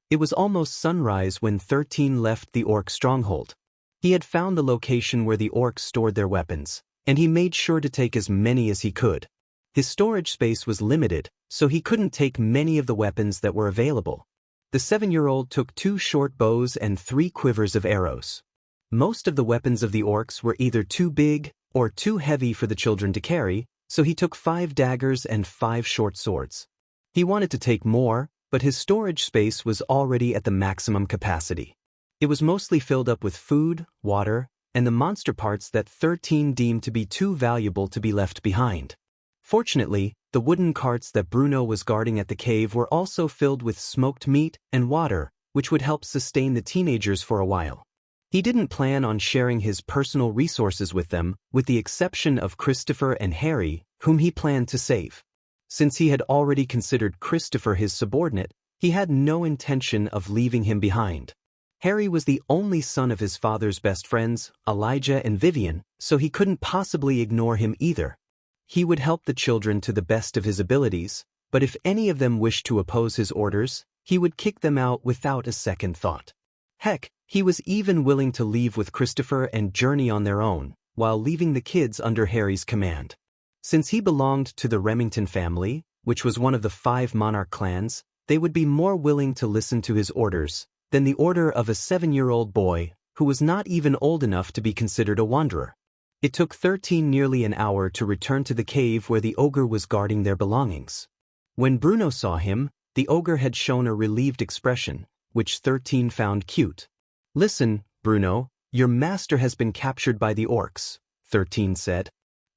It was almost sunrise when 13 left the orc stronghold. He had found the location where the orcs stored their weapons, and he made sure to take as many as he could. His storage space was limited, so he couldn't take many of the weapons that were available. The 7-year-old took 2 short bows and 3 quivers of arrows. Most of the weapons of the orcs were either too big or too heavy for the children to carry, so he took 5 daggers and 5 short swords. He wanted to take more, but his storage space was already at the maximum capacity. It was mostly filled up with food, water, and the monster parts that 13 deemed to be too valuable to be left behind. Fortunately, the wooden carts that Bruno was guarding at the cave were also filled with smoked meat and water, which would help sustain the teenagers for a while. He didn't plan on sharing his personal resources with them, with the exception of Cristopher and Harry, whom he planned to save. Since he had already considered Cristopher his subordinate, he had no intention of leaving him behind. Harry was the only son of his father's best friends, Elijah and Vivian, so he couldn't possibly ignore him either. He would help the children to the best of his abilities, but if any of them wished to oppose his orders, he would kick them out without a second thought. Heck, he was even willing to leave with Cristopher and journey on their own, while leaving the kids under Harry's command. Since he belonged to the Remington family, which was one of the 5 monarch clans, they would be more willing to listen to his orders than the order of a 7-year-old boy who was not even old enough to be considered a wanderer. It took 13 nearly an hour to return to the cave where the ogre was guarding their belongings. When Bruno saw him, the ogre had shown a relieved expression, which 13 found cute. "Listen, Bruno, your master has been captured by the orcs," 13 said.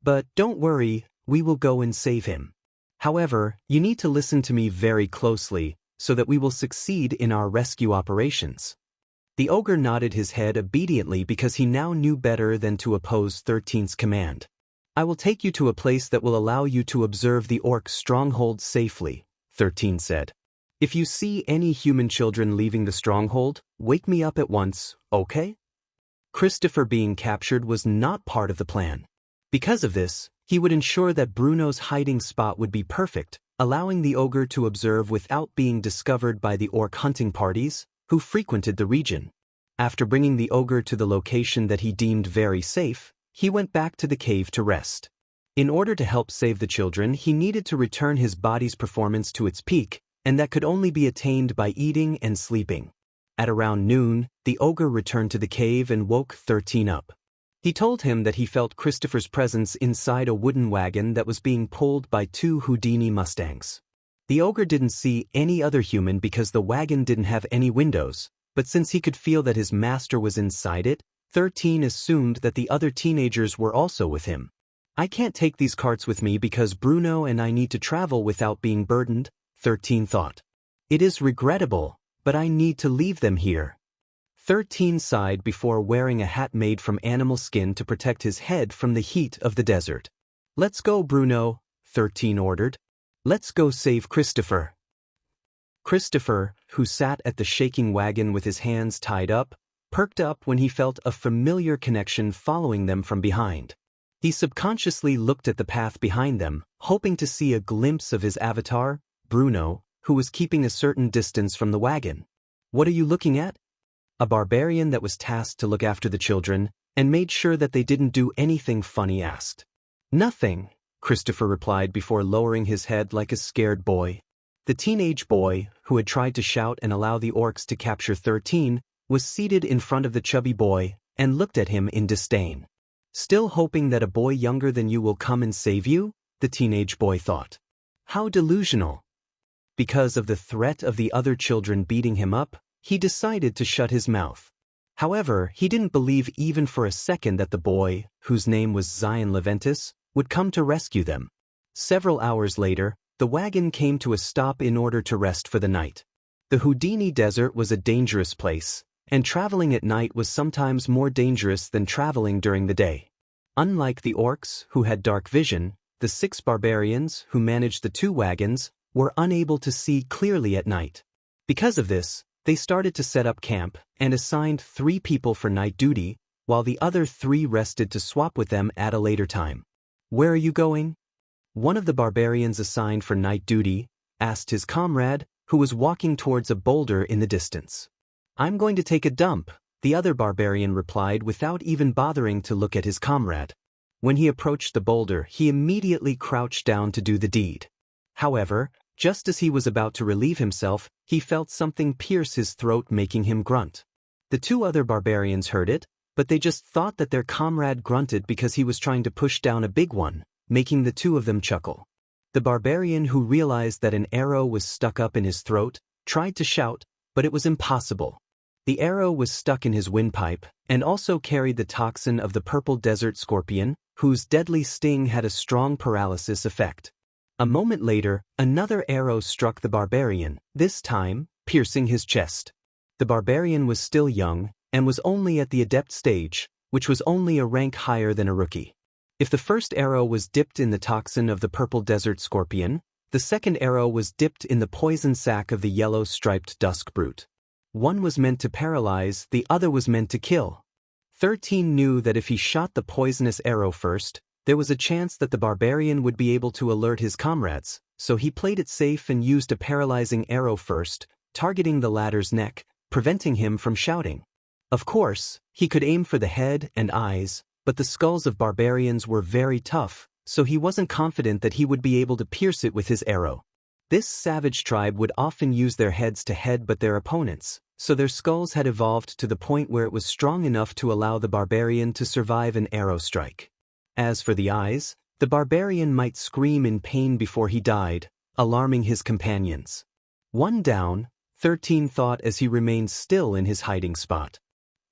"But don't worry, we will go and save him. However, you need to listen to me very closely, so that we will succeed in our rescue operations." The ogre nodded his head obediently because he now knew better than to oppose 13's command. "I will take you to a place that will allow you to observe the orc stronghold safely," 13 said. "If you see any human children leaving the stronghold, wake me up at once, okay?" Cristopher being captured was not part of the plan. Because of this, he would ensure that Bruno's hiding spot would be perfect, allowing the ogre to observe without being discovered by the orc hunting parties who frequented the region. After bringing the ogre to the location that he deemed very safe, he went back to the cave to rest. In order to help save the children, he needed to return his body's performance to its peak, and that could only be attained by eating and sleeping. At around noon, the ogre returned to the cave and woke 13 up. He told him that he felt Cristopher's presence inside a wooden wagon that was being pulled by 2 Houdini Mustangs. The ogre didn't see any other human because the wagon didn't have any windows, but since he could feel that his master was inside it, 13 assumed that the other teenagers were also with him. "I can't take these carts with me because Bruno and I need to travel without being burdened," 13 thought. "It is regrettable, but I need to leave them here." 13 sighed before wearing a hat made from animal skin to protect his head from the heat of the desert. "Let's go, Bruno," 13 ordered. "Let's go save Cristopher." Cristopher, who sat at the shaking wagon with his hands tied up, perked up when he felt a familiar connection following them from behind. He subconsciously looked at the path behind them, hoping to see a glimpse of his avatar, Bruno, who was keeping a certain distance from the wagon. "What are you looking at?" A barbarian that was tasked to look after the children and made sure that they didn't do anything funny asked. "Nothing," Cristopher replied before lowering his head like a scared boy. The teenage boy, who had tried to shout and allow the orcs to capture 13, was seated in front of the chubby boy and looked at him in disdain. Still hoping that a boy younger than you will come and save you? The teenage boy thought. How delusional. Because of the threat of the other children beating him up, he decided to shut his mouth. However, he didn't believe even for a second that the boy, whose name was Zion Leventus, would come to rescue them. Several hours later, the wagon came to a stop in order to rest for the night. The Houdini Desert was a dangerous place, and traveling at night was sometimes more dangerous than traveling during the day. Unlike the orcs, who had dark vision, the 6 barbarians, who managed the 2 wagons, were unable to see clearly at night. Because of this, they started to set up camp and assigned 3 people for night duty, while the other 3 rested to swap with them at a later time. Where are you going? One of the barbarians assigned for night duty asked his comrade, who was walking towards a boulder in the distance. I'm going to take a dump, the other barbarian replied without even bothering to look at his comrade. When he approached the boulder, he immediately crouched down to do the deed. However, just as he was about to relieve himself, he felt something pierce his throat, making him grunt. The 2 other barbarians heard it, but they just thought that their comrade grunted because he was trying to push down a big one, making the 2 of them chuckle. The barbarian, who realized that an arrow was stuck up in his throat, tried to shout, but it was impossible. The arrow was stuck in his windpipe, and also carried the toxin of the purple desert scorpion, whose deadly sting had a strong paralysis effect. A moment later, another arrow struck the barbarian, this time, piercing his chest. The barbarian was still young, and was only at the adept stage, which was only a rank higher than a rookie. If the first arrow was dipped in the toxin of the purple desert scorpion, the second arrow was dipped in the poison sac of the yellow-striped dusk brute. One was meant to paralyze, the other was meant to kill. 13 knew that if he shot the poisonous arrow first, there was a chance that the barbarian would be able to alert his comrades, so he played it safe and used a paralyzing arrow first, targeting the latter's neck, preventing him from shouting. Of course, he could aim for the head and eyes, but the skulls of barbarians were very tough, so he wasn't confident that he would be able to pierce it with his arrow. This savage tribe would often use their heads to headbutt their opponents, so their skulls had evolved to the point where it was strong enough to allow the barbarian to survive an arrow strike. As for the eyes, the barbarian might scream in pain before he died, alarming his companions. One down, 13 thought as he remained still in his hiding spot.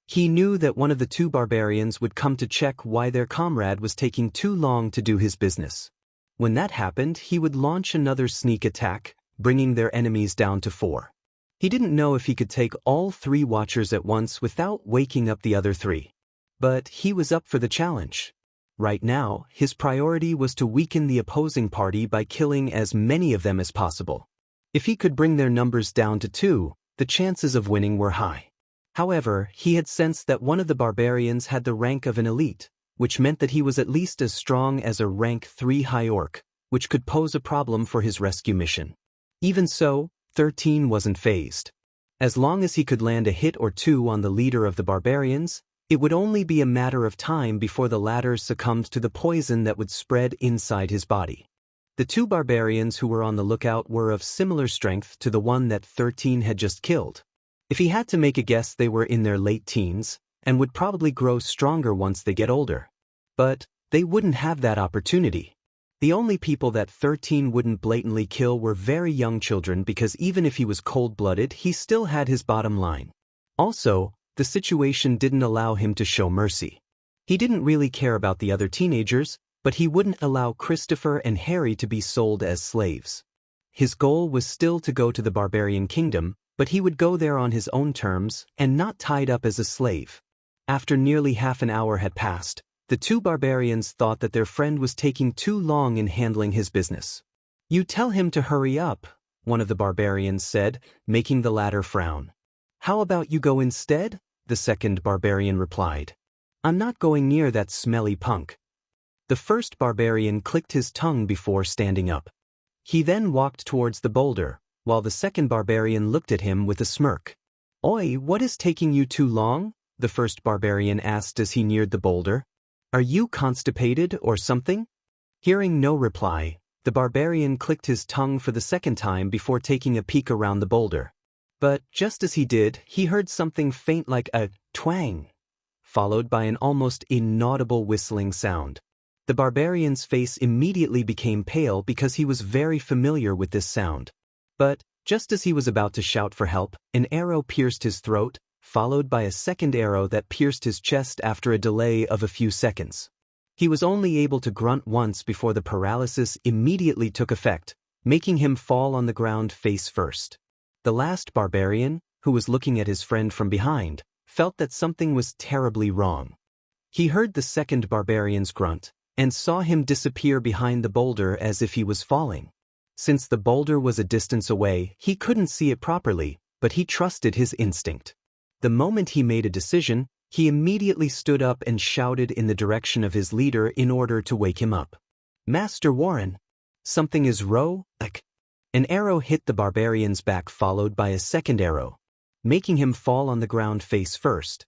He knew that one of the 2 barbarians would come to check why their comrade was taking too long to do his business. When that happened, he would launch another sneak attack, bringing their enemies down to 4. He didn't know if he could take all 3 watchers at once without waking up the other 3. But he was up for the challenge. Right now, his priority was to weaken the opposing party by killing as many of them as possible. If he could bring their numbers down to 2, the chances of winning were high. However, he had sensed that one of the barbarians had the rank of an elite, which meant that he was at least as strong as a rank 3 high orc, which could pose a problem for his rescue mission. Even so, 13 wasn't fazed. As long as he could land a hit or 2 on the leader of the barbarians, it would only be a matter of time before the latter succumbed to the poison that would spread inside his body. The 2 barbarians who were on the lookout were of similar strength to the one that 13 had just killed. If he had to make a guess, they were in their late teens, and would probably grow stronger once they get older. But they wouldn't have that opportunity. The only people that 13 wouldn't blatantly kill were very young children, because even if he was cold-blooded, he still had his bottom line. Also, the situation didn't allow him to show mercy. He didn't really care about the other teenagers, but he wouldn't allow Cristopher and Harry to be sold as slaves. His goal was still to go to the barbarian kingdom, but he would go there on his own terms and not tied up as a slave. After nearly half an hour had passed, the 2 barbarians thought that their friend was taking too long in handling his business. "You tell him to hurry up," one of the barbarians said, making the latter frown. "How about you go instead?" the second barbarian replied. "I'm not going near that smelly punk." The first barbarian clicked his tongue before standing up. He then walked towards the boulder, while the second barbarian looked at him with a smirk. "Oi, what is taking you too long?" the first barbarian asked as he neared the boulder. "Are you constipated or something?" Hearing no reply, the barbarian clicked his tongue for the second time before taking a peek around the boulder. But just as he did, he heard something faint like a twang, followed by an almost inaudible whistling sound. The barbarian's face immediately became pale because he was very familiar with this sound. But just as he was about to shout for help, an arrow pierced his throat, followed by a second arrow that pierced his chest after a delay of a few seconds. He was only able to grunt once before the paralysis immediately took effect, making him fall on the ground face first. The last barbarian, who was looking at his friend from behind, felt that something was terribly wrong. He heard the second barbarian's grunt, and saw him disappear behind the boulder as if he was falling. Since the boulder was a distance away, he couldn't see it properly, but he trusted his instinct. The moment he made a decision, he immediately stood up and shouted in the direction of his leader in order to wake him up. "Master Warren, something is wrong." An arrow hit the barbarian's back followed by a second arrow, making him fall on the ground face first.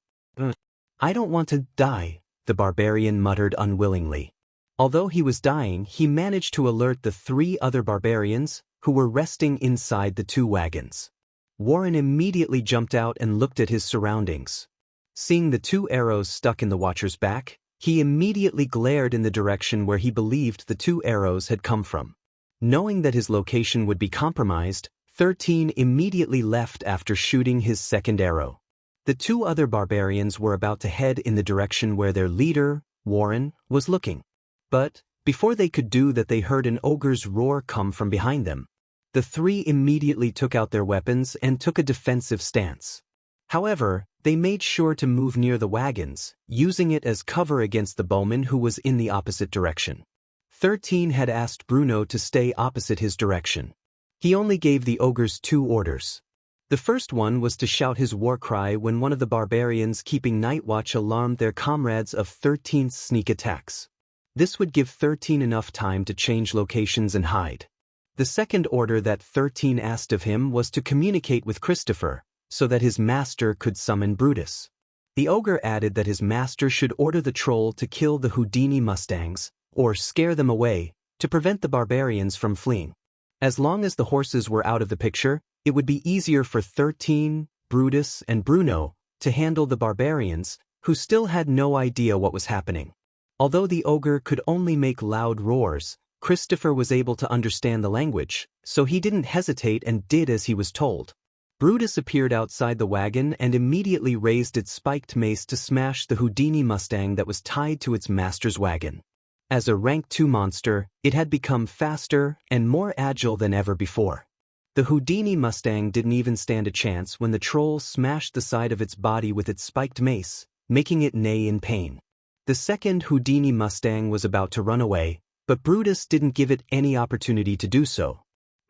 "I don't want to die," the barbarian muttered unwillingly. Although he was dying, he managed to alert the 3 other barbarians, who were resting inside the 2 wagons. Warren immediately jumped out and looked at his surroundings. Seeing the 2 arrows stuck in the watcher's back, he immediately glared in the direction where he believed the 2 arrows had come from. Knowing that his location would be compromised, 13 immediately left after shooting his second arrow. The 2 other barbarians were about to head in the direction where their leader, Warren, was looking. But before they could do that, they heard an ogre's roar come from behind them. The 3 immediately took out their weapons and took a defensive stance. However, they made sure to move near the wagons, using it as cover against the bowman who was in the opposite direction. 13 had asked Bruno to stay opposite his direction. He only gave the ogres 2 orders. The first one was to shout his war cry when one of the barbarians keeping night watch alarmed their comrades of 13's sneak attacks. This would give 13 enough time to change locations and hide. The second order that 13 asked of him was to communicate with Cristopher, so that his master could summon Brutus. The ogre added that his master should order the troll to kill the Houdini mustangs, or scare them away, to prevent the barbarians from fleeing. As long as the horses were out of the picture, it would be easier for 13, Brutus, and Bruno to handle the barbarians, who still had no idea what was happening. Although the ogre could only make loud roars, Cristopher was able to understand the language, so he didn't hesitate and did as he was told. Brutus appeared outside the wagon and immediately raised its spiked mace to smash the Houdini mustang that was tied to its master's wagon. As a rank 2 monster, it had become faster and more agile than ever before. The Houdini mustang didn't even stand a chance when the troll smashed the side of its body with its spiked mace, making it neigh in pain. The second Houdini mustang was about to run away, but Brutus didn't give it any opportunity to do so.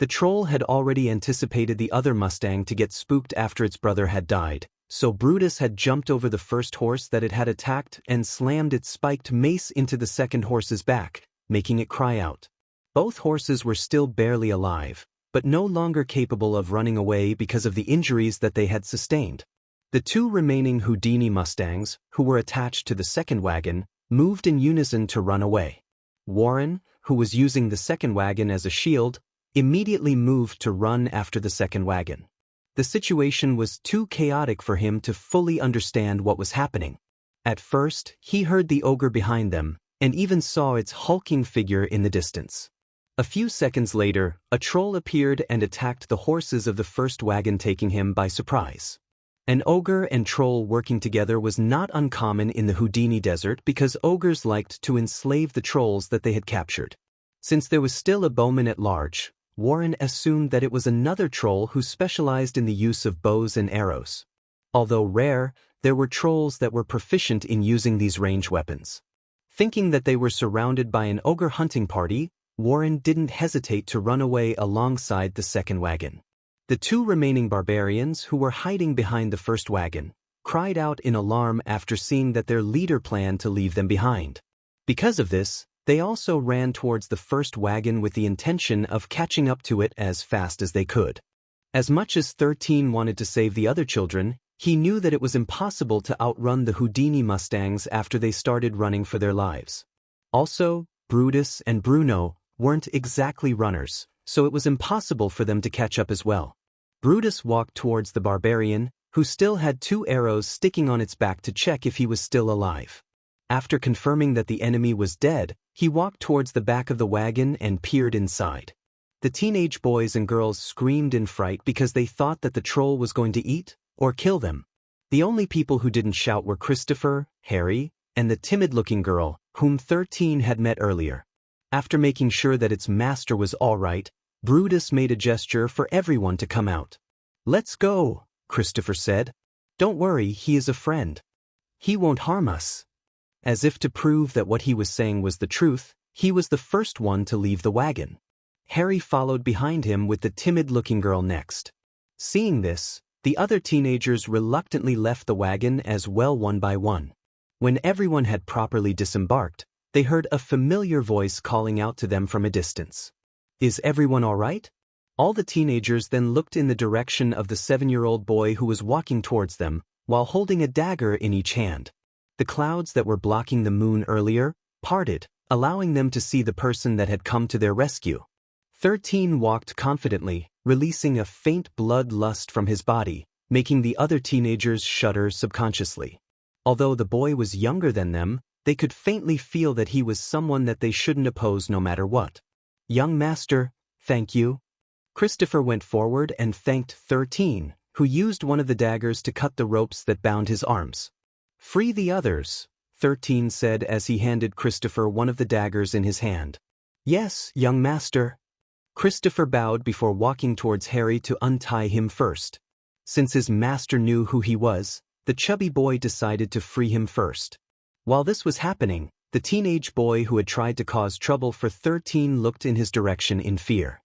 The troll had already anticipated the other mustang to get spooked after its brother had died, so Brutus had jumped over the first horse that it had attacked and slammed its spiked mace into the second horse's back, making it cry out. Both horses were still barely alive, but no longer capable of running away because of the injuries that they had sustained. The 2 remaining Houdini mustangs, who were attached to the second wagon, moved in unison to run away. Warren, who was using the second wagon as a shield, immediately moved to run after the second wagon. The situation was too chaotic for him to fully understand what was happening. At first, he heard the ogre behind them, and even saw its hulking figure in the distance. A few seconds later, a troll appeared and attacked the horses of the first wagon, taking him by surprise. An ogre and troll working together was not uncommon in the Houdini desert because ogres liked to enslave the trolls that they had captured. Since there was still a bowman at large, Warren assumed that it was another troll who specialized in the use of bows and arrows. Although rare, there were trolls that were proficient in using these range weapons. Thinking that they were surrounded by an ogre hunting party, Warren didn't hesitate to run away alongside the second wagon. The 2 remaining barbarians who were hiding behind the first wagon cried out in alarm after seeing that their leader planned to leave them behind. Because of this, they also ran towards the first wagon with the intention of catching up to it as fast as they could. As much as 13 wanted to save the other children, he knew that it was impossible to outrun the Houdini mustangs after they started running for their lives. Also, Brutus and Bruno, weren't exactly runners, so it was impossible for them to catch up as well. Brutus walked towards the barbarian, who still had 2 arrows sticking on its back to check if he was still alive. After confirming that the enemy was dead, he walked towards the back of the wagon and peered inside. The teenage boys and girls screamed in fright because they thought that the troll was going to eat or kill them. The only people who didn't shout were Cristopher, Harry, and the timid-looking girl, whom 13 had met earlier. After making sure that its master was all right, Brutus made a gesture for everyone to come out. "Let's go," Cristopher said. "Don't worry, he is a friend. He won't harm us." As if to prove that what he was saying was the truth, he was the first one to leave the wagon. Harry followed behind him with the timid-looking girl next. Seeing this, the other teenagers reluctantly left the wagon as well one by one. When everyone had properly disembarked, they heard a familiar voice calling out to them from a distance. "Is everyone all right?" All the teenagers then looked in the direction of the 7-year-old boy who was walking towards them, while holding a dagger in each hand. The clouds that were blocking the moon earlier parted, allowing them to see the person that had come to their rescue. 13 walked confidently, releasing a faint bloodlust from his body, making the other teenagers shudder subconsciously. Although the boy was younger than them, they could faintly feel that he was someone that they shouldn't oppose no matter what. "Young master, thank you." Cristopher went forward and thanked 13, who used one of the daggers to cut the ropes that bound his arms. "Free the others," 13 said as he handed Cristopher one of the daggers in his hand. "Yes, young master." Cristopher bowed before walking towards Harry to untie him first. Since his master knew who he was, the chubby boy decided to free him first. While this was happening, the teenage boy who had tried to cause trouble for 13 looked in his direction in fear.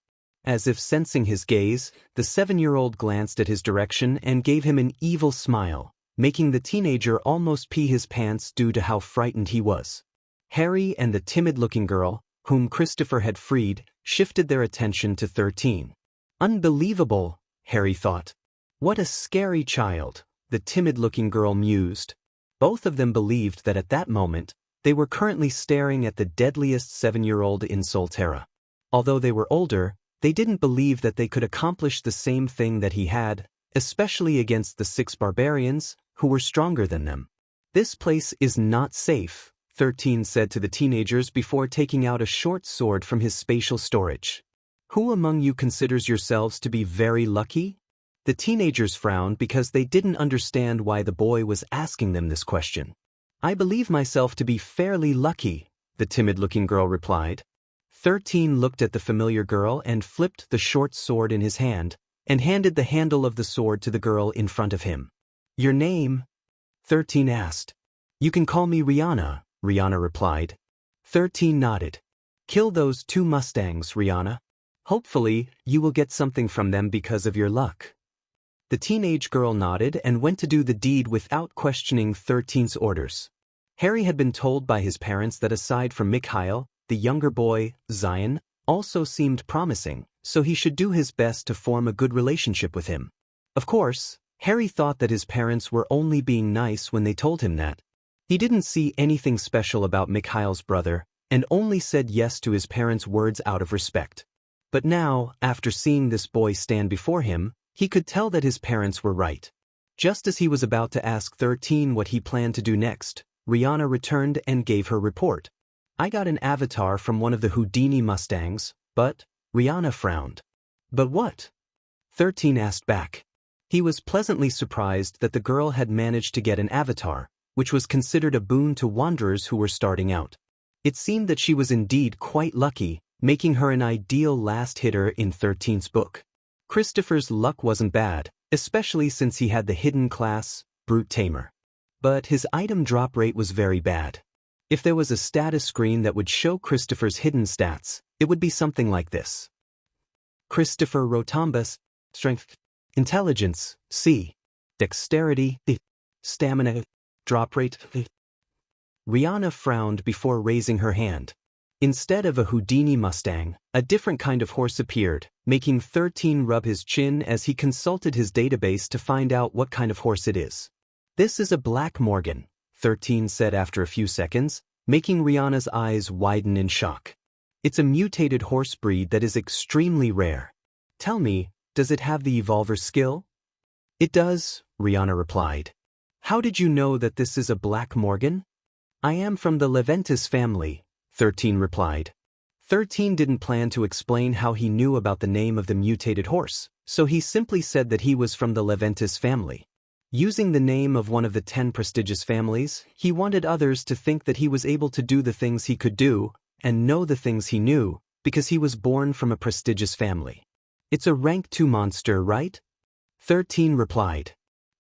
As if sensing his gaze, the 7-year-old glanced at his direction and gave him an evil smile, making the teenager almost pee his pants due to how frightened he was. Harry and the timid-looking girl, whom Cristopher had freed, shifted their attention to 13. "Unbelievable," Harry thought. "What a scary child," the timid-looking girl mused. Both of them believed that at that moment, they were currently staring at the deadliest 7-year-old in Solterra. Although they were older, they didn't believe that they could accomplish the same thing that he had, especially against the 6 barbarians, who were stronger than them. "This place is not safe," 13 said to the teenagers before taking out a short sword from his spatial storage. "Who among you considers yourselves to be very lucky?" The teenagers frowned because they didn't understand why the boy was asking them this question. "I believe myself to be fairly lucky," the timid-looking girl replied. 13 looked at the familiar girl and flipped the short sword in his hand, and handed the handle of the sword to the girl in front of him. "Your name?" 13 asked. "You can call me Rihanna," Rihanna replied. 13 nodded. "Kill those 2 mustangs, Rihanna. Hopefully, you will get something from them because of your luck." The teenage girl nodded and went to do the deed without questioning 13's orders. Harry had been told by his parents that aside from Mikhail, the younger boy, Zion, also seemed promising, so he should do his best to form a good relationship with him. Of course, Harry thought that his parents were only being nice when they told him that. He didn't see anything special about Mikhail's brother, and only said yes to his parents' words out of respect. But now, after seeing this boy stand before him, he could tell that his parents were right. Just as he was about to ask 13 what he planned to do next, Rihanna returned and gave her report. "I got an avatar from one of the Houdini Mustangs, but..." Rihanna frowned. "But what?" 13 asked back. He was pleasantly surprised that the girl had managed to get an avatar, which was considered a boon to wanderers who were starting out. It seemed that she was indeed quite lucky, making her an ideal last hitter in 13's book. Cristopher's luck wasn't bad, especially since he had the hidden class, Brute Tamer. But his item drop rate was very bad. If there was a status screen that would show Cristopher's hidden stats, it would be something like this. Cristopher Rotambus, Strength, Intelligence, C. Dexterity, Stamina, Drop rate. Rihanna frowned before raising her hand. Instead of a Houdini Mustang, a different kind of horse appeared, making 13 rub his chin as he consulted his database to find out what kind of horse it is. "This is a Black Morgan," 13 said after a few seconds, making Rihanna's eyes widen in shock. It's a mutated horse breed that is extremely rare. Tell me, does it have the evolver skill? It does, Rihanna replied. How did you know that this is a Black Morgan? I am from the Leventis family, 13 replied. 13 didn't plan to explain how he knew about the name of the mutated horse, so he simply said that he was from the Leventis family. Using the name of one of the 10 prestigious families, he wanted others to think that he was able to do the things he could do, and know the things he knew, because he was born from a prestigious family. It's a rank 2 monster, right? 13 replied.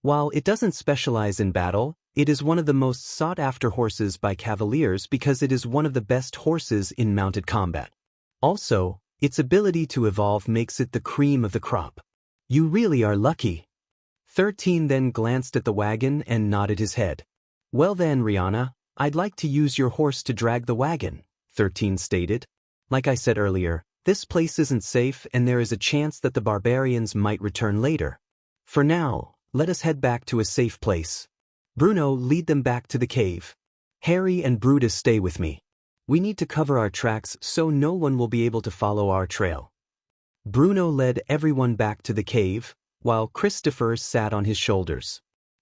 While it doesn't specialize in battle, it is one of the most sought-after horses by cavaliers because it is one of the best horses in mounted combat. Also, its ability to evolve makes it the cream of the crop. You really are lucky. 13 then glanced at the wagon and nodded his head. Well then, Rihanna, I'd like to use your horse to drag the wagon, 13 stated. Like I said earlier, this place isn't safe and there is a chance that the barbarians might return later. For now, let us head back to a safe place. Bruno, lead them back to the cave. Harry and Brutus, stay with me. We need to cover our tracks so no one will be able to follow our trail. Bruno led everyone back to the cave, while Cristopher sat on his shoulders.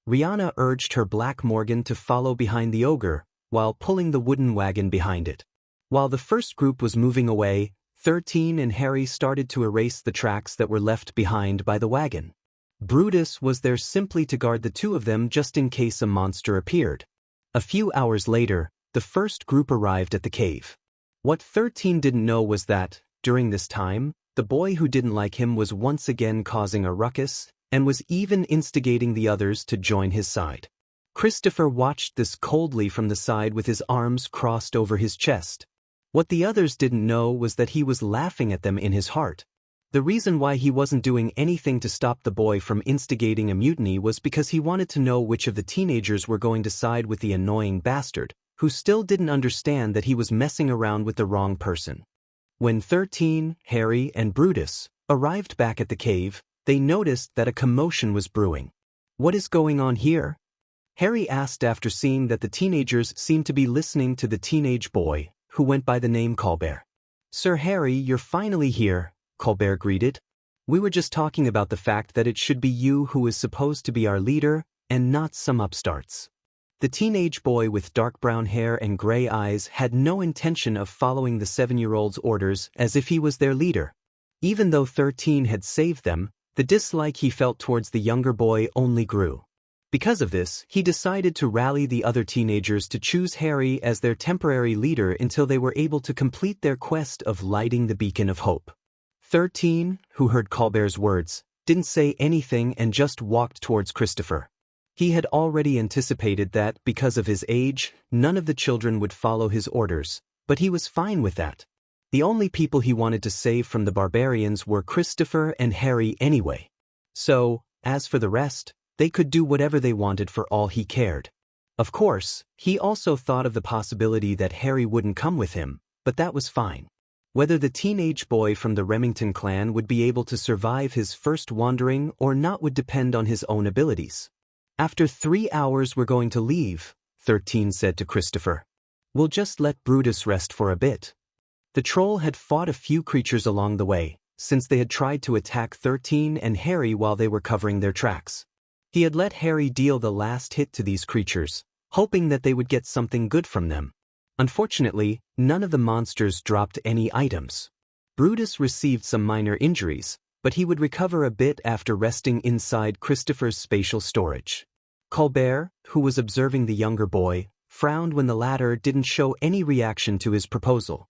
Rihanna urged her Black Morgan to follow behind the ogre, while pulling the wooden wagon behind it. While the first group was moving away, 13 and Harry started to erase the tracks that were left behind by the wagon. Brutus was there simply to guard the two of them just in case a monster appeared. A few hours later, the first group arrived at the cave. What 13 didn't know was that, during this time, the boy who didn't like him was once again causing a ruckus, and was even instigating the others to join his side. Cristopher watched this coldly from the side with his arms crossed over his chest. What the others didn't know was that he was laughing at them in his heart. The reason why he wasn't doing anything to stop the boy from instigating a mutiny was because he wanted to know which of the teenagers were going to side with the annoying bastard, who still didn't understand that he was messing around with the wrong person. When 13, Harry, and Brutus arrived back at the cave, they noticed that a commotion was brewing. What is going on here? Harry asked after seeing that the teenagers seemed to be listening to the teenage boy, who went by the name Colbert. Sir Harry, you're finally here, Colbert greeted. We were just talking about the fact that it should be you who is supposed to be our leader, and not some upstarts. The teenage boy with dark brown hair and gray eyes had no intention of following the 7-year-old's orders as if he was their leader. Even though 13 had saved them, the dislike he felt towards the younger boy only grew. Because of this, he decided to rally the other teenagers to choose Harry as their temporary leader until they were able to complete their quest of lighting the beacon of hope. 13, who heard Colbert's words, didn't say anything and just walked towards Cristopher. He had already anticipated that, because of his age, none of the children would follow his orders, but he was fine with that. The only people he wanted to save from the barbarians were Cristopher and Harry anyway. So, as for the rest, they could do whatever they wanted for all he cared. Of course, he also thought of the possibility that Harry wouldn't come with him, but that was fine. Whether the teenage boy from the Remington clan would be able to survive his first wandering or not would depend on his own abilities. After 3 hours we're going to leave, 13 said to Cristopher. We'll just let Brutus rest for a bit. The troll had fought a few creatures along the way, since they had tried to attack 13 and Harry while they were covering their tracks. He had let Harry deal the last hit to these creatures, hoping that they would get something good from them. Unfortunately, none of the monsters dropped any items. Brutus received some minor injuries, but he would recover a bit after resting inside Cristopher's spatial storage. Colbert, who was observing the younger boy, frowned when the latter didn't show any reaction to his proposal.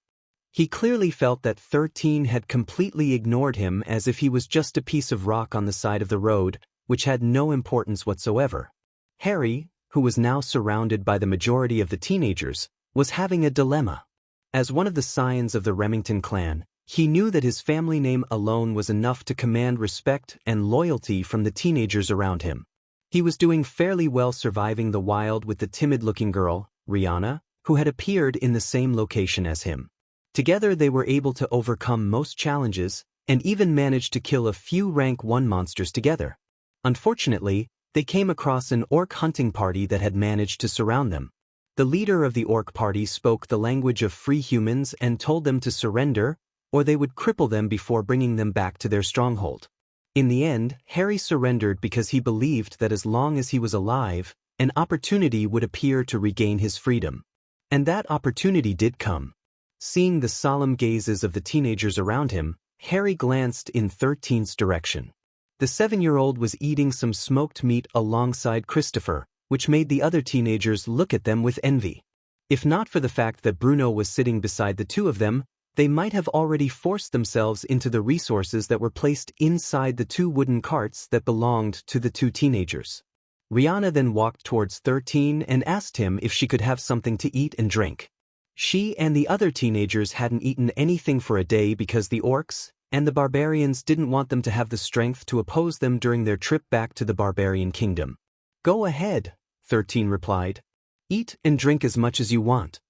He clearly felt that 13 had completely ignored him as if he was just a piece of rock on the side of the road, which had no importance whatsoever. Harry, who was now surrounded by the majority of the teenagers, was having a dilemma. As one of the scions of the Remington clan, he knew that his family name alone was enough to command respect and loyalty from the teenagers around him. He was doing fairly well surviving the wild with the timid-looking girl, Rihanna, who had appeared in the same location as him. Together they were able to overcome most challenges, and even managed to kill a few rank 1 monsters together. Unfortunately, they came across an orc hunting party that had managed to surround them. The leader of the orc party spoke the language of free humans and told them to surrender, or they would cripple them before bringing them back to their stronghold. In the end, Harry surrendered because he believed that as long as he was alive, an opportunity would appear to regain his freedom. And that opportunity did come. Seeing the solemn gazes of the teenagers around him, Harry glanced in 13's direction. The 7-year-old was eating some smoked meat alongside Cristopher, which made the other teenagers look at them with envy. If not for the fact that Bruno was sitting beside the two of them, they might have already forced themselves into the resources that were placed inside the 2 wooden carts that belonged to the 2 teenagers. Rihanna then walked towards 13 and asked him if she could have something to eat and drink. She and the other teenagers hadn't eaten anything for a day because the orcs and the barbarians didn't want them to have the strength to oppose them during their trip back to the barbarian kingdom. "Go ahead," 13 replied. "Eat and drink as much as you want."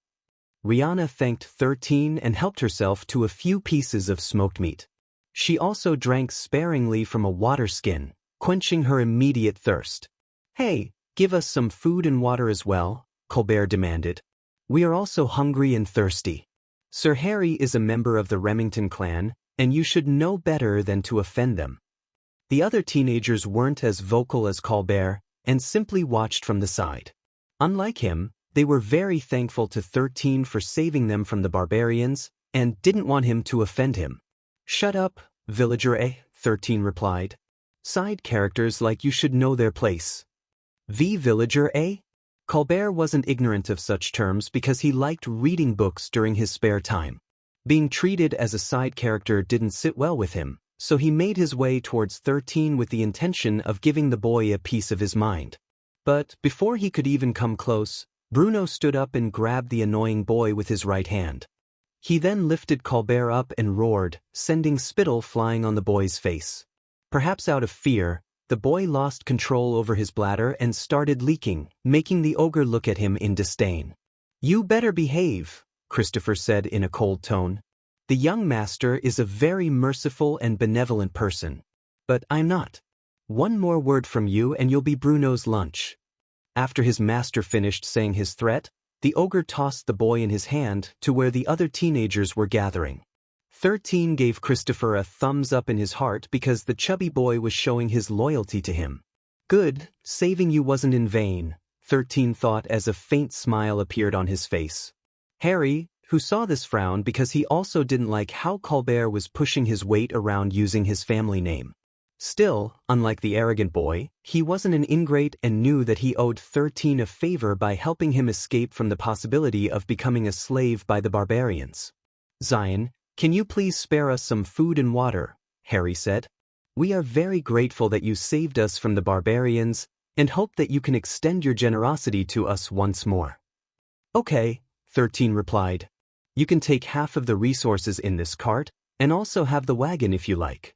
Rihanna thanked 13 and helped herself to a few pieces of smoked meat. She also drank sparingly from a water skin, quenching her immediate thirst. "Hey, give us some food and water as well," Colbert demanded. "We are also hungry and thirsty. Sir Harry is a member of the Remington clan, and you should know better than to offend them." The other teenagers weren't as vocal as Colbert and simply watched from the side. Unlike him, they were very thankful to 13 for saving them from the barbarians and didn't want him to offend him. "Shut up, villager A," 13 replied. "Side characters like you should know their place." Villager A? Colbert wasn't ignorant of such terms because he liked reading books during his spare time. Being treated as a side character didn't sit well with him, so he made his way towards 13 with the intention of giving the boy a piece of his mind. But before he could even come close, Bruno stood up and grabbed the annoying boy with his right hand. He then lifted Colbert up and roared, sending spittle flying on the boy's face. Perhaps out of fear, the boy lost control over his bladder and started leaking, making the ogre look at him in disdain. "You better behave," Cristopher said in a cold tone. "The young master is a very merciful and benevolent person. But I'm not. One more word from you and you'll be Bruno's lunch." After his master finished saying his threat, the ogre tossed the boy in his hand to where the other teenagers were gathering. 13 gave Cristopher a thumbs up in his heart because the chubby boy was showing his loyalty to him. "Good, saving you wasn't in vain," 13 thought as a faint smile appeared on his face. Harry, who saw this, frowned because he also didn't like how Colbert was pushing his weight around using his family name. Still, unlike the arrogant boy, he wasn't an ingrate and knew that he owed 13 a favor by helping him escape from the possibility of becoming a slave by the barbarians. "Zion, can you please spare us some food and water?" Harry said. "We are very grateful that you saved us from the barbarians and hope that you can extend your generosity to us once more." "Okay," 13 replied. "You can take half of the resources in this cart and also have the wagon if you like."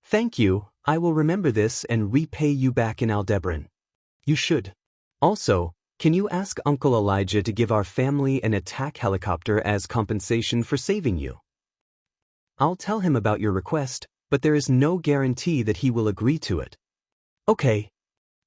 "Thank you, I will remember this and repay you back in Aldebaran." "You should. Also, can you ask Uncle Elijah to give our family an attack helicopter as compensation for saving you?" "I'll tell him about your request, but there is no guarantee that he will agree to it." "Okay."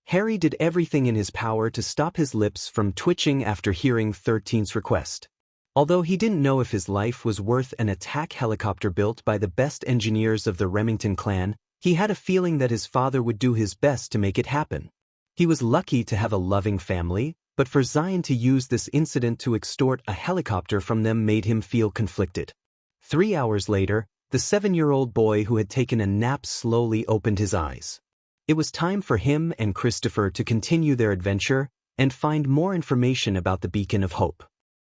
Harry did everything in his power to stop his lips from twitching after hearing 13's request. Although he didn't know if his life was worth an attack helicopter built by the best engineers of the Remington clan, he had a feeling that his father would do his best to make it happen. He was lucky to have a loving family, but for Zion to use this incident to extort a helicopter from them made him feel conflicted. 3 hours later, the 7-year-old boy who had taken a nap slowly opened his eyes. It was time for him and Cristopher to continue their adventure and find more information about the Beacon of Hope.